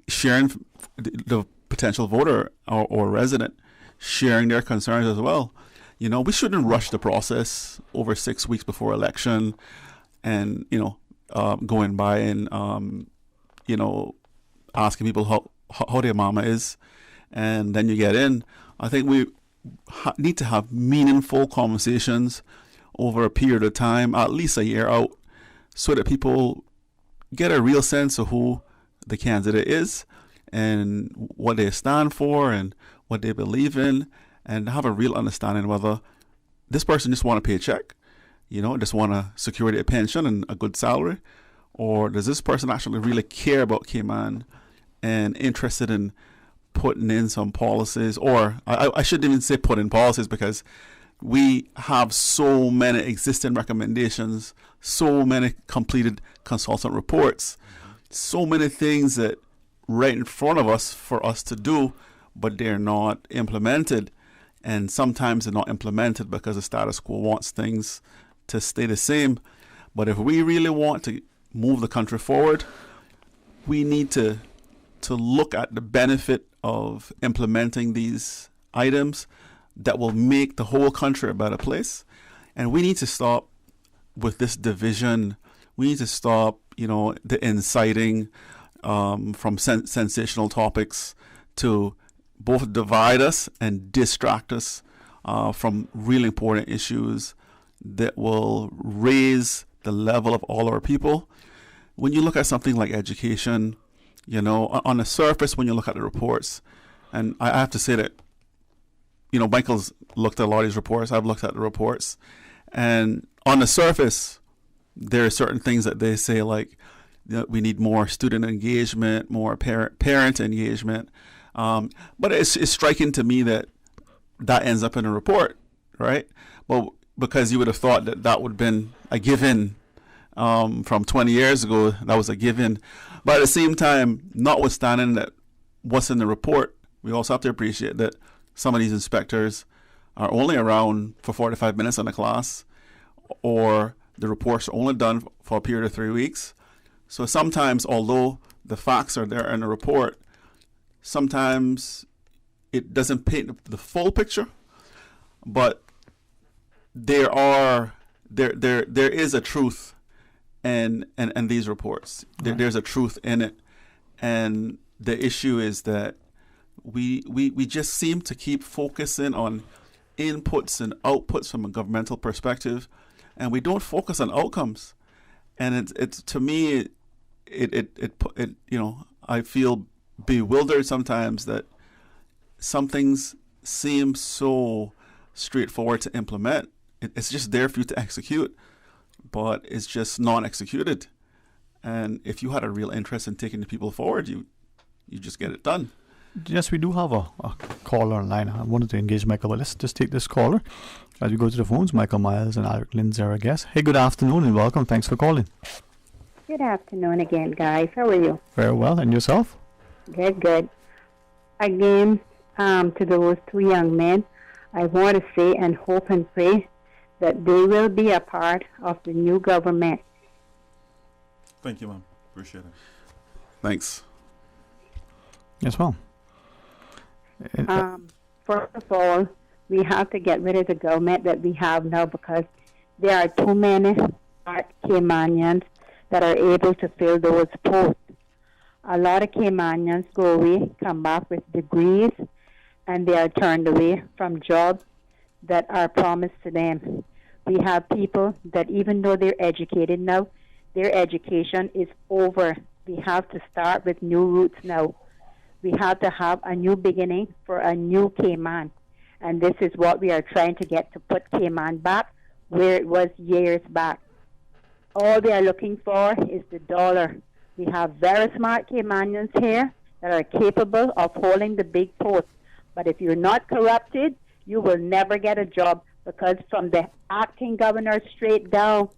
sharing the potential voter or resident, sharing their concerns as well. We shouldn't rush the process over 6 weeks before election, and going by and asking people how their mama is, and then you get in. I think we need to have meaningful conversations over a period of time, at least a year out, so that people get a real sense of who the candidate is and what they stand for and what they believe in, and have a real understanding whether this person just want to pay a check, just want to secure their pension and a good salary, or does this person actually really care about Cayman and interested in putting in some policies, or I shouldn't even say put in policies, because we have so many existing recommendations, so many completed consultant reports, so many things that right in front of us for us to do, but they're not implemented. And sometimes they're not implemented because the status quo wants things to stay the same. But if we really want to move the country forward, we need to look at the benefit of implementing these items that will make the whole country a better place. And we need to stop with this division. We need to stop, the inciting from sensational topics to both divide us and distract us from really important issues that will raise the level of all our people. When you look at something like education, on the surface, when you look at the reports, and I have to say that, Michael's looked at a lot of these reports. I've looked at the reports. And on the surface, there are certain things that they say, like, we need more student engagement, more parent engagement. But it's striking to me that ends up in a report, right? Well, because you would have thought that would have been a given from 20 years ago. That was a given. But at the same time, notwithstanding that what's in the report, we also have to appreciate that some of these inspectors are only around for 45 minutes in a class, or the reports are only done for a period of 3 weeks. So sometimes, although the facts are there in the report, sometimes it doesn't paint the full picture, but there is a truth in these reports. There's a truth in it, and the issue is that we just seem to keep focusing on inputs and outputs from a governmental perspective, and we don't focus on outcomes. And it's to me, it I feel bewildered sometimes that some things seem so straightforward to implement. It's just there for you to execute, but it's just not executed. And if you had a real interest in taking the people forward, you just get it done. Yes, we do have a caller online. I wanted to engage Michael, but let's just take this caller as we go to the phones. Michael Miles and Alec Lindsay are our guests. Hey, good afternoon and welcome. Thanks for calling. Good afternoon again, guys. How are you? Very well. And yourself? Good. Again, to those two young men, I want to say and hope and pray that they will be a part of the new government. Thank you, ma'am. Appreciate it. Thanks. Yes, well. First of all, we have to get rid of the government that we have now, because there are too many smart Caymanians that are able to fill those posts. A lot of Caymanians go away, come back with degrees, and they are turned away from jobs that are promised to them. We have people that, even though they're educated now, their education is over. We have to start with new roots now. We have to have a new beginning for a new Cayman. And this is what we are trying to get, to put Cayman back where it was years back. All they are looking for is the dollar. We have very smart Caymanians here that are capable of holding the big posts. But if you're not corrupted, you will never get a job, because from the acting governor straight down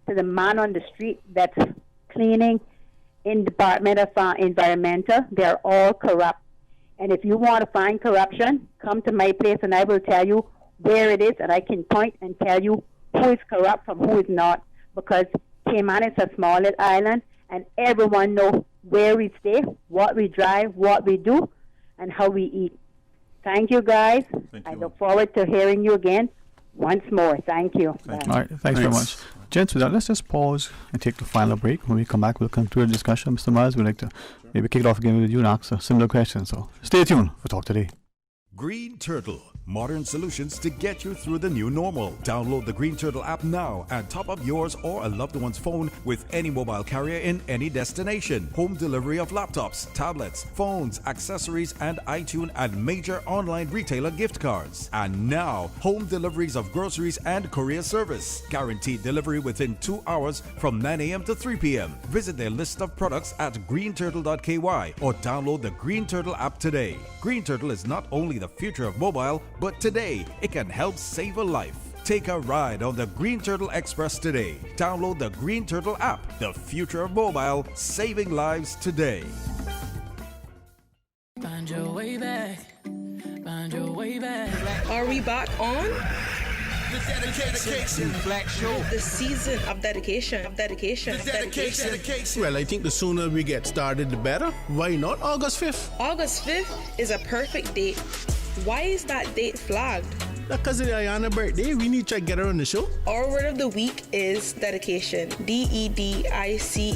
to the man on the street that's cleaning in Department of Environmental, they're all corrupt. And if you want to find corruption, come to my place and I will tell you where it is, and I can point and tell you who is corrupt from who is not, because Cayman is a small little island and everyone knows where we stay, what we drive, what we do, and how we eat. Thank you, guys. I look forward to hearing you again once more. Thank you. All right, thanks very much. Gents, with that, let's just pause and take the final break. When we come back, we'll conclude the discussion. Mr. Miles, we'd like to maybe kick it off again with you and ask a similar question. So stay tuned for Talk Today. Green Turtle, modern solutions to get you through the new normal. Download the Green Turtle app now and top up yours or a loved one's phone with any mobile carrier in any destination. Home delivery of laptops, tablets, phones, accessories, and iTunes and major online retailer gift cards. And now, home deliveries of groceries and courier service. Guaranteed delivery within 2 hours from 9 a.m. to 3 p.m. Visit their list of products at greenturtle.ky or download the Green Turtle app today. Green Turtle is not only the future of mobile, but today it can help save a life. Take a ride on the Green Turtle Express today. Download the Green Turtle app. The future of mobile, saving lives today. Find your way back. Find your way back. Are we back on? The dedication. Black show. The season of dedication. Dedication. Well, I think the sooner we get started, the better. Why not August 5th? August 5th is a perfect date. Why is that date flagged? Because it's Ayana's birthday, we need to get her on the show. Our word of the week is dedication. dedication.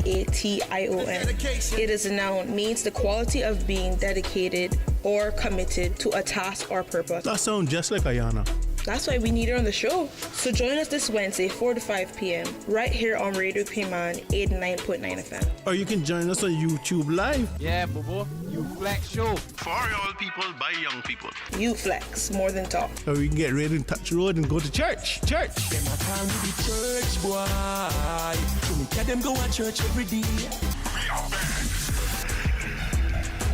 It is a noun, means the quality of being dedicated or committed to a task or purpose. That sounds just like Ayana. That's why we need her on the show. So join us this Wednesday, 4 to 5 p.m. right here on Radio Cayman 89.9 FM. Or you can join us on YouTube Live. Yeah, Bobo. You Flex Show. For all people, by young people. You flex, more than talk. Or we can get ready and touch road and go to church. Church. Them a call me the church boy. So me tell them go to church every day.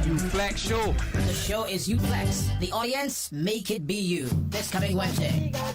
You Flex Show. The show is You Flex. The audience, make it be you. This coming Wednesday. I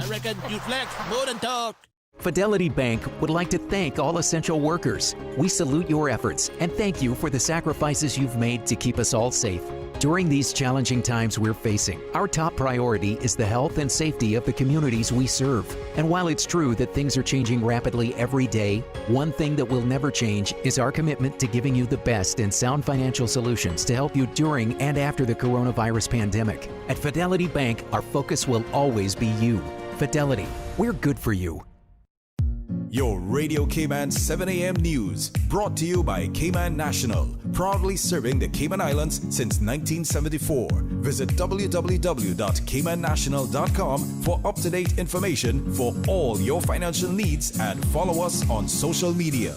reckon You Flex more than talk. Fidelity Bank would like to thank all essential workers. We salute your efforts and thank you for the sacrifices you've made to keep us all safe. During these challenging times we're facing, our top priority is the health and safety of the communities we serve. And while it's true that things are changing rapidly every day, one thing that will never change is our commitment to giving you the best in sound financial solutions to help you during and after the coronavirus pandemic. At Fidelity Bank, our focus will always be you. Fidelity, we're good for you. Your Radio Cayman 7 a.m. news, brought to you by Cayman National, proudly serving the Cayman Islands since 1974. Visit www.caymannational.com for up-to-date information for all your financial needs and follow us on social media.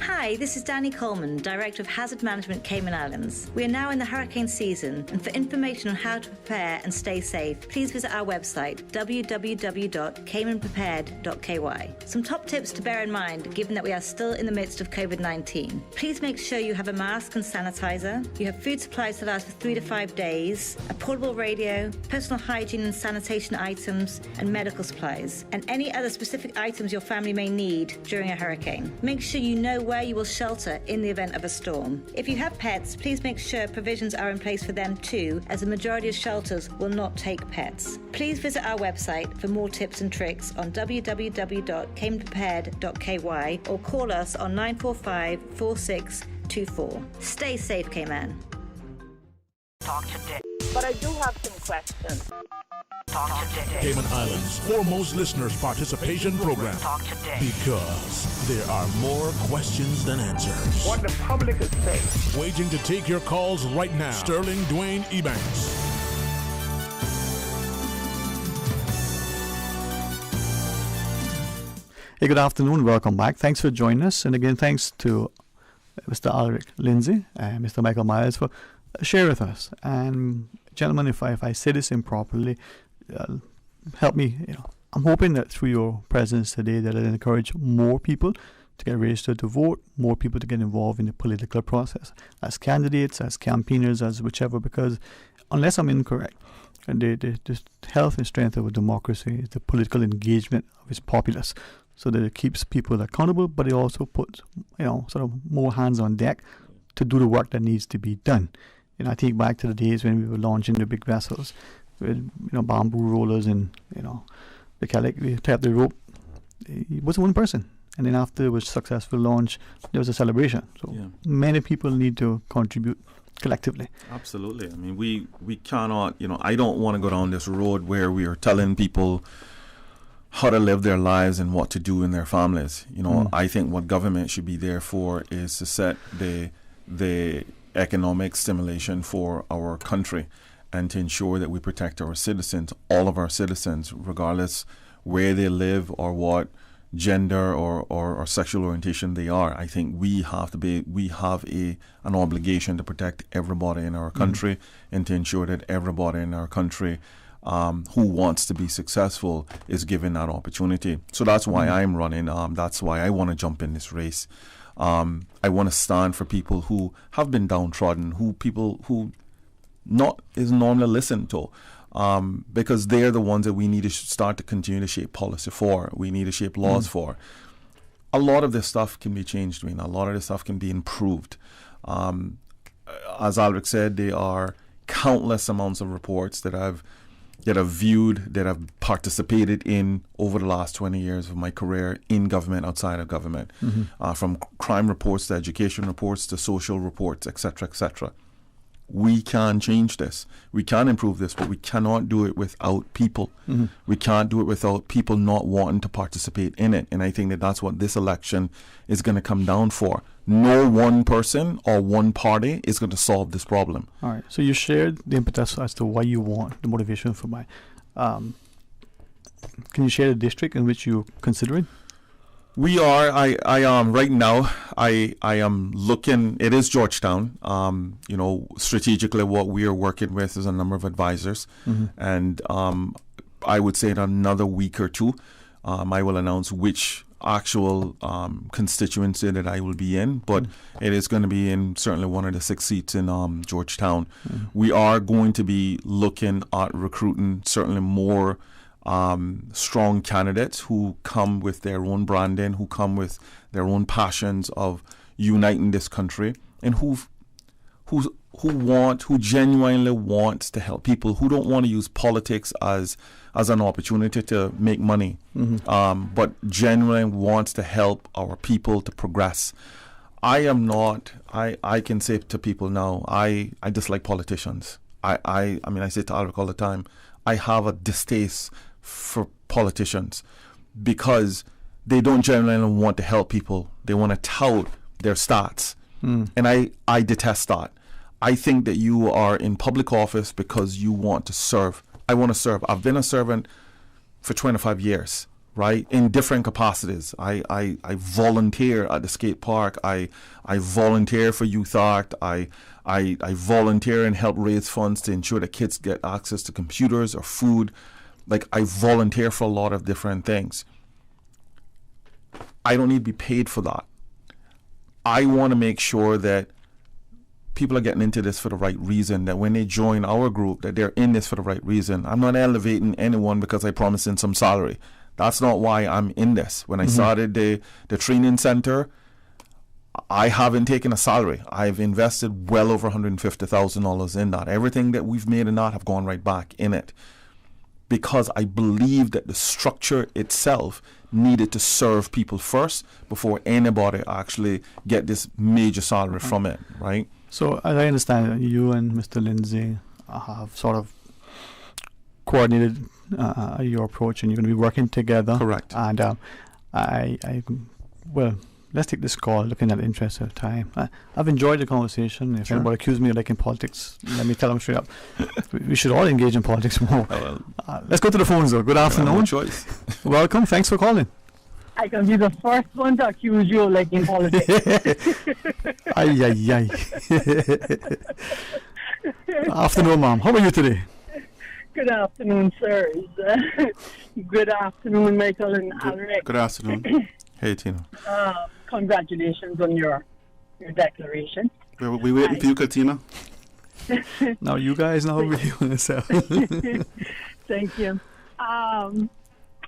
Hi, this is Danny Coleman, Director of Hazard Management Cayman Islands. We are now in the hurricane season, and for information on how to prepare and stay safe, please visit our website, www.caymanprepared.ky. Some top tips to bear in mind, given that we are still in the midst of COVID-19. Please make sure you have a mask and sanitizer, you have food supplies to last for 3 to 5 days, a portable radio, personal hygiene and sanitation items, and medical supplies, and any other specific items your family may need during a hurricane. Make sure you know where you will shelter in the event of a storm. If you have pets, please make sure provisions are in place for them too, as the majority of shelters will not take pets. Please visit our website for more tips and tricks on www.caymanprepared.ky or call us on 945-4624. Stay safe, Cayman. Talk today. But I do have some questions. Talk today. Cayman Islands' foremost listeners' participation program. Talk today. Because there are more questions than answers. What the public is saying. Waiting to take your calls right now. Sterling Dwayne Ebanks. Hey, good afternoon. Welcome back. Thanks for joining us. And again, thanks to Mr. Alric Lindsay and Mr. Michael Myers for sharing with us. And gentlemen, if I say this improperly, help me. I'm hoping that through your presence today that it'll encourage more people to get registered to vote, more people to get involved in the political process, as candidates, as campaigners, as whichever, because unless I'm incorrect, the health and strength of a democracy is the political engagement of its populace, so that it keeps people accountable, but it also puts, sort of more hands on deck to do the work that needs to be done. I think back to the days when we were launching the big vessels with, bamboo rollers and, the calic, we tapped the rope. It was one person. And then after it was successful launch, there was a celebration. So many people need to contribute collectively. Absolutely. I mean, we cannot, I don't want to go down this road where we are telling people how to live their lives and what to do in their families. I think what government should be there for is to set the economic stimulation for our country and to ensure that we protect our citizens, all of our citizens, regardless where they live or what gender or sexual orientation they are. I think we have an obligation to protect everybody in our country and to ensure that everybody in our country who wants to be successful is given that opportunity. So that's why I'm running. That's why I want to jump in this race. I want to stand for people who have been downtrodden, who not is normally listened to, because they're the ones that we need to start to continue to shape policy for. We need to shape laws for. A lot of this stuff can be changed. A lot of this stuff can be improved. As Alric said, there are countless amounts of reports that I've viewed, that I've participated in over the last 20 years of my career in government, outside of government, from crime reports to education reports to social reports, etc., etc. We can change this. We can improve this, but we cannot do it without people. We can't do it without people not wanting to participate in it. And I think that that's what this election is going to come down for. No one person or one party is going to solve this problem. All right. So you shared the impetus as to why you want the motivation for my. Can you share the district in which you're considering? We are. I am right now. I am looking. It is Georgetown. Strategically, what we are working with is a number of advisors, and I would say in another week or two, I will announce which actual constituency that I will be in. But it is going to be in certainly one of the 6 seats in Georgetown. We are going to be looking at recruiting certainly more strong candidates who come with their own branding, who come with their own passions of uniting this country, and who genuinely wants to help people, who don't want to use politics as an opportunity to make money, but genuinely wants to help our people to progress. I can say to people now, I dislike politicians. I mean, I say to Alric all the time, I have a distaste for politicians because they don't genuinely want to help people. They want to tout their stats. And I detest that. I think that you are in public office because you want to serve. I want to serve. I've been a servant for 25 years, right? In different capacities. I volunteer at the skate park. I volunteer for Youth Art. I volunteer and help raise funds to ensure that kids get access to computers or food. Like, I volunteer for a lot of different things. I don't need to be paid for that. I want to make sure that people are getting into this for the right reason, that when they join our group, that they're in this for the right reason. I'm not elevating anyone because I promised in some salary. That's not why I'm in this. When I started the training center, I haven't taken a salary. I've invested well over $150,000 in that. Everything that we've made in that have gone right back in it, because I believe that the structure itself needed to serve people first before anybody actually get this major salary from it, right? So, as I understand, you and Mr. Lindsay have sort of coordinated your approach, and you're going to be working together. Correct. And well, let's take this call, looking at the interest of time. I've enjoyed the conversation. If anybody accuses me of liking politics, let me tell them straight up. We should all engage in politics more. Let's go to the phones, though. Good afternoon. No choice. Welcome. Thanks for calling. I can be the first one to accuse you of liking politics. Ay. Afternoon, ma'am. How are you today? Good afternoon, sir. Good afternoon, Michael and Alric. Good afternoon. Hey, Tina. Congratulations on your declaration. We waiting for you, Katina. Now you guys know reviewing yourself. Thank you.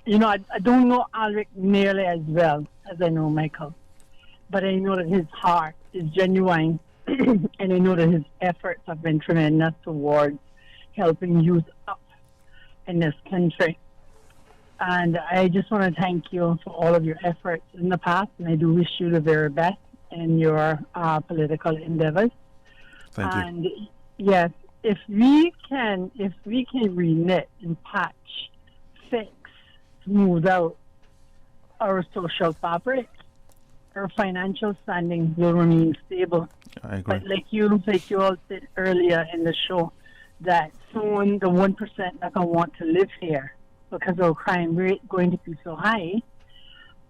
You know, I don't know Alric nearly as well as I know Michael, but I know that his heart is genuine, and I know that his efforts have been tremendous towards helping youth up in this country. And I just want to thank you for all of your efforts in the past, and I do wish you the very best in your political endeavors. Thank you. And yes, if we can reknit and patch, fix, smooth out our social fabric, our financial standing will remain stable. I agree. But like you all said earlier in the show, that soon the 1% not going to want to live here because our crime rate going to be so high,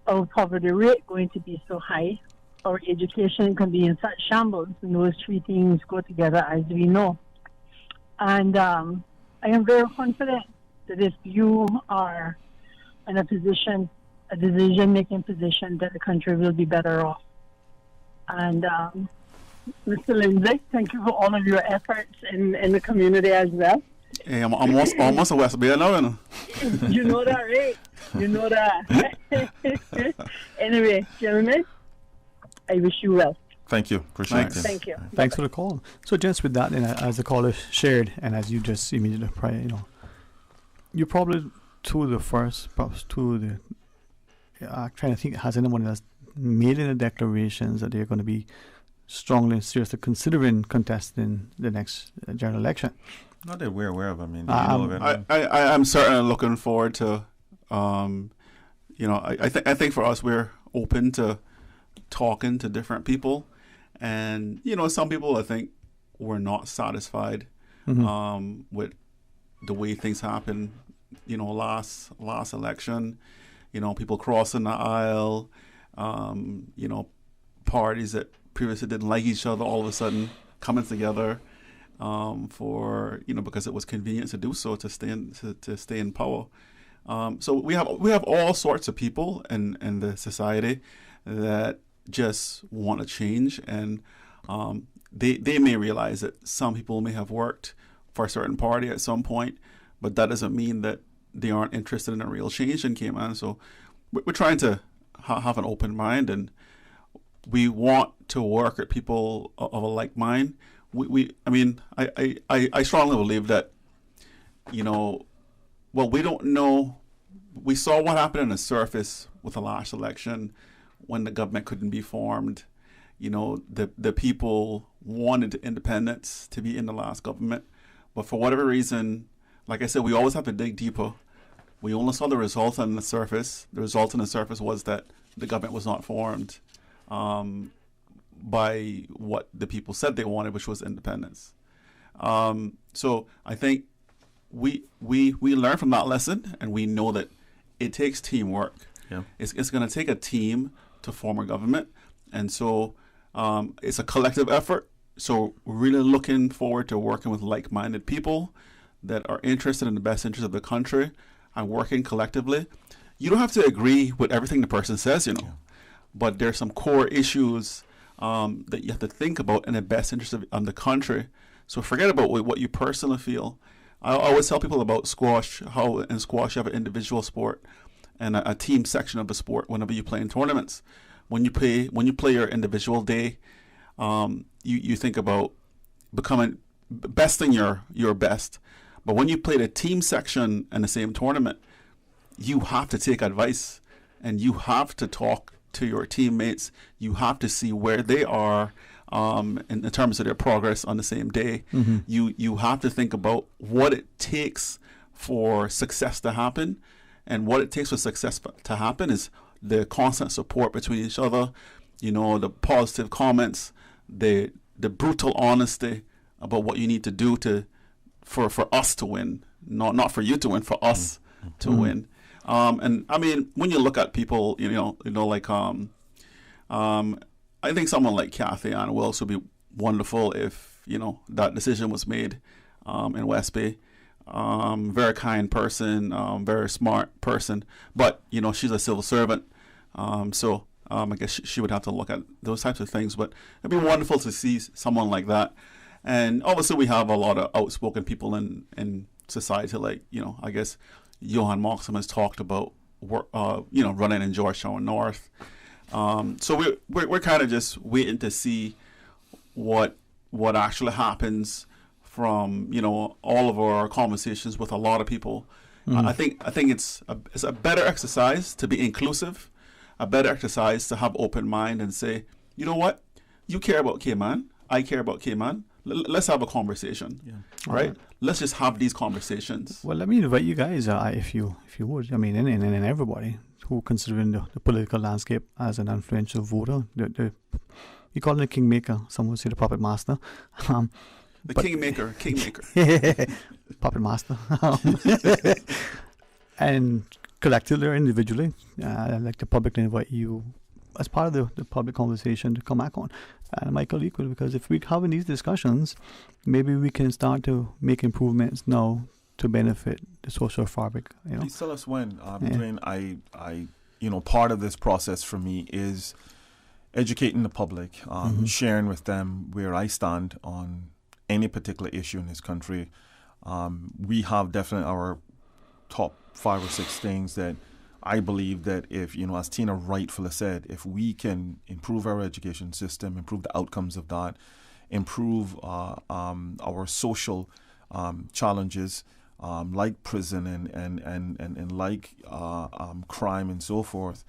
our poverty rate going to be so high, our education can be in such shambles, and those three things go together, as we know. And I am very confident that if you are in a decision-making position, that the country will be better off. And Mr. Lindsay, thank you for all of your efforts in the community as well. Hey, I'm almost a West Bay now, you know. You know that, right? You know that. Anyway, gentlemen, I wish you well. Thank you. Appreciate it. Thank you. Thanks for the call. So, gents, with that, as the caller shared, and as you just immediately prior, you're probably two of the first, perhaps two of the. I'm trying to think, has anyone else made any declarations that they're going to be strongly and seriously considering contesting the next general election? Not that we're aware of. I mean, I'm certainly looking forward to. I think for us, we're open to talking to different people, and some people I think were not satisfied with the way things happened. Last election, people crossing the aisle, parties that previously didn't like each other all of a sudden coming together because it was convenient to do so, to stay in power. So we have all sorts of people in the society that just want to change, and they may realize that some people may have worked for a certain party at some point, but that doesn't mean that they aren't interested in a real change in Cayman. So we're trying to have an open mind, and we want to work with people of a like mind. I strongly believe that, we don't know. We saw what happened on the surface with the last election when the government couldn't be formed. The people wanted independence to be in the last government, but for whatever reason, like I said, we always have to dig deeper. We only saw the result on the surface. The result on the surface was that the government was not formed by what the people said they wanted, which was independence. So I think we learn from that lesson, and we know that it takes teamwork. Yeah. It's going to take a team to form a government, and so it's a collective effort. So we're really looking forward to working with like-minded people that are interested in the best interest of the country and working collectively. You don't have to agree with everything the person says, but there's some core issues that you have to think about in the best interest of the country. So forget about what you personally feel. I always tell people about squash, how in squash you have an individual sport and a team section of the sport whenever you play in tournaments. When you play your individual day, you think about becoming besting your best. But when you play the team section in the same tournament, you have to take advice, and you have to talk to your teammates. You have to see where they are in terms of their progress on the same day. Mm-hmm. You have to think about what it takes for success to happen, and what it takes for success to happen is the constant support between each other. The positive comments, the brutal honesty about what you need to do for us to win, not for you to win, for us to win. And I mean, when you look at people, I think someone like Kathy Ann Wilkes would be wonderful if that decision was made in West Bay. Very kind person, very smart person, but she's a civil servant, so I guess she would have to look at those types of things. But it'd be wonderful to see someone like that. And obviously, we have a lot of outspoken people in society, like I guess Johan Moxham has talked about running in Georgetown North. So we're kind of just waiting to see what actually happens from all of our conversations with a lot of people. Mm-hmm. I think it's a better exercise to be inclusive, a better exercise to have open mind and say, you know what, you care about Cayman, I care about Cayman. Let's have a conversation, right? Let's just have these conversations. Well, let me invite you guys, if you would. I mean, and everybody who considering the political landscape as an influential voter. You call it a kingmaker. Some would say the puppet master. Kingmaker. Puppet master. And collectively or individually, I'd like to publicly invite you as part of the public conversation to come back on. And Michael equal, because if we're having these discussions, maybe we can start to make improvements now to benefit the social fabric. Please tell us when. Dwayne, I part of this process for me is educating the public, sharing with them where I stand on any particular issue in this country. We have definitely our top 5 or 6 things that I believe that if, as Tina rightfully said, if we can improve our education system, improve the outcomes of that, improve our social challenges like prison and like crime and so forth,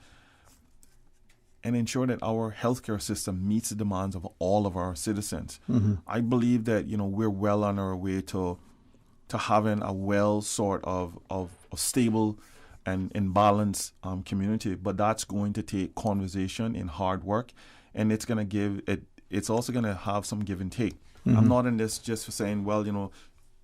and ensure that our healthcare system meets the demands of all of our citizens. Mm-hmm. I believe that we're well on our way to having a well sort of stable and balanced community, but that's going to take conversation and hard work, and it's going to give it. It's also going to have some give and take. Mm-hmm. I'm not in this just for saying, well,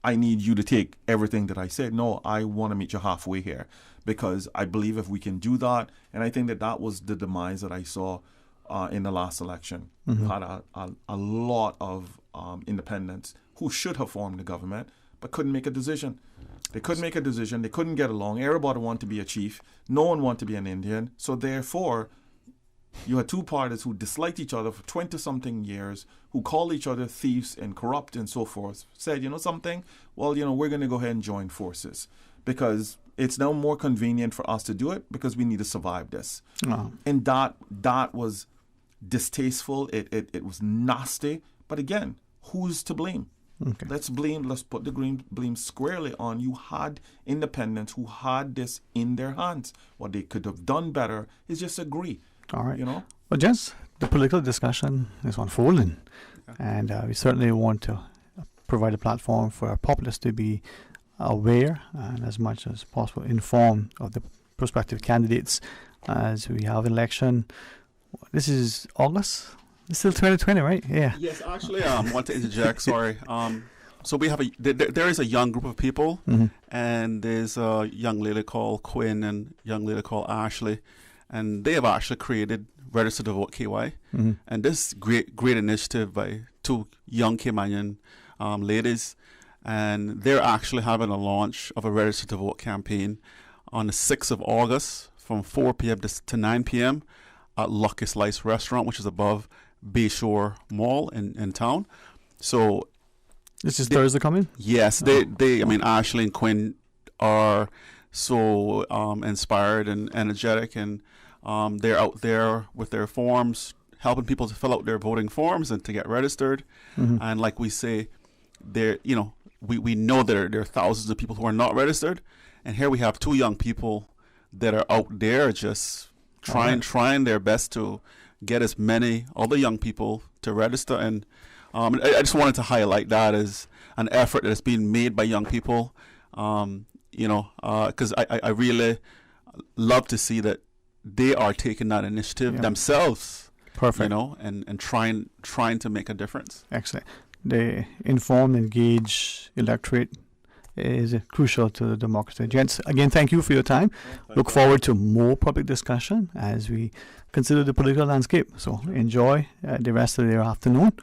I need you to take everything that I said. No, I want to meet you halfway here, because I believe if we can do that, and I think that was the demise that I saw in the last election. Mm-hmm. We had a lot of independents who should have formed the government, but couldn't make a decision. They couldn't make a decision. They couldn't get along. Everybody wanted to be a chief. No one wanted to be an Indian. So therefore, you had 2 parties who disliked each other for 20-something years, who called each other thieves and corrupt and so forth, said, something? Well, we're going to go ahead and join forces because it's now more convenient for us to do it because we need to survive this. Oh. And that was distasteful. It was nasty. But again, who's to blame? Okay. Let's put the blame squarely on you had independents who had this in their hands. What they could have done better is just agree. All right. You know? Well, gents, the political discussion is unfolding, and we certainly want to provide a platform for our populace to be aware and as much as possible informed of the prospective candidates as we have election. This is August. It's still 2020, right? Yeah. Yes, actually, I want to interject. Sorry. So we have there is a young group of people, and there's a young lady called Quinn and a young lady called Ashley, and they have actually created Register to Vote KY, and this great initiative by two young Caymanian ladies, and they're actually having a launch of a Register to Vote campaign on the 6th of August from 4 p.m. to 9 p.m. at Lucky Slice Restaurant, which is above Bayshore Mall in town. So this is Thursday coming? Yes, I mean, Ashley and Quinn are so inspired and energetic, and they're out there with their forms, helping people to fill out their voting forms and to get registered. And like we say, we know that there are thousands of people who are not registered, and here we have two young people that are out there just trying their best to get as many other young people to register. And I just wanted to highlight that as an effort that is being made by young people, because I really love to see that they are taking that initiative themselves. Perfect. And trying to make a difference. Excellent. The informed, engaged electorate is crucial to the democracy. Gents, again, thank you for your time. Look forward to more public discussion as we consider the political landscape. So enjoy the rest of your afternoon.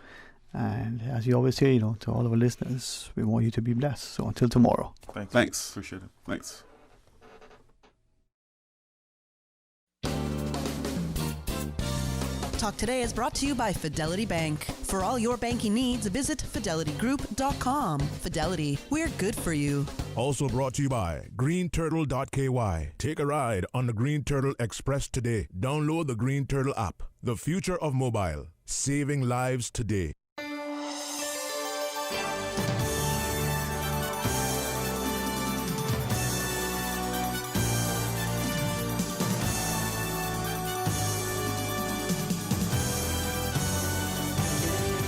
And as you always say, to all of our listeners, we want you to be blessed. So until tomorrow. Thanks. Appreciate it. Thanks. Talk Today is brought to you by Fidelity Bank. For all your banking needs, visit fidelitygroup.com. Fidelity, we're good for you. Also brought to you by greenturtle.ky. Take a ride on the Green Turtle Express today. Download the Green Turtle app. The future of mobile. Saving lives today.